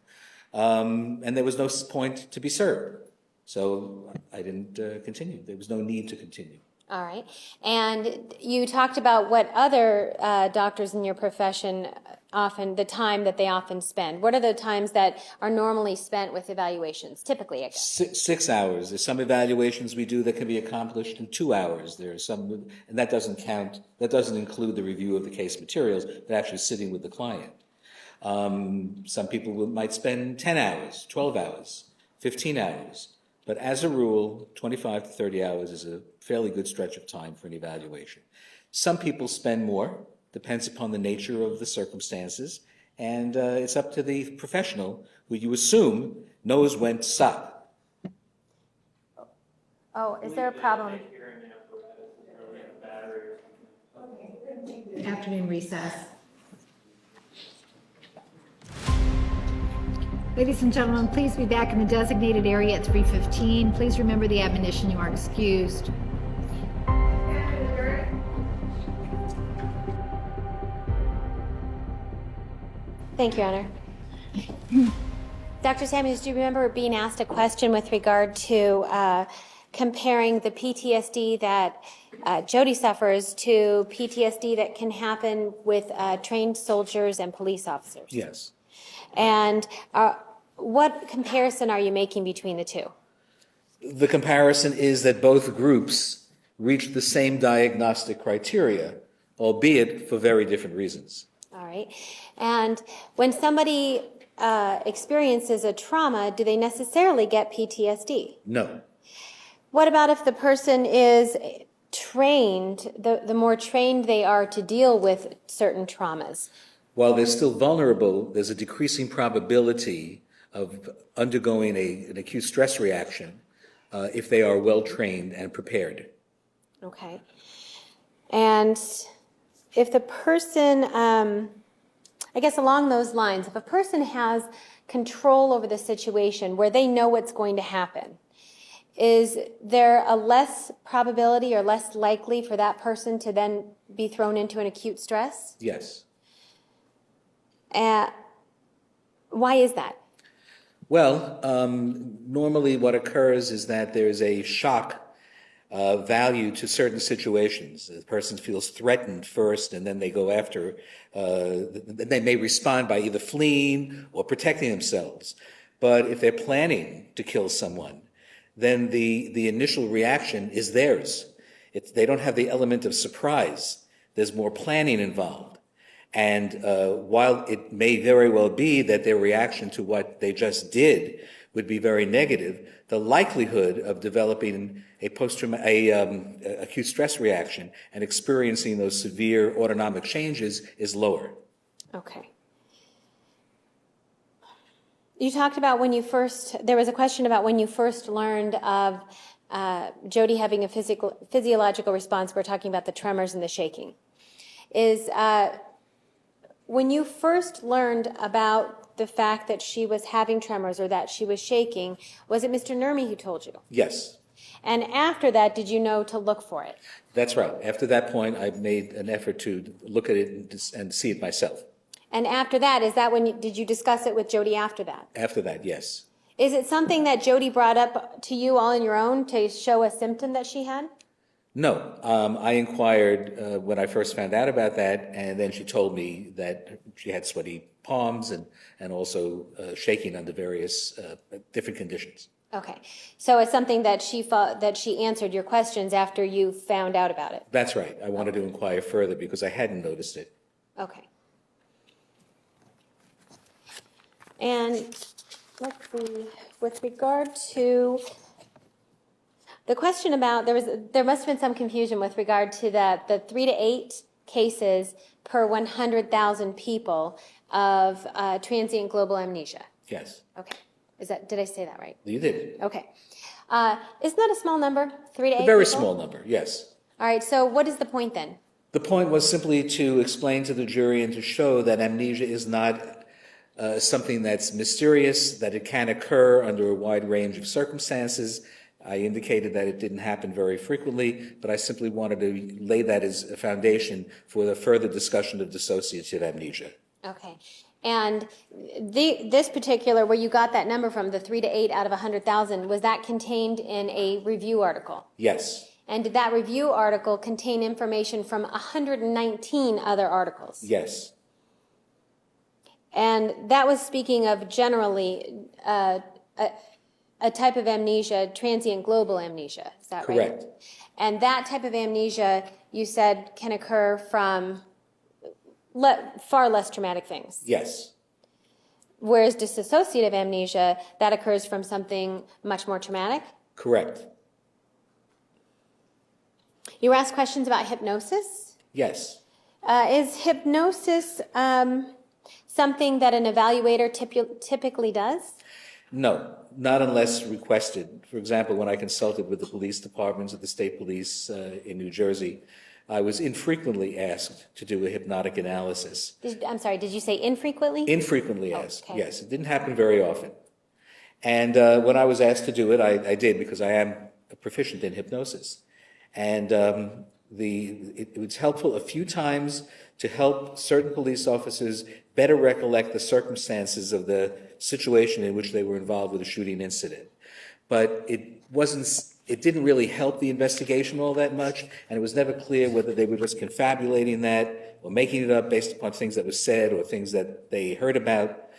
And there was no point to be served. So I didn't continue. There was no need to continue. All right. And you talked about what other doctors in your profession the time that they often spend. What are the times that are normally spent with evaluations, typically, I guess? 6 hours. There's some evaluations we do that can be accomplished in 2 hours. There are some, and that doesn't include the review of the case materials, but actually sitting with the client. Some people might spend 10 hours, 12 hours, 15 hours. But as a rule, 25 to 30 hours is a fairly good stretch of time for an evaluation. Some people spend more, depends upon the nature of the circumstances, and it's up to the professional, who you assume knows when to stop. Oh, is there a problem? Afternoon recess. Ladies and gentlemen, please be back in the designated area at 3:15. Please remember the admonition, you are excused. Thank you, Your Honor. Dr. Samuels, do you remember being asked a question with regard to comparing the PTSD that Jodi suffers to PTSD that can happen with trained soldiers and police officers? Yes. And what comparison are you making between the two? The comparison is that both groups reach the same diagnostic criteria, albeit for very different reasons. All right. And when somebody experiences a trauma, do they necessarily get PTSD? No. What about if the person is trained, the more trained they are to deal with certain traumas? While they're still vulnerable, there's a decreasing probability of undergoing an acute stress reaction if they are well trained and prepared. Okay. And if the person, I guess along those lines, if a person has control over the situation where they know what's going to happen, is there a less probability or less likely for that person to then be thrown into an acute stress? Yes. Why is that? Well, normally what occurs is that there's a shock value to certain situations. The person feels threatened first, and then they go after, they may respond by either fleeing or protecting themselves. But if they're planning to kill someone, then the initial reaction is theirs. They don't have the element of surprise. There's more planning involved. And while it may very well be that their reaction to what they just did would be very negative, the likelihood of developing a acute stress reaction and experiencing those severe autonomic changes is lower. Okay. You talked about there was a question about when you first learned of Jodi having a physiological response. We're talking about the tremors and the shaking. When you first learned about the fact that she was having tremors or that she was shaking, was it Mr. Nurmi who told you? Yes. And after that, did you know to look for it? That's right. After that point, I made an effort to look at it and see it myself. And after that, did you discuss it with Jodi after that? After that, yes. Is it something that Jodi brought up to you all on your own to show a symptom that she had? No. I inquired when I first found out about that, and then she told me that she had sweaty palms and also shaking under various different conditions. Okay. So it's something that she answered your questions after you found out about it? That's right. I wanted to inquire further because I hadn't noticed it. Okay. And let's see, with regard to the question about, there must have been some confusion with regard to the 3 to 8 cases per 100,000 people of transient global amnesia. Yes. Okay. Did I say that right? You did. Okay. Isn't that a small number? 3 to 8 A very people? small number, yes. All right. So what is the point then? The point was simply to explain to the jury and to show that amnesia is not something that's mysterious, that it can occur under a wide range of circumstances. I indicated that it didn't happen very frequently, but I simply wanted to lay that as a foundation for the further discussion of dissociative amnesia. Okay. And this particular, where you got that number from, the 3 to 8 out of 100,000, was that contained in a review article? Yes. And did that review article contain information from 119 other articles? Yes, And that was speaking of generally a type of amnesia, transient global amnesia. Is that right? correct. And that type of amnesia, you said, can occur from far less traumatic things. Yes, Whereas dissociative amnesia, that occurs from something much more traumatic. correct. You were asked questions about hypnosis. Yes. Is hypnosis something that an evaluator typically does? No, not unless requested. For example, when I consulted with the police departments of the state police in New Jersey, I was infrequently asked to do a hypnotic analysis. I'm sorry, did you say infrequently? Infrequently asked, okay. yes. It didn't happen very often. And when I was asked to do it, I did, because I am proficient in hypnosis. And it was helpful a few times to help certain police officers better recollect the circumstances of the situation in which they were involved with a shooting incident. But it didn't really help the investigation all that much, and it was never clear whether they were just confabulating that or making it up based upon things that were said or things that they heard about.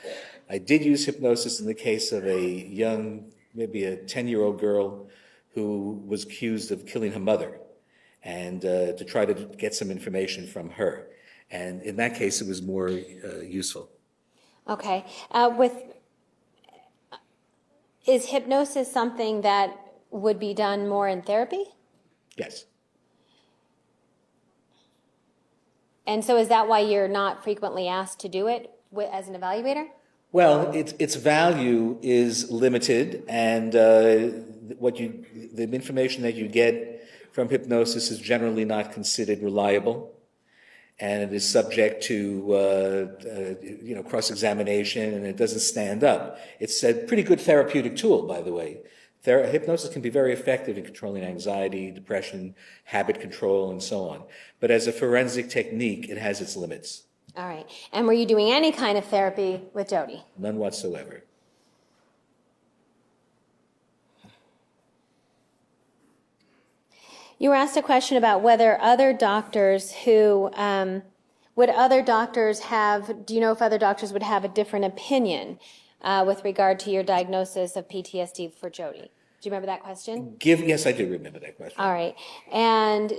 I did use hypnosis in the case of a young, maybe a 10-year-old girl who was accused of killing her mother, and to try to get some information from her. And in that case, it was more useful. Okay. Is hypnosis something that would be done more in therapy? Yes. And so is that why you're not frequently asked to do it as an evaluator? Well, its value is limited, and the information that you get from hypnosis is generally not considered reliable, and it is subject to cross-examination, and it doesn't stand up. It's a pretty good therapeutic tool, by the way. Hypnosis can be very effective in controlling anxiety, depression, habit control, and so on. But as a forensic technique, it has its limits. All right. And were you doing any kind of therapy with Jodi? None whatsoever. You were asked a question about whether other doctors do you know if other doctors would have a different opinion with regard to your diagnosis of PTSD for Jodi? Do you remember that question? Yes, I do remember that question. All right. And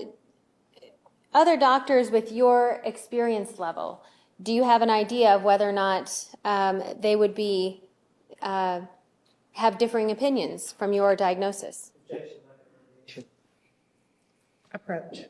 other doctors with your experience level, do you have an idea of whether or not they would have differing opinions from your diagnosis? Approach.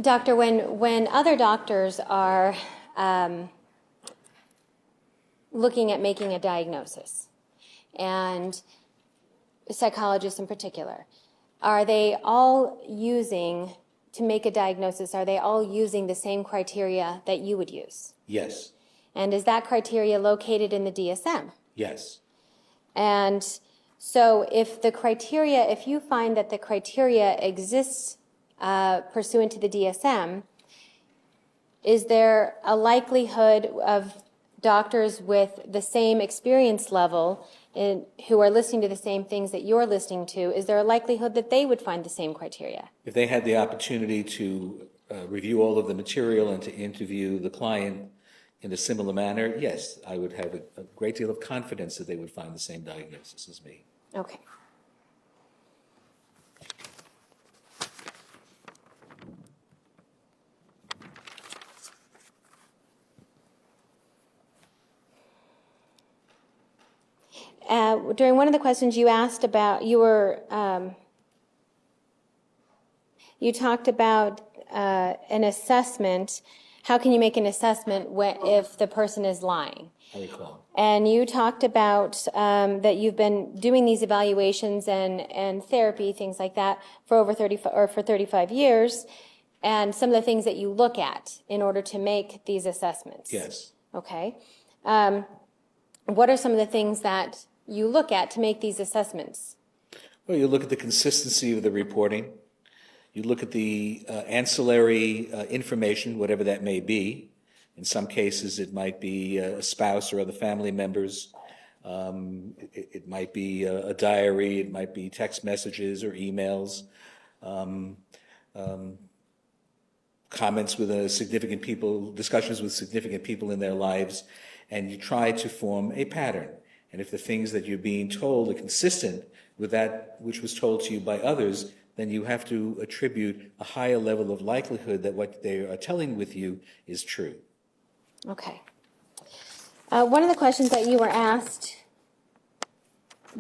Doctor, when other doctors are looking at making a diagnosis, and psychologists in particular, are they all using, to make a diagnosis, are they all using the same criteria that you would use? Yes. And is that criteria located in the DSM? Yes. And so if you find that the criteria exists pursuant to the DSM, is there a likelihood of doctors with the same experience level who are listening to the same things that you're listening to, is there a likelihood that they would find the same criteria? If they had the opportunity to review all of the material and to interview the client in a similar manner, yes, I would have a great deal of confidence that they would find the same diagnosis as me. Okay. During one of the questions you asked about, you talked about an assessment. How can you make an assessment if the person is lying? I recall. And you talked about that you've been doing these evaluations and therapy, things like that, for for 35 years, and some of the things that you look at in order to make these assessments. Yes. Okay. What are some of the things that you look at to make these assessments? Well, you look at the consistency of the reporting. You look at the ancillary information, whatever that may be. In some cases, it might be a spouse or other family members. It might be a diary. It might be text messages or emails. Comments with significant people, discussions with significant people in their lives. And you try to form a pattern. And if the things that you're being told are consistent with that which was told to you by others, then you have to attribute a higher level of likelihood that what they are telling with you is true. Okay. One of the questions that you were asked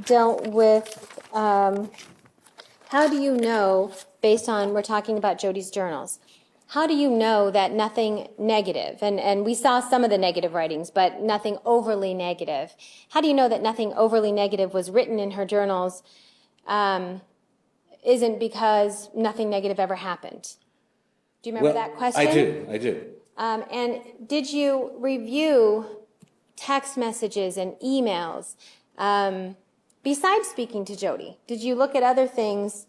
dealt with how do you know, based on, we're talking about Jodi's journals, how do you know that nothing negative, and we saw some of the negative writings, but nothing overly negative, how do you know that nothing overly negative was written in her journals isn't because nothing negative ever happened? Do you remember that question? I do. And did you review text messages and emails besides speaking to Jodi? Did you look at other things?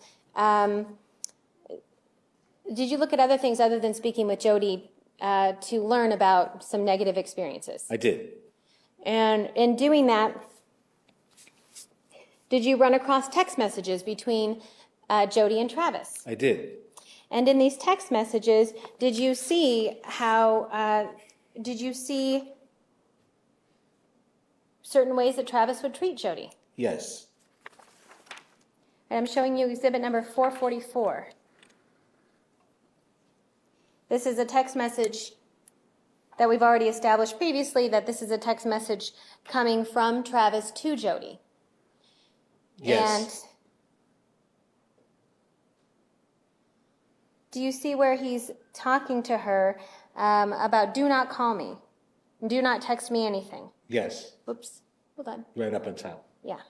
Did you look at other things other than speaking with Jodi to learn about some negative experiences? I did. And in doing that, did you run across text messages between Jodi and Travis? I did. And in these text messages, did you see certain ways that Travis would treat Jodi? Yes. And I'm showing you exhibit number 444. This is a text message that we've already established previously, that this is a text message coming from Travis to Jodi. Yes. And do you see where he's talking to her about do not call me, do not text me anything? Yes. Oops, hold on. Right up on top. Yeah.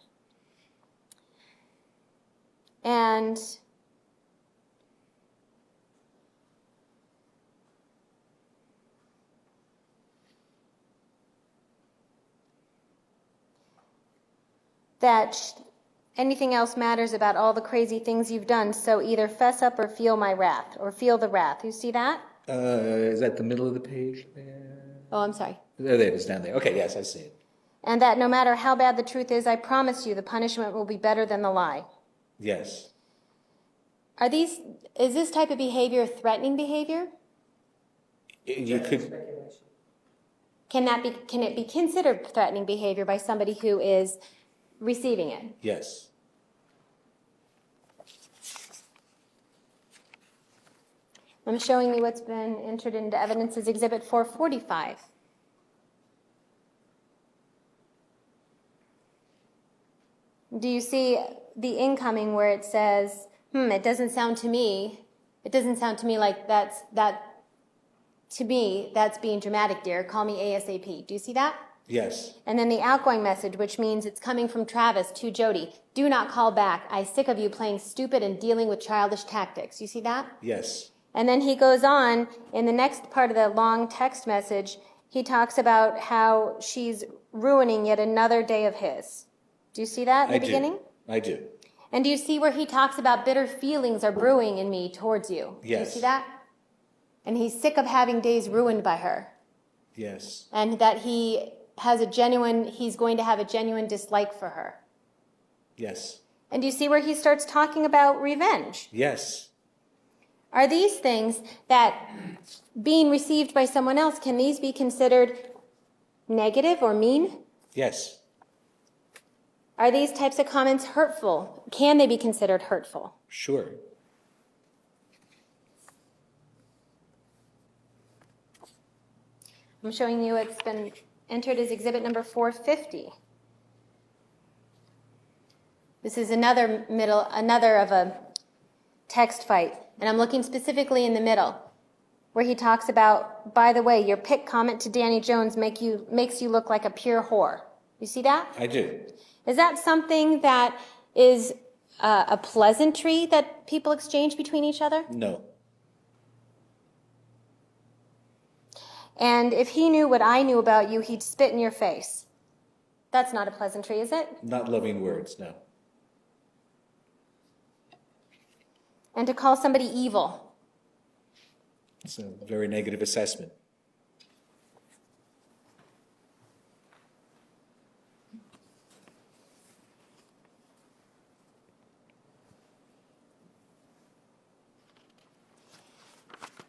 And that anything else matters about all the crazy things you've done, so either fess up or feel my wrath, or feel the wrath. You see that? Is that the middle of the page there? Oh, I'm sorry. There it is, down there. Okay, yes, I see it. And that no matter how bad the truth is, I promise you the punishment will be better than the lie. Yes. Is this type of behavior threatening behavior? You could. Can it be considered threatening behavior by somebody who is receiving it? Yes. I'm showing you what's been entered into evidence as Exhibit 445. Do you see the incoming where it says, it doesn't sound to me It doesn't sound to me like to me, that's being dramatic, dear. Call me ASAP. Do you see that? Yes. And then the outgoing message, which means it's coming from Travis to Jodi. Do not call back. I'm sick of you playing stupid and dealing with childish tactics. You see that? Yes. And then he goes on, in the next part of the long text message, he talks about how she's ruining yet another day of his. Do you see that in the beginning? I do. And do you see where he talks about bitter feelings are brewing in me towards you? Yes. Do you see that? And he's sick of having days ruined by her. Yes. And that he's going to have a genuine dislike for her. Yes. And do you see where he starts talking about revenge? Yes. Are these things that being received by someone else, can these be considered negative or mean? Yes. Are these types of comments hurtful? Can they be considered hurtful? Sure. I'm showing you it's been entered as exhibit number 450. This is another of a text fight, and I'm looking specifically in the middle, where he talks about, by the way, your pick comment to Danny Jones makes you look like a pure whore. You see that? I do. Is that something that is a pleasantry that people exchange between each other? No. And if he knew what I knew about you, he'd spit in your face. That's not a pleasantry, is it? Not loving words, no. And to call somebody evil. It's a very negative assessment.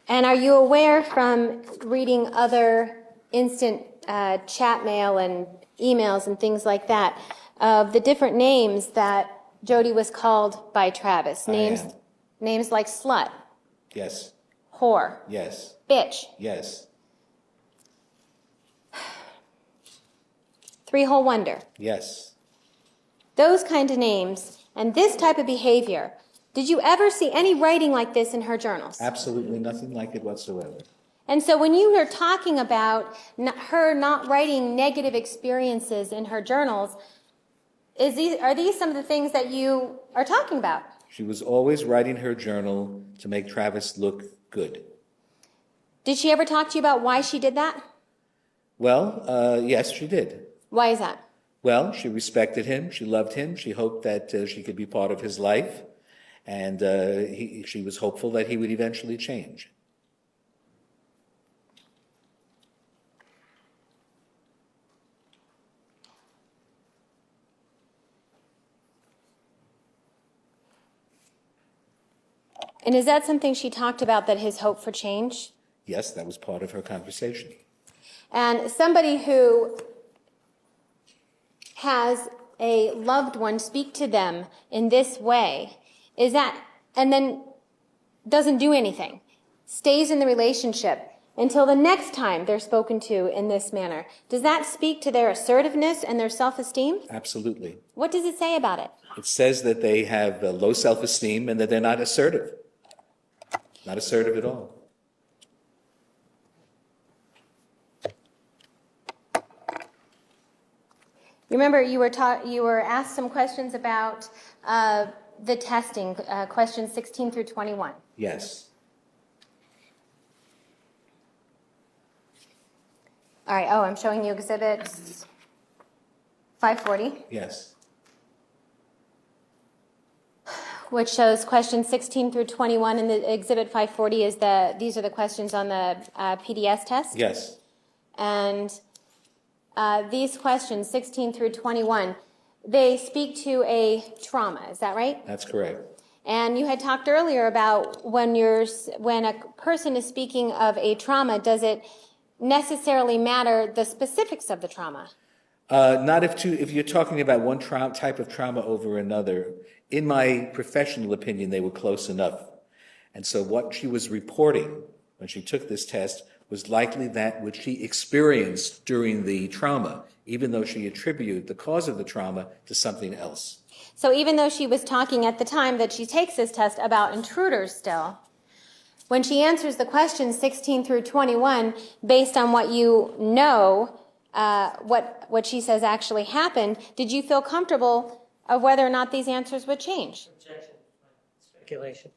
And are you aware from reading other instant chat mail and emails and things like that of the different names that Jodi was called by Travis? I am. Names like slut, Yes. whore, Yes. bitch, Yes. three-hole wonder. Yes. Those kind of names and this type of behavior. Did you ever see any writing like this in her journals? Absolutely nothing like it whatsoever. And so when you are talking about her not writing negative experiences in her journals, are these some of the things that you are talking about? She was always writing her journal to make Travis look good. Did she ever talk to you about why she did that? Well, yes, she did. Why is that? Well, she respected him. She loved him. She hoped that she could be part of his life. And she was hopeful that he would eventually change. And is that something she talked about, that his hope for change? Yes, that was part of her conversation. And somebody who has a loved one speak to them in this way, and then doesn't do anything, stays in the relationship until the next time they're spoken to in this manner. Does that speak to their assertiveness and their self-esteem? Absolutely. What does it say about it? It says that they have low self-esteem and that they're not assertive. Not assertive at all. Remember, you were asked some questions about the testing, questions 16 through 21. Yes. All right. Oh, I'm showing you exhibit 540, Yes. which shows questions 16 through 21, and the exhibit 540 these are the questions on the PDS test. Yes. And these questions 16 through 21, they speak to a trauma. Is that right? That's correct. And you had talked earlier about when a person is speaking of a trauma, does it necessarily matter the specifics of the trauma? Not if you're talking about one type of trauma over another. In my professional opinion, they were close enough. And so what she was reporting when she took this test was likely that which she experienced during the trauma, even though she attributed the cause of the trauma to something else. So even though she was talking at the time that she takes this test about intruders still, When she answers the questions 16 through 21, based on what you know, what she says actually happened, did you feel comfortable of whether or not these answers would change? Objection. Speculation.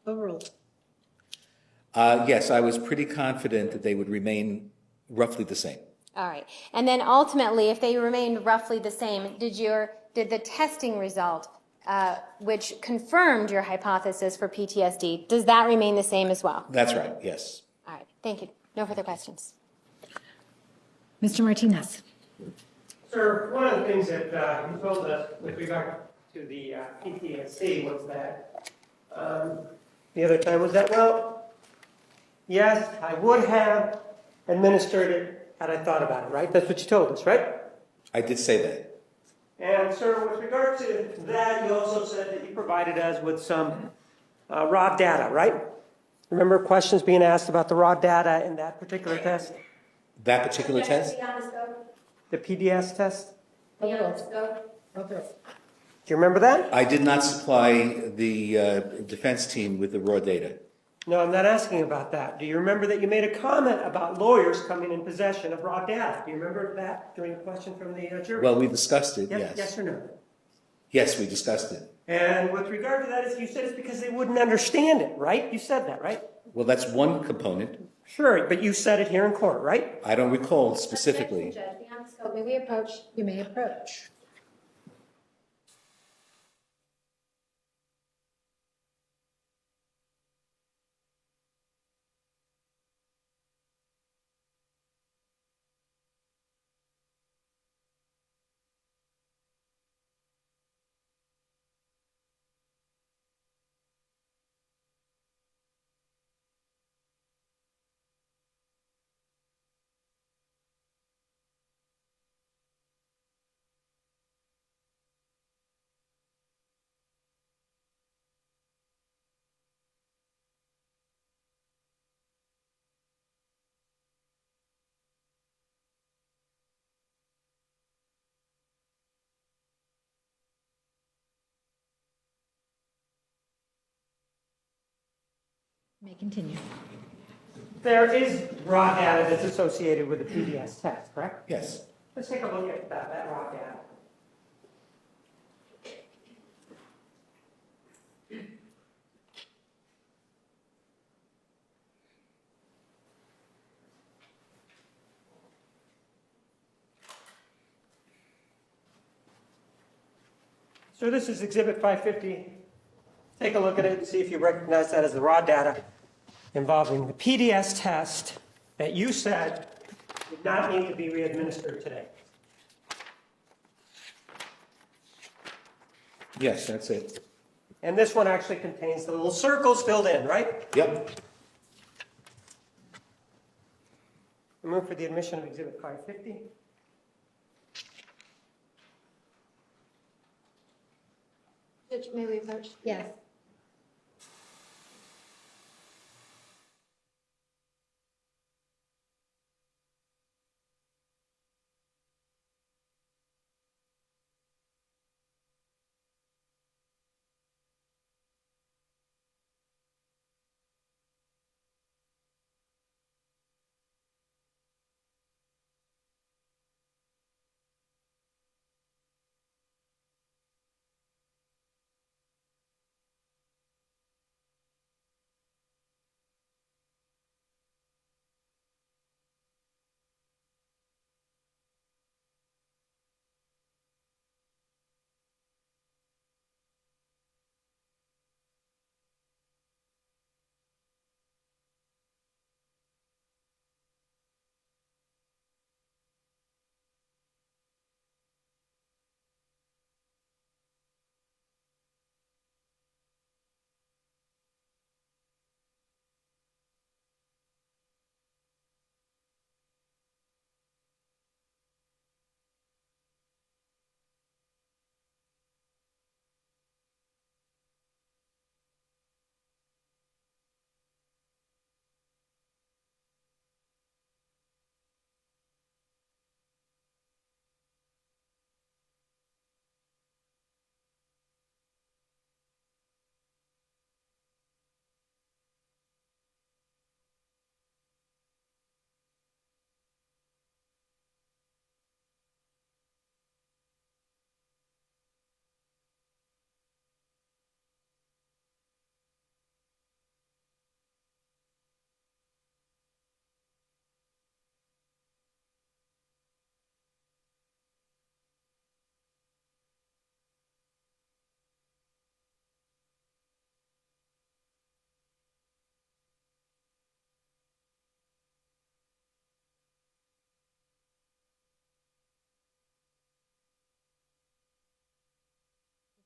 Overruled. Yes, I was pretty confident that they would remain roughly the same. All right. And then ultimately, if they remained roughly the same, did the testing result, which confirmed your hypothesis for PTSD, does that remain the same as well? That's right, yes. All right. Thank you. No further questions. Mr. Martinez. Sir, one of the things that you told us with regard to the PTSD was that the other time was that, well, yes, I would have administered it had I thought about it, right? That's what you told us, right? I did say that. And sir, with regard to that, you also said that you provided us with some raw data, right? Remember questions being asked about the raw data in that particular test? That particular test? The PDS test? Overruled. Do you remember that? I did not supply the defense team with the raw data. No, I'm not asking about that. Do you remember that you made a comment about lawyers coming in possession of raw data? Do you remember that during a question from the jury? Well, we discussed it, yes. yes. Yes or no? Yes, we discussed it. And with regard to that, as you said, it's because they wouldn't understand it, right? You said that, right? Well, that's one component. Sure, but you said it here in court, right? I don't recall specifically. Objection, Judge. Beyond the scope. May we approach? You may approach. You may continue. There is raw data that's associated with the PDS test, correct? Yes. Let's take a look at that raw data. So this is Exhibit 550. Take a look at it and see if you recognize that as the raw data involving the PDS test that you said did not need to be readministered today. Yes, that's it. And this one actually contains the little circles filled in, right? Yep. We move for the admission of Exhibit 550. Judge, may we approach? Yes.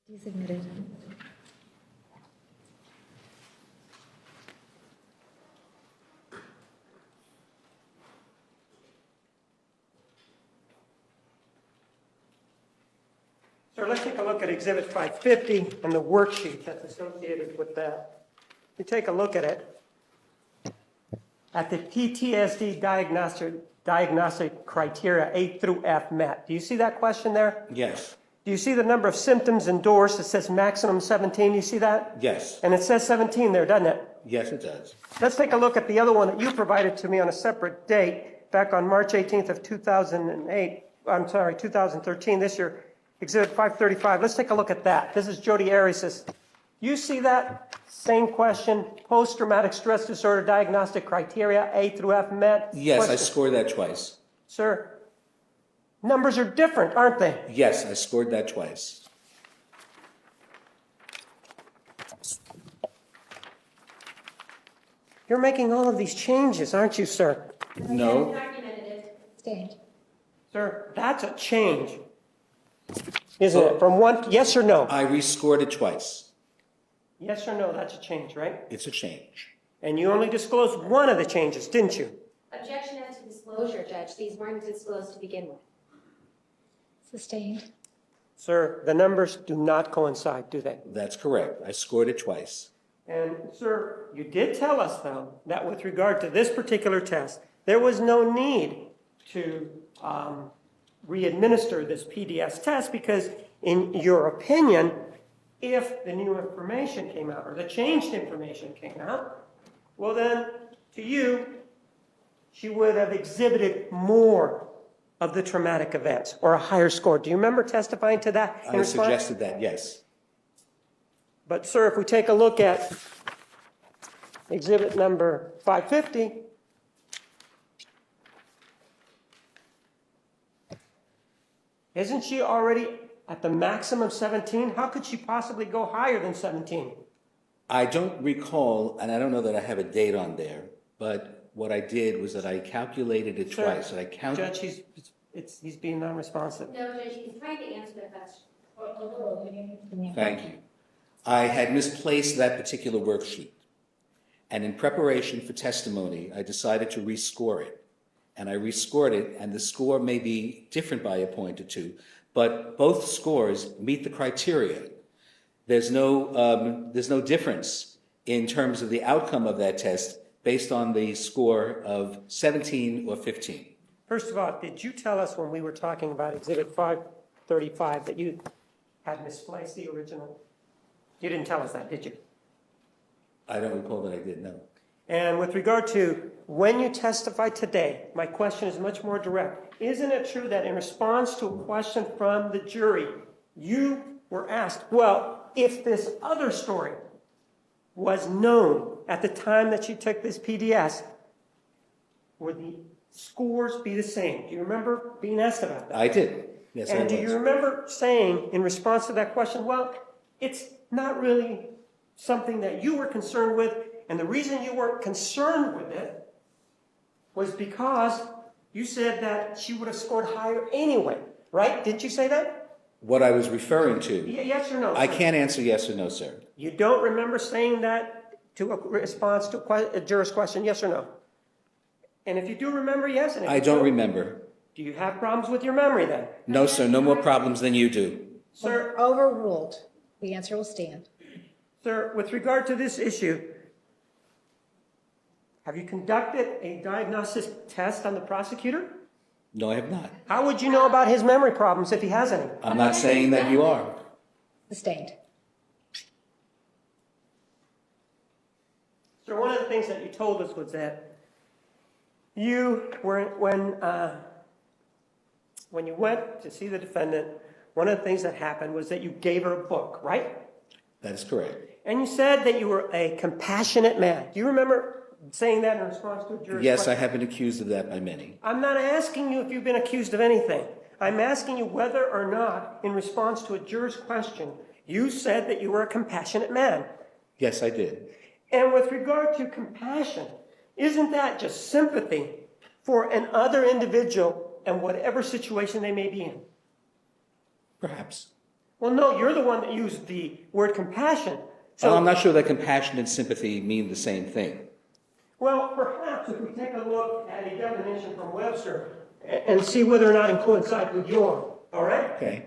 Submitted. So let's take a look at Exhibit 550 and the worksheet that's associated with that. You take a look at it. At the PTSD diagnostic criteria A through F met. Do you see that question there? Yes. Do you see the number of symptoms endorsed? It says maximum 17. You see that? Yes. And it says 17 there, doesn't it? Yes, it does. Let's take a look at the other one that you provided to me on a separate date back on March 18th of 2013, this year, Exhibit 535. Let's take a look at that. This is Jodi Arias. You see that same question, post-traumatic stress disorder diagnostic criteria, A through F met? Yes, I Question. scored that twice. Sir, numbers are different, aren't they? Yes, I scored that twice. You're making all of these changes, aren't you, sir? No, Sustained. Sir, that's a change, isn't it? From one, yes or no? I rescored it twice. Yes or no, that's a change, right? It's a change. And you only disclosed one of the changes, didn't you? Objection as to disclosure, Judge. These weren't disclosed to begin with. Sustained. Sir, the numbers do not coincide, do they? That's correct. I scored it twice. And sir, you did tell us, though, that with regard to this particular test, there was no need to re-administer this PDS test because, in your opinion, if the new information came out or the changed information came out, well then, to you, she would have exhibited more of the traumatic events or a higher score. Do you remember testifying to that? in I response? suggested that, yes. But sir, if we take a look at exhibit number 550, isn't she already at the maximum 17? How could she possibly go higher than 17? I don't recall, and I don't know that I have a date on there, but what I did was that I calculated it Sir, twice. And I counted. Judge, he's being non-responsive. No, Judge, he's trying to answer the question. Thank you. I had misplaced that particular worksheet. And in preparation for testimony, I decided to rescore it. And I rescored it, and the score may be different by a point or two, but both scores meet the criteria. There's no difference in terms of the outcome of that test based on the score of 17 or 15. First of all, did you tell us when we were talking about exhibit 535 that you had misplaced the original? You didn't tell us that, did you? I don't recall that I did, no. And with regard to when you testified today, my question is much more direct. Isn't it true that in response to a question from the jury, you were asked, well, if this other story was known at the time that you took this PDS, would the scores be the same? Do you remember being asked about that? I did. Yes, I And was. do you remember saying in response to that question, well, it's not really something that you were concerned with, and the reason you weren't concerned with it was because you said that she would have scored higher anyway, right? Didn't you say that? What I was referring to, Yes or no? I sir? can't answer yes or no, sir. You don't remember saying that to a response to a juror's question, yes or no? And if you do remember, yes. And if I you don't remember. Do you have problems with your memory then? No, sir, no more problems than you do. Sir, Overruled. The answer will stand. Sir, with regard to this issue, have you conducted a diagnostic test on the prosecutor? No, I have not. How would you know about his memory problems if he has any? I'm not saying that you are. Sustained. Sir, one of the things that you told us was that you were, when you went to see the defendant, one of the things that happened was that you gave her a book, right? That is correct. And you said that you were a compassionate man. Do you remember saying that in response to a juror's Yes, I question? have been accused of that by many. I'm not asking you if you've been accused of anything. I'm asking you whether or not, in response to a juror's question, you said that you were a compassionate man. Yes, I did. And with regard to compassion, isn't that just sympathy for an other individual and whatever situation they may be in? Perhaps. Well, no, you're the one that used the word compassion. So I'm not sure that compassion and sympathy mean the same thing. Well, perhaps if we take a look at a definition from Webster and see whether or not it coincides with yours, all right? Okay.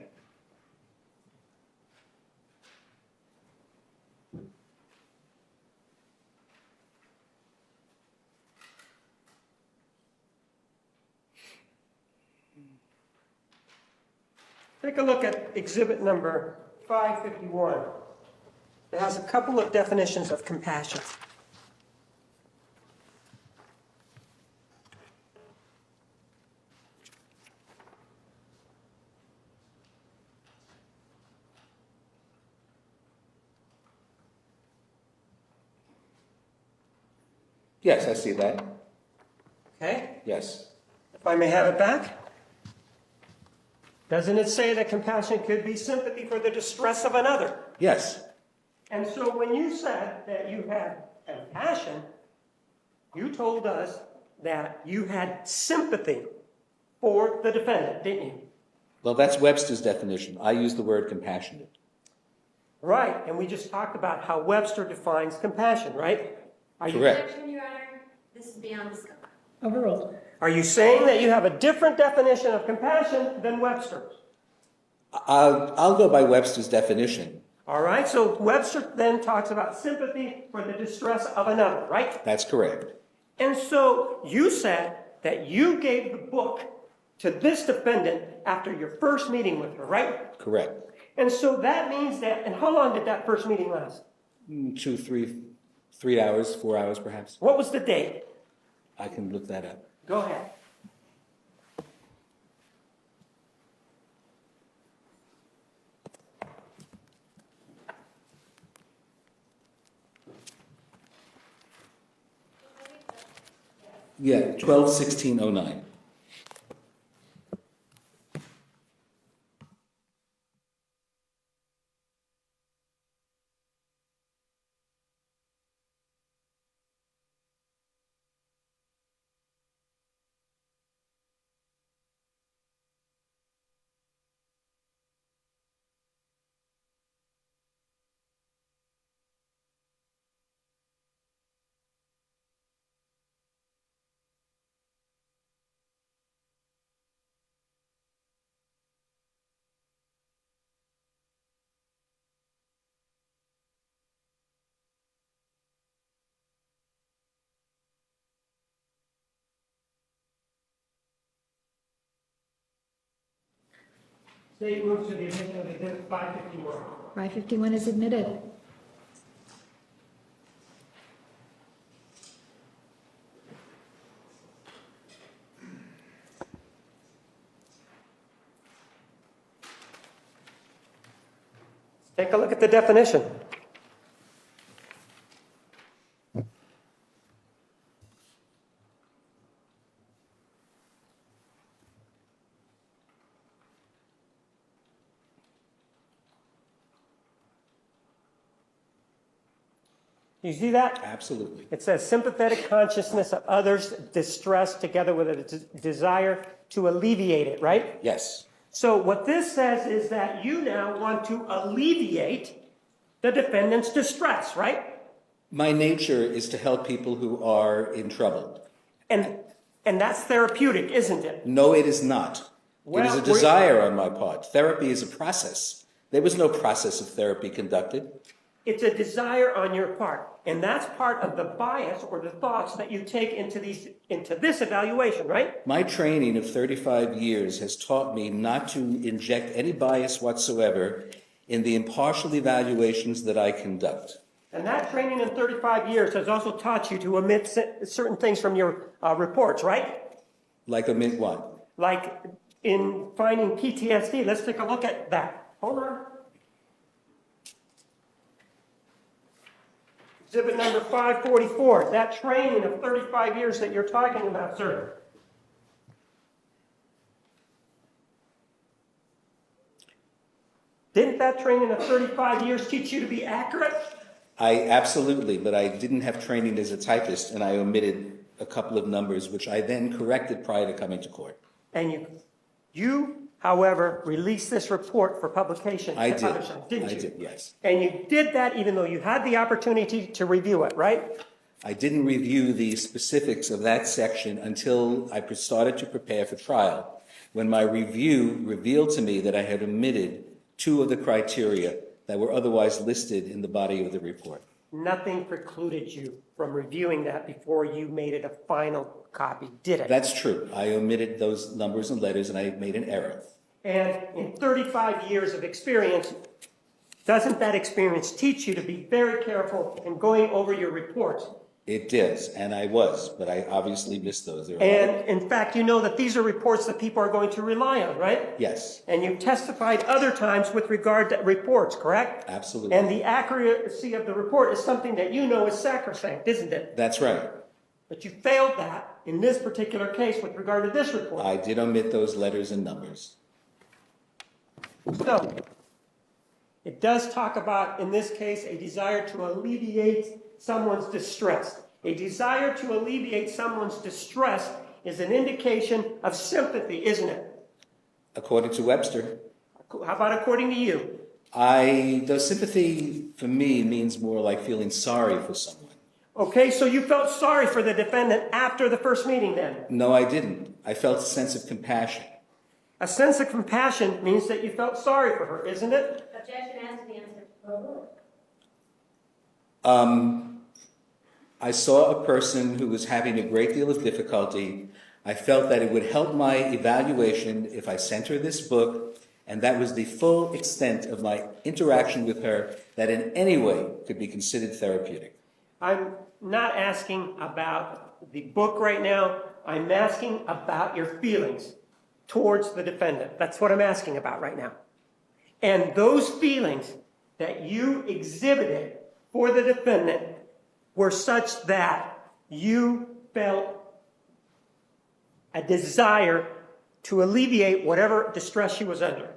Take a look at exhibit number 551. It has a couple of definitions of compassion. Yes, I see that. Okay? Yes. If I may have it back. Doesn't it say that compassion could be sympathy for the distress of another? Yes. And so when you said that you had compassion, you told us that you had sympathy for the defendant, didn't you? Well, that's Webster's definition. I use the word compassionate. Right, and we just talked about how Webster defines compassion, right? Correct. Objection, Your Honor. This is beyond the scope. Overruled. Are you saying that you have a different definition of compassion than Webster's? I'll go by Webster's definition. All right, so Webster then talks about sympathy for the distress of another, right? That's correct. And so you said that you gave the book to this defendant after your first meeting with her, right? Correct. And so that means that, and how long did that first meeting last? 2, 3 hours, 4 hours perhaps. What was the date? I can look that up. Go ahead. Yeah, 12/16/09. State moves to the admission of exhibit 551. 551 is admitted. Take a look at the definition. You see that? Absolutely. It says sympathetic consciousness of others' distress together with a desire to alleviate it, right? Yes. So what this says is that you now want to alleviate the defendant's distress, right? My nature is to help people who are in trouble. And that's therapeutic, isn't it? No, it is not. It is a Well, desire on my part. Therapy is a process. There was no process of therapy conducted. It's a desire on your part. And that's part of the bias or the thoughts that you take into this evaluation, right? My training of 35 years has taught me not to inject any bias whatsoever in the impartial evaluations that I conduct. And that training in 35 years has also taught you to omit certain things from your reports, right? Like omit what? Like in finding PTSD. Let's take a look at that. Hold on. Exhibit number 544, that training of 35 years that you're talking about, sir. Didn't that training of 35 years teach you to be accurate? I absolutely, but I didn't have training as a typist, and I omitted a couple of numbers, which I then corrected prior to coming to court. And you however, release this report for publication. I to did. others, didn't I you? did, yes. And you did that even though you had the opportunity to review it, right? I didn't review the specifics of that section until I started to prepare for trial, when my review revealed to me that I had omitted 2 of the criteria that were otherwise listed in the body of the report. Nothing precluded you from reviewing that before you made it a final copy, did it? That's true. I omitted those numbers and letters, and I made an error. And in 35 years of experience, doesn't that experience teach you to be very careful in going over your reports? It does, and I was, but I obviously missed those. And in fact, you know that these are reports that people are going to rely on, right? Yes, And you've testified other times with regard to reports, correct? absolutely. And the accuracy of the report is something that you know is sacrosanct, isn't it? That's right. But you failed that in this particular case with regard to this report. I did omit those letters and numbers. So, it does talk about, in this case, a desire to alleviate someone's distress. A desire to alleviate someone's distress is an indication of sympathy, isn't it? According to Webster, How about according to you? the sympathy for me means more like feeling sorry for someone. Okay, so you felt sorry for the defendant after the first meeting then? No, I didn't. I felt a sense of compassion. A sense of compassion means that you felt sorry for her, isn't it? Objection as to the answer. I saw a person who was having a great deal of difficulty. I felt that it would help my evaluation if I sent her this book, and that was the full extent of my interaction with her that in any way could be considered therapeutic. I'm not asking about the book right now. I'm asking about your feelings towards the defendant. That's what I'm asking about right now. And those feelings that you exhibited for the defendant were such that you felt a desire to alleviate whatever distress she was under.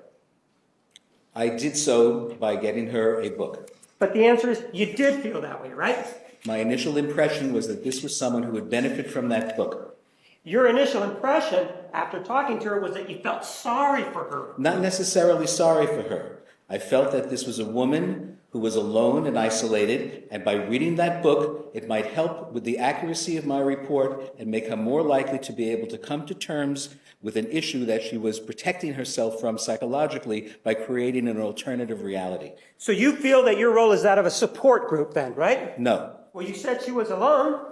I did so by getting her a book. But the answer is you did feel that way, right? My initial impression was that this was someone who would benefit from that book. Your initial impression after talking to her was that you felt sorry for her. Not necessarily sorry for her. I felt that this was a woman who was alone and isolated, and by reading that book, it might help with the accuracy of my report and make her more likely to be able to come to terms with an issue that she was protecting herself from psychologically by creating an alternative reality. So you feel that your role is that of a support group then, right? No. Well, you said she was alone.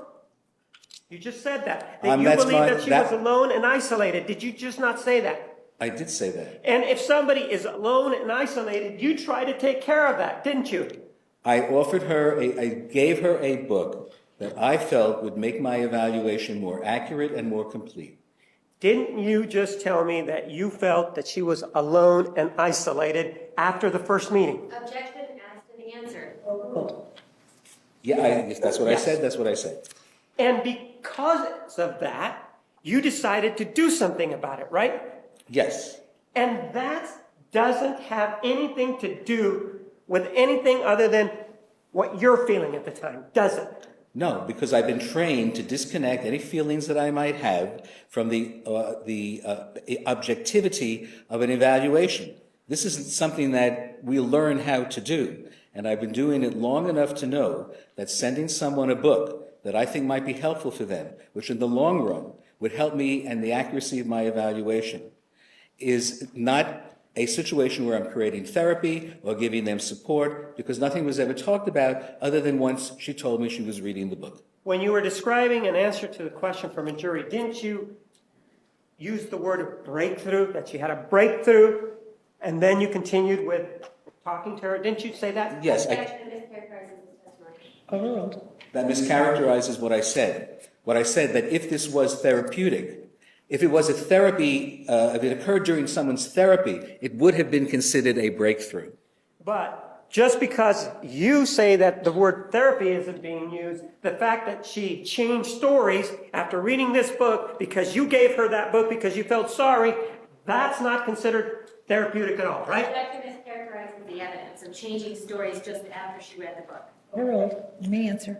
You just said that. That you That's believe my- that she was alone and isolated. Did you just not say that? I did say that. And if somebody is alone and isolated, you try to take care of that, didn't you? I offered her, I gave her a book that I felt would make my evaluation more accurate and more complete. Didn't you just tell me that you felt that she was alone and isolated after the first meeting? Objection as to the answer. Yeah, if that's what I said, that's what I said. And because of that, you decided to do something about it, right? Yes. And that doesn't have anything to do with anything other than what you're feeling at the time, does it? No, because I've been trained to disconnect any feelings that I might have from the objectivity of an evaluation. This isn't something that we learn how to do, and I've been doing it long enough to know that sending someone a book that I think might be helpful for them, which in the long run would help me and the accuracy of my evaluation, is not a situation where I'm creating therapy or giving them support, because nothing was ever talked about other than once she told me she was reading the book. When you were describing an answer to the question from a jury, didn't you use the word breakthrough, that you had a breakthrough, and then you continued with talking to her? Didn't you say that? Yes, Objection mischaracterizes the testimony. that mischaracterizes what I said. What I said, that if this was therapeutic, if it was a therapy, if it occurred during someone's therapy, it would have been considered a breakthrough. But just because you say that the word therapy isn't being used, the fact that she changed stories after reading this book because you gave her that book because you felt sorry, that's not considered therapeutic at all, right? Objection mischaracterizes the evidence of changing stories just after she read the book. Harold, let me answer.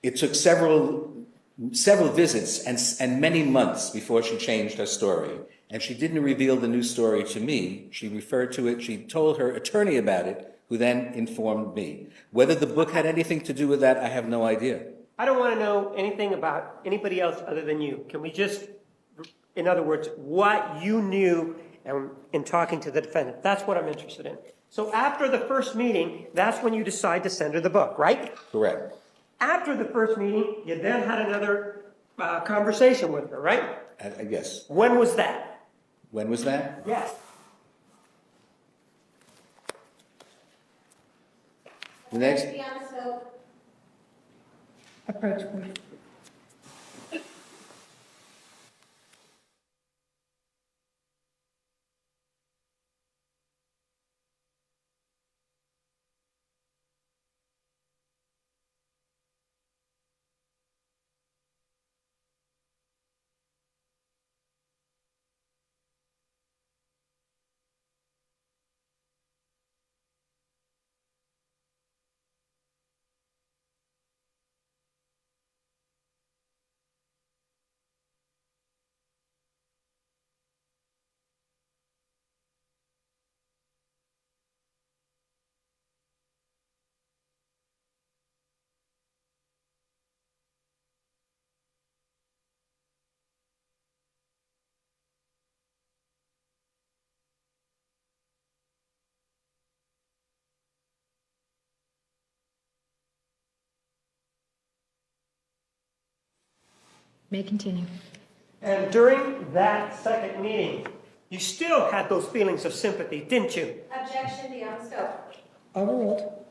It took several visits and many months before she changed her story. And she didn't reveal the new story to me. She referred to it, she told her attorney about it, who then informed me. Whether the book had anything to do with that, I have no idea. I don't want to know anything about anybody else other than you. Can we just, in other words, what you knew in talking to the defendant? That's what I'm interested in. So after the first meeting, that's when you decide to send her the book, right? Correct. After the first meeting, you then had another conversation with her, right? Yes. When was that? When was that? Yes. The next, Approach, please. May continue. And during that second meeting, you still had those feelings of sympathy, didn't you? Objection beyond scope. Overruled.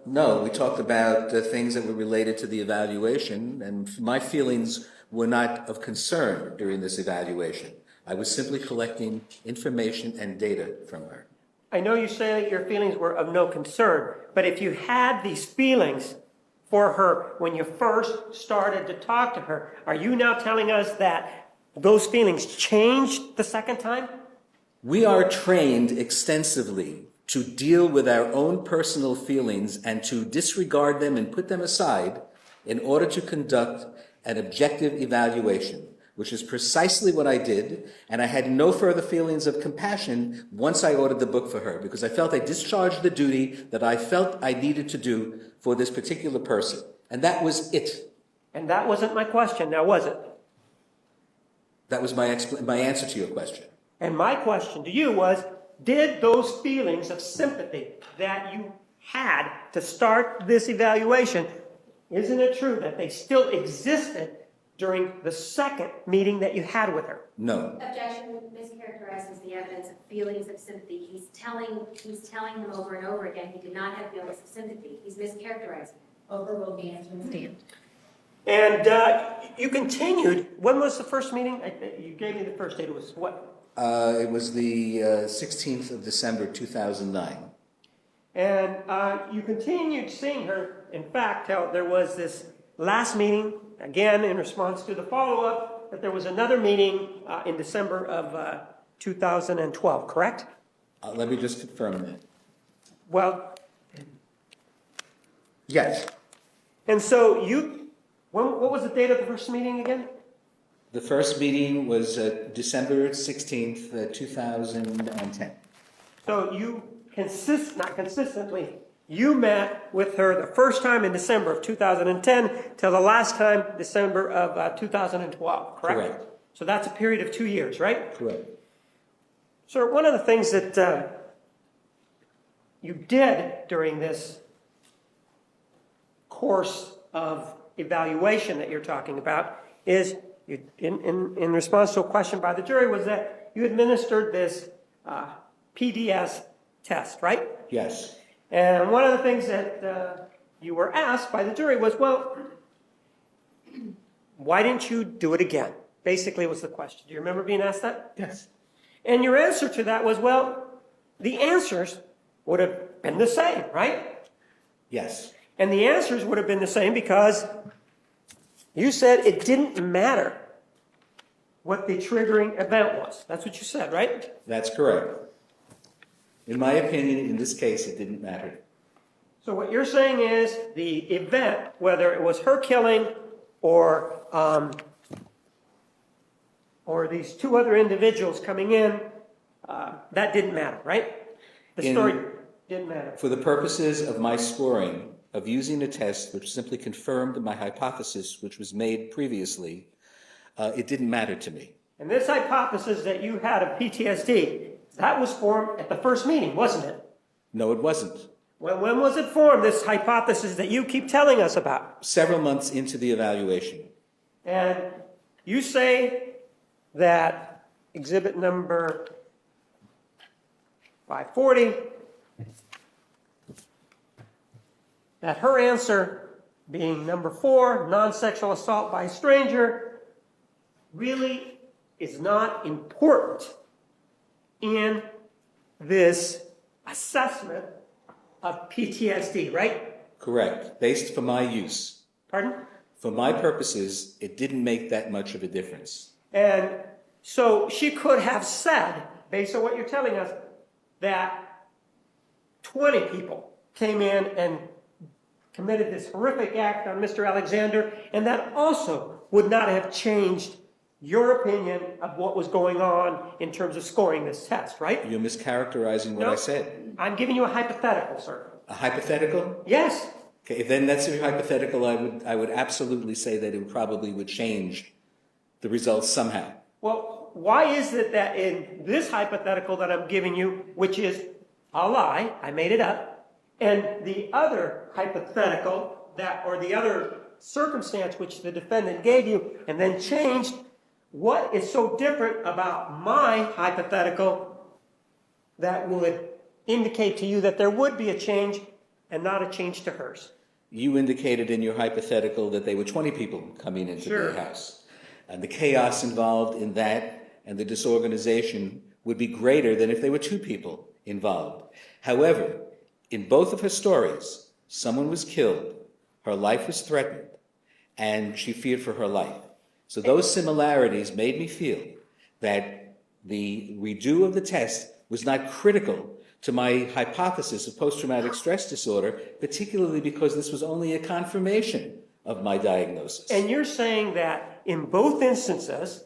no, we talked about things that were related to the evaluation, and my feelings were not of concern during this evaluation. I was simply collecting information and data from her. I know you say that your feelings were of no concern, but if you had these feelings for her when you first started to talk to her, are you now telling us that those feelings changed the second time? We are trained extensively to deal with our own personal feelings and to disregard them and put them aside in order to conduct an objective evaluation, which is precisely what I did, and I had no further feelings of compassion once I ordered the book for her, because I felt I discharged the duty that I felt I needed to do for this particular person, and that was it. And that wasn't my question, now was it? That was my answer to your question. And my question to you was, did those feelings of sympathy that you had to start this evaluation, isn't it true that they still existed during the second meeting that you had with her? No. Objection mischaracterizes the evidence of feelings of sympathy. He's telling him over and over again he did not have feelings of sympathy. He's mischaracterizing. Overruled. The answer will stand. And you continued. When was the first meeting? You gave me the first date. It was what? It was the 16th of December, 2009. And you continued seeing her. In fact, till there was this last meeting, again, in response to the follow-up, that there was another meeting in December of 2012, correct? Let me just confirm that. Well, Yes. and so what was the date of the first meeting again? The first meeting was December 16th, 2010. So you not consistently, you met with her the first time in December of 2010 till the last time December of 2012, correct? Correct. So that's a period of 2 years, right? Correct. Sir, one of the things that you did during this course of evaluation that you're talking about is, you, in response to a question by the jury, was that you administered this PDS test, right? Yes. And one of the things that you were asked by the jury was, well, why didn't you do it again? Basically was the question. Do you remember being asked that? Yes. And your answer to that was, well, the answers would have been the same, right? Yes. And the answers would have been the same because you said it didn't matter what the triggering event was. That's what you said, right? That's correct. In my opinion, in this case, it didn't matter. So what you're saying is the event, whether it was her killing or or these two other individuals coming in, that didn't matter, right? The story didn't matter. For the purposes of my scoring, of using a test which simply confirmed my hypothesis, which was made previously, it didn't matter to me. And this hypothesis that you had of PTSD, that was formed at the first meeting, wasn't it? No, it wasn't. Well, when was it formed, this hypothesis that you keep telling us about? Several months into the evaluation. And you say that exhibit number 540, that her answer, being number 4, non-sexual assault by a stranger, really is not important in this assessment of PTSD, right? Correct. Based for my use. Pardon? For my purposes, it didn't make that much of a difference. And so she could have said, based on what you're telling us, that 20 people came in and committed this horrific act on Mr. Alexander, and that also would not have changed your opinion of what was going on in terms of scoring this test, right? You're mischaracterizing what I said. I'm giving you a hypothetical, sir. A hypothetical? Yes. Okay, if then that's a hypothetical, I would absolutely say that it probably would change the results somehow. Well, why is it that in this hypothetical that I'm giving you, which is a lie, I made it up, and the other hypothetical or the other circumstance which the defendant gave you and then changed, what is so different about my hypothetical that would indicate to you that there would be a change and not a change to hers? You indicated in your hypothetical that there were 20 people coming into Sure. the house. And the chaos involved in that and the disorganization would be greater than if there were 2 people involved. However, in both of her stories, someone was killed, her life was threatened, and she feared for her life. So those similarities made me feel that the redo of the test was not critical to my hypothesis of post-traumatic stress disorder, particularly because this was only a confirmation of my diagnosis. And you're saying that in both instances,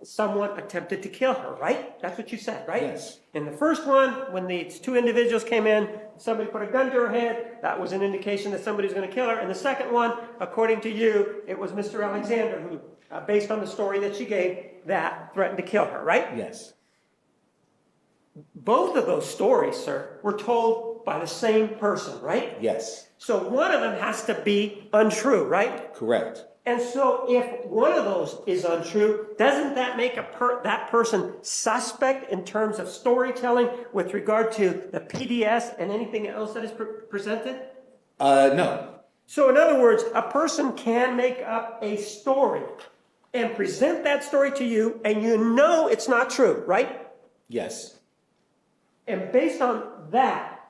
someone attempted to kill her, right? That's what you said, right? Yes. In the first one, when these 2 individuals came in, somebody put a gun to her head, that was an indication that somebody's going to kill her. And the second one, according to you, it was Mr. Alexander who, based on the story that she gave, that threatened to kill her, right? Yes. Both of those stories, sir, were told by the same person, right? Yes. So one of them has to be untrue, right? Correct. And so if one of those is untrue, doesn't that make that person suspect in terms of storytelling with regard to the PDS and anything else that is presented? No. So in other words, a person can make up a story and present that story to you, and you know it's not true, right? Yes. And based on that,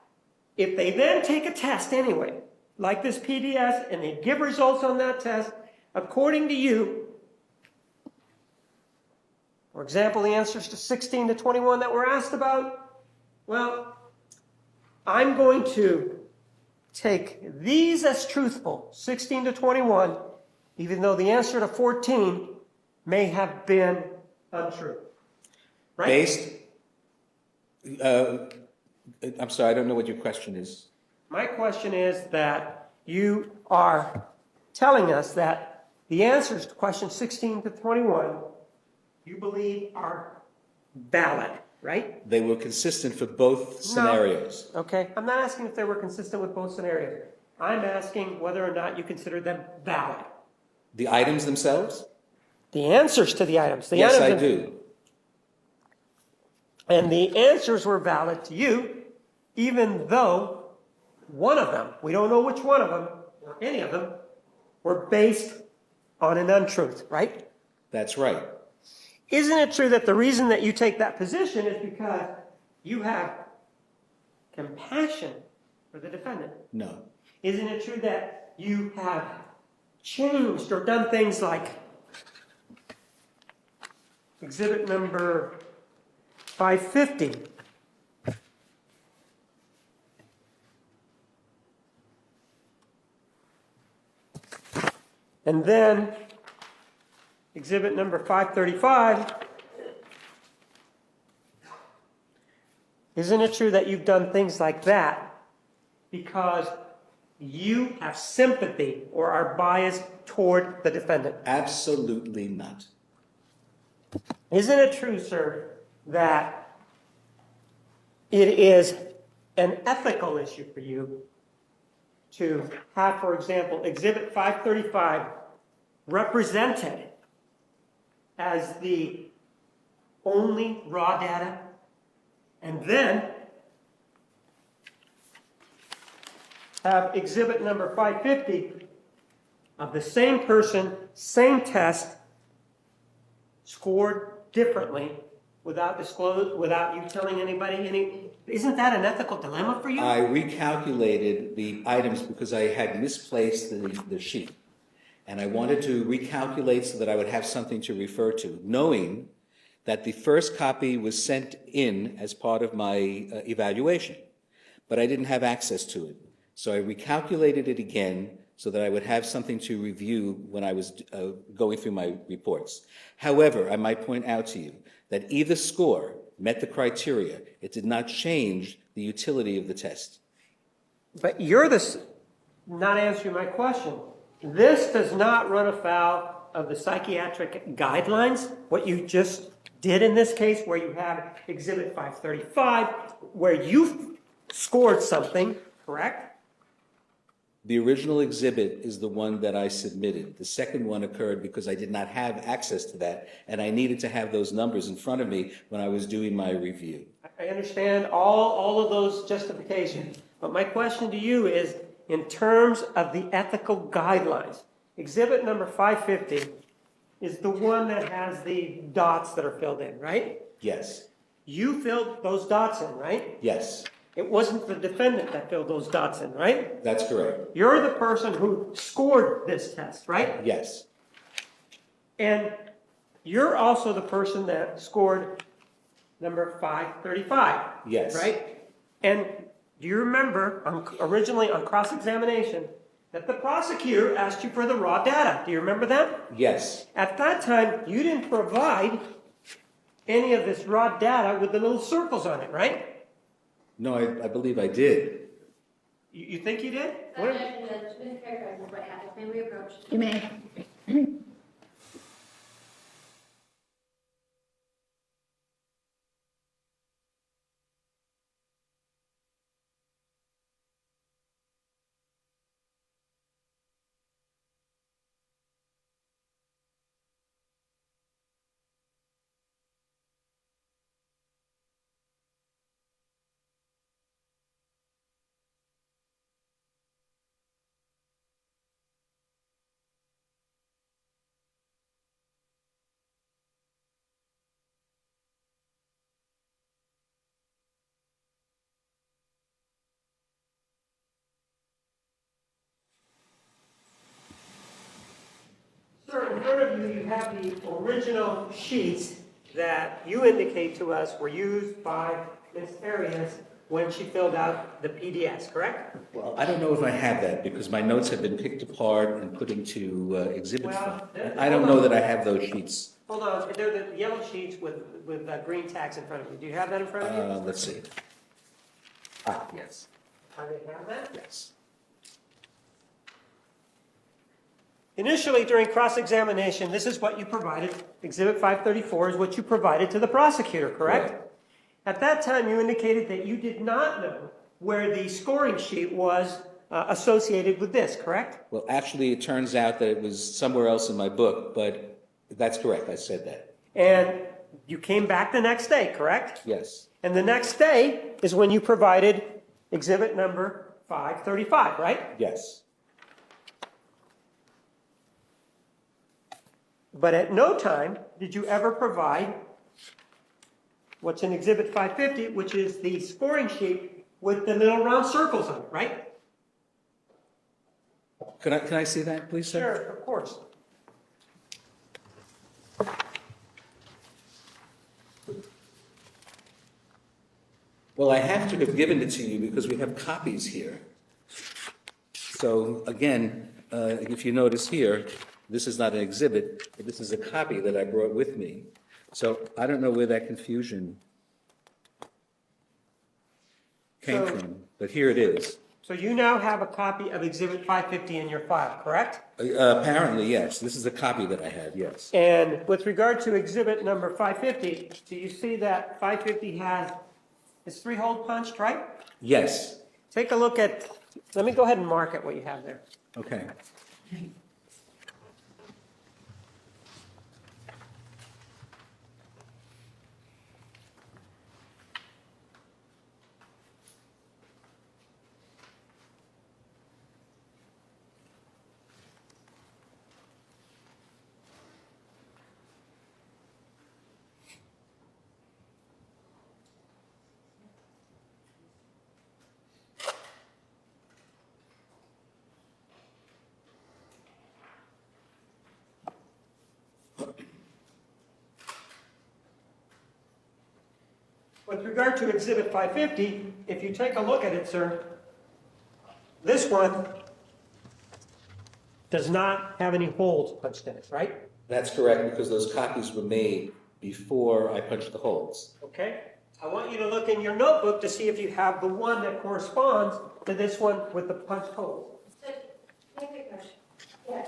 if they then take a test anyway, like this PDS, and they give results on that test, according to you, for example, the answers to 16 to 21 that were asked about, well, I'm going to take these as truthful, 16 to 21, even though the answer to 14 may have been untrue. Right? Based, I'm sorry, I don't know what your question is. My question is that you are telling us that the answers to question 16 to 21, you believe are valid, right? They were consistent for both scenarios. No. Okay. I'm not asking if they were consistent with both scenarios. I'm asking whether or not you consider them valid. The items themselves? The answers to the items. Yes, I do. And the answers were valid to you, even though one of them, we don't know which one of them, or any of them, were based on an untruth, right? That's right. Isn't it true that the reason that you take that position is because you have compassion for the defendant? No. Isn't it true that you have changed or done things like exhibit number 550? And then exhibit number 535, isn't it true that you've done things like that because you have sympathy or are biased toward the defendant? Absolutely not. Isn't it true, sir, that it is an ethical issue for you to have, for example, exhibit 535 represented as the only raw data, and then have exhibit number 550 of the same person, same test, scored differently without you telling anybody any? Isn't that an ethical dilemma for you? I recalculated the items because I had misplaced the sheet. And I wanted to recalculate so that I would have something to refer to, knowing that the first copy was sent in as part of my evaluation, but I didn't have access to it. So I recalculated it again so that I would have something to review when I was going through my reports. However, I might point out to you that either score met the criteria. It did not change the utility of the test. But you're not answering my question. This does not run afoul of the psychiatric guidelines, what you just did in this case, where you have exhibit 535, where you scored something, correct? The original exhibit is the one that I submitted. The second one occurred because I did not have access to that, and I needed to have those numbers in front of me when I was doing my review. I understand all of those justifications, but my question to you is, in terms of the ethical guidelines, exhibit number 550 is the one that has the dots that are filled in, right? Yes. You filled those dots in, right? Yes. It wasn't the defendant that filled those dots in, right? That's correct. You're the person who scored this test, right? Yes. And you're also the person that scored number 535. Yes. Right? And do you remember, originally on cross-examination, that the prosecutor asked you for the raw data? Do you remember that? Yes. At that time, you didn't provide any of this raw data with the little circles on it, right? No, I believe I did. You think you did? Objection, Judge. Mischaracterizes what happened. May we approach? You may. Sir, in front of you, you have the original sheets that you indicate to us were used by Ms. Arias when she filled out the PDS, correct? Well, I don't know if I have that because my notes have been picked apart and put into exhibit Well, form. I don't know that I have those sheets. Hold on, they're the yellow sheets with green tags in front of you. Do you have that in front of you? Let's see. Ah, yes. Do they have that? Yes. Initially, during cross-examination, this is what you provided. Exhibit 534 is what you provided to the prosecutor, correct? Right. At that time, you indicated that you did not know where the scoring sheet was associated with this, correct? Well, actually, it turns out that it was somewhere else in my book, but that's correct. I said that. And you came back the next day, correct? Yes. And the next day is when you provided exhibit number 535, right? Yes. But at no time did you ever provide what's in exhibit 550, which is the scoring sheet with the little round circles on it, right? Can I see that, please, sir? Sure, of course. Well, I have to have given it to you because we have copies here. So again, if you notice here, This is not an exhibit, but this is a copy that I brought with me. So I don't know where that confusion came So- from, but here it is. So you now have a copy of Exhibit 550 in your file, correct? Apparently, yes. This is a copy that I have, yes. And with regard to Exhibit number 550, do you see that 550 has, it's 3-hole punched, right? Yes, Take a look at, let me go ahead and mark it, what you have there. okay. With regard to Exhibit 550, if you take a look at it, sir, this one does not have any holes punched in it, right? That's correct, because those copies were made before I punched the holes. Okay? I want you to look in your notebook to see if you have the one that corresponds to this one with the punched holes. Yeah.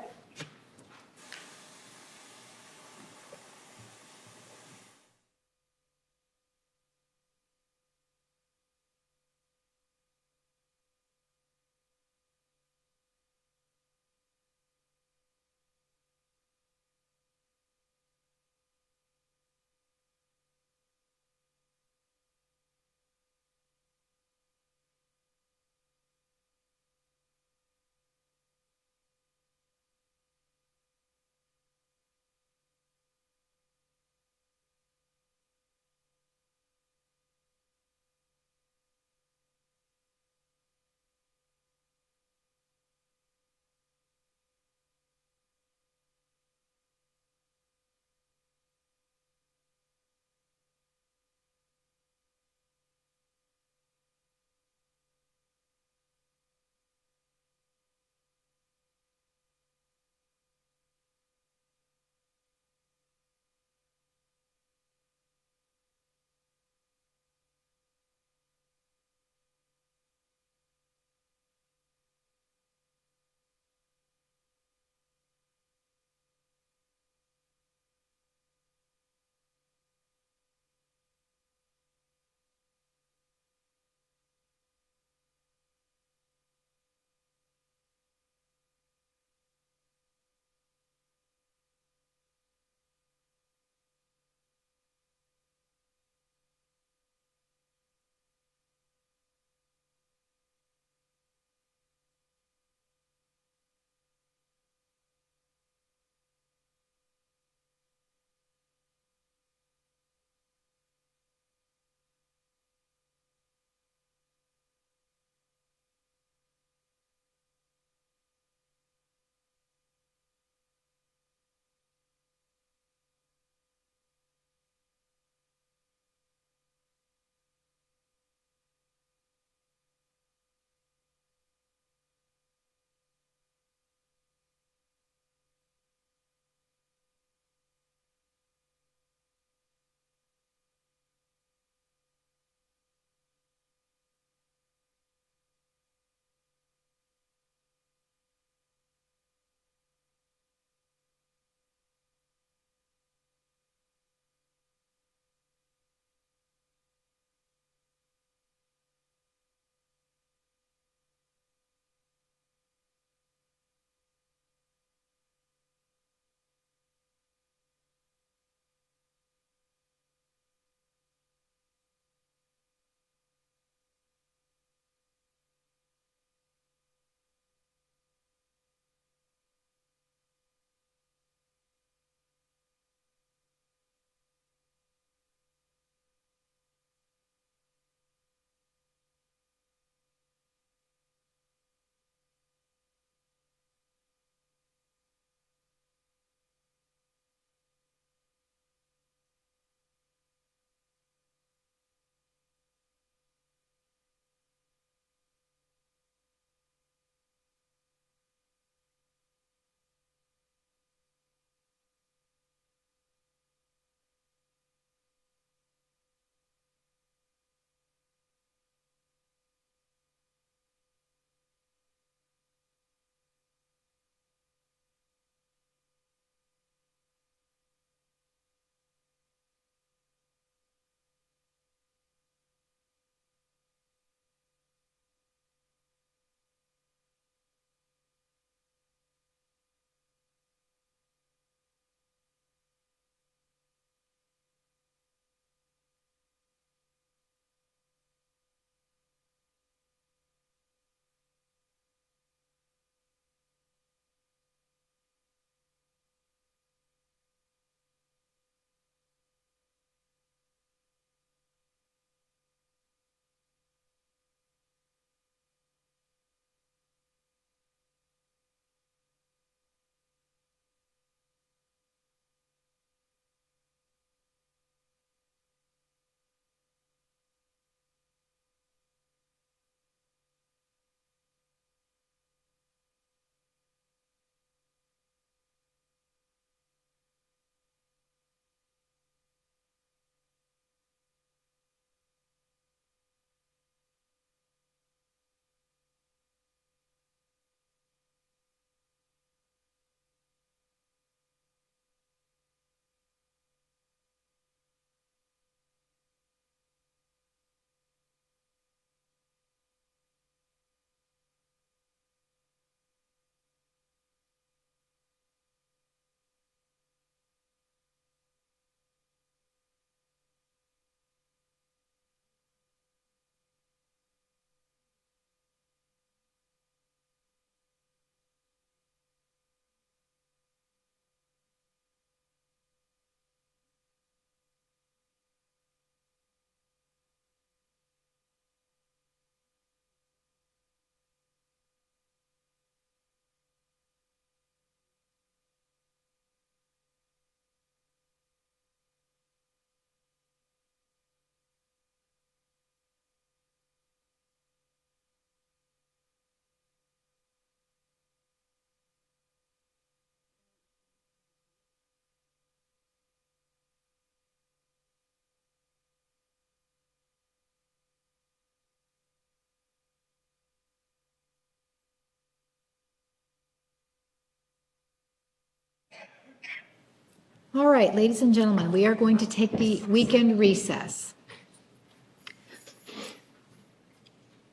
All right, ladies and gentlemen, we are going to take the weekend recess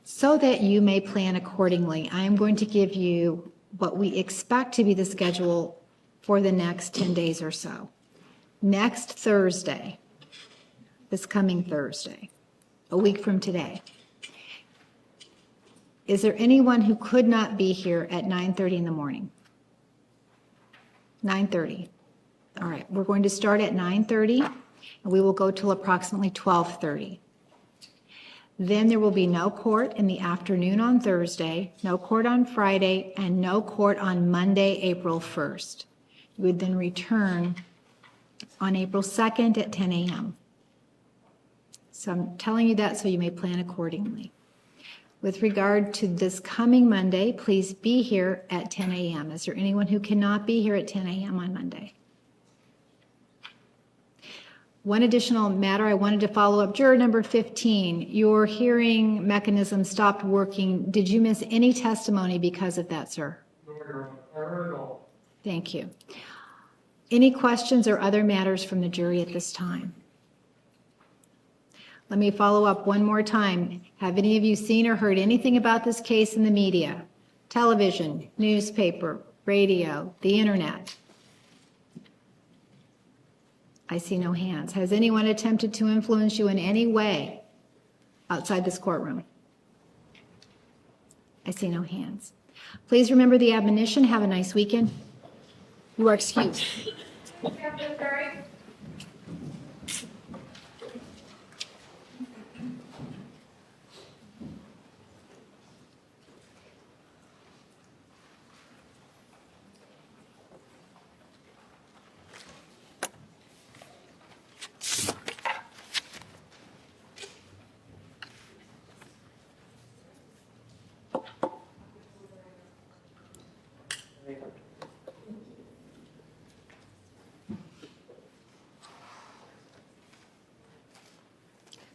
so that you may plan accordingly. I am going to give you what we expect to be the schedule for the next 10 days or so. Next Thursday, this coming Thursday, a week from today. Is there anyone who could not be here at 9:30 in the morning? 9:30. All right, we're going to start at 9:30 and we will go till approximately 12:30. Then there will be no court in the afternoon on Thursday, no court on Friday, and no court on Monday, April 1st. You would then return on April 2nd at 10 a.m. So I'm telling you that so you may plan accordingly. With regard to this coming Monday, please be here at 10 a.m. Is there anyone who cannot be here at 10 a.m. on Monday? One additional matter I wanted to follow up. Juror number 15, your hearing mechanism stopped working. Did you miss any testimony because of that, sir? No. Thank you. Any questions or other matters from the jury at this time? Let me follow up one more time. Have any of you seen or heard anything about this case in the media? Television, newspaper, radio, the internet? I see no hands. Has anyone attempted to influence you in any way outside this courtroom? I see no hands. Please remember the admonition. Have a nice weekend. You are excused.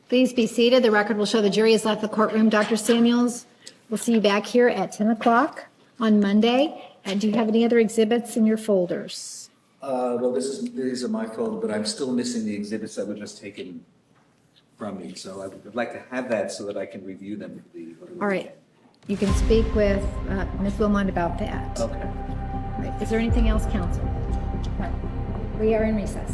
Please be seated. The record will show the jury has left the courtroom. Dr. Samuels, we'll see you back here at 10 o'clock on Monday. And do you have any other exhibits in your folders? Well, these are my folder, but I'm still missing the exhibits that were just taken from me. So I would like to have that so that I can review them. All right. You can speak with Ms. Wilmot about that. Okay. All right. Is there anything else, counsel? All right. We are in recess.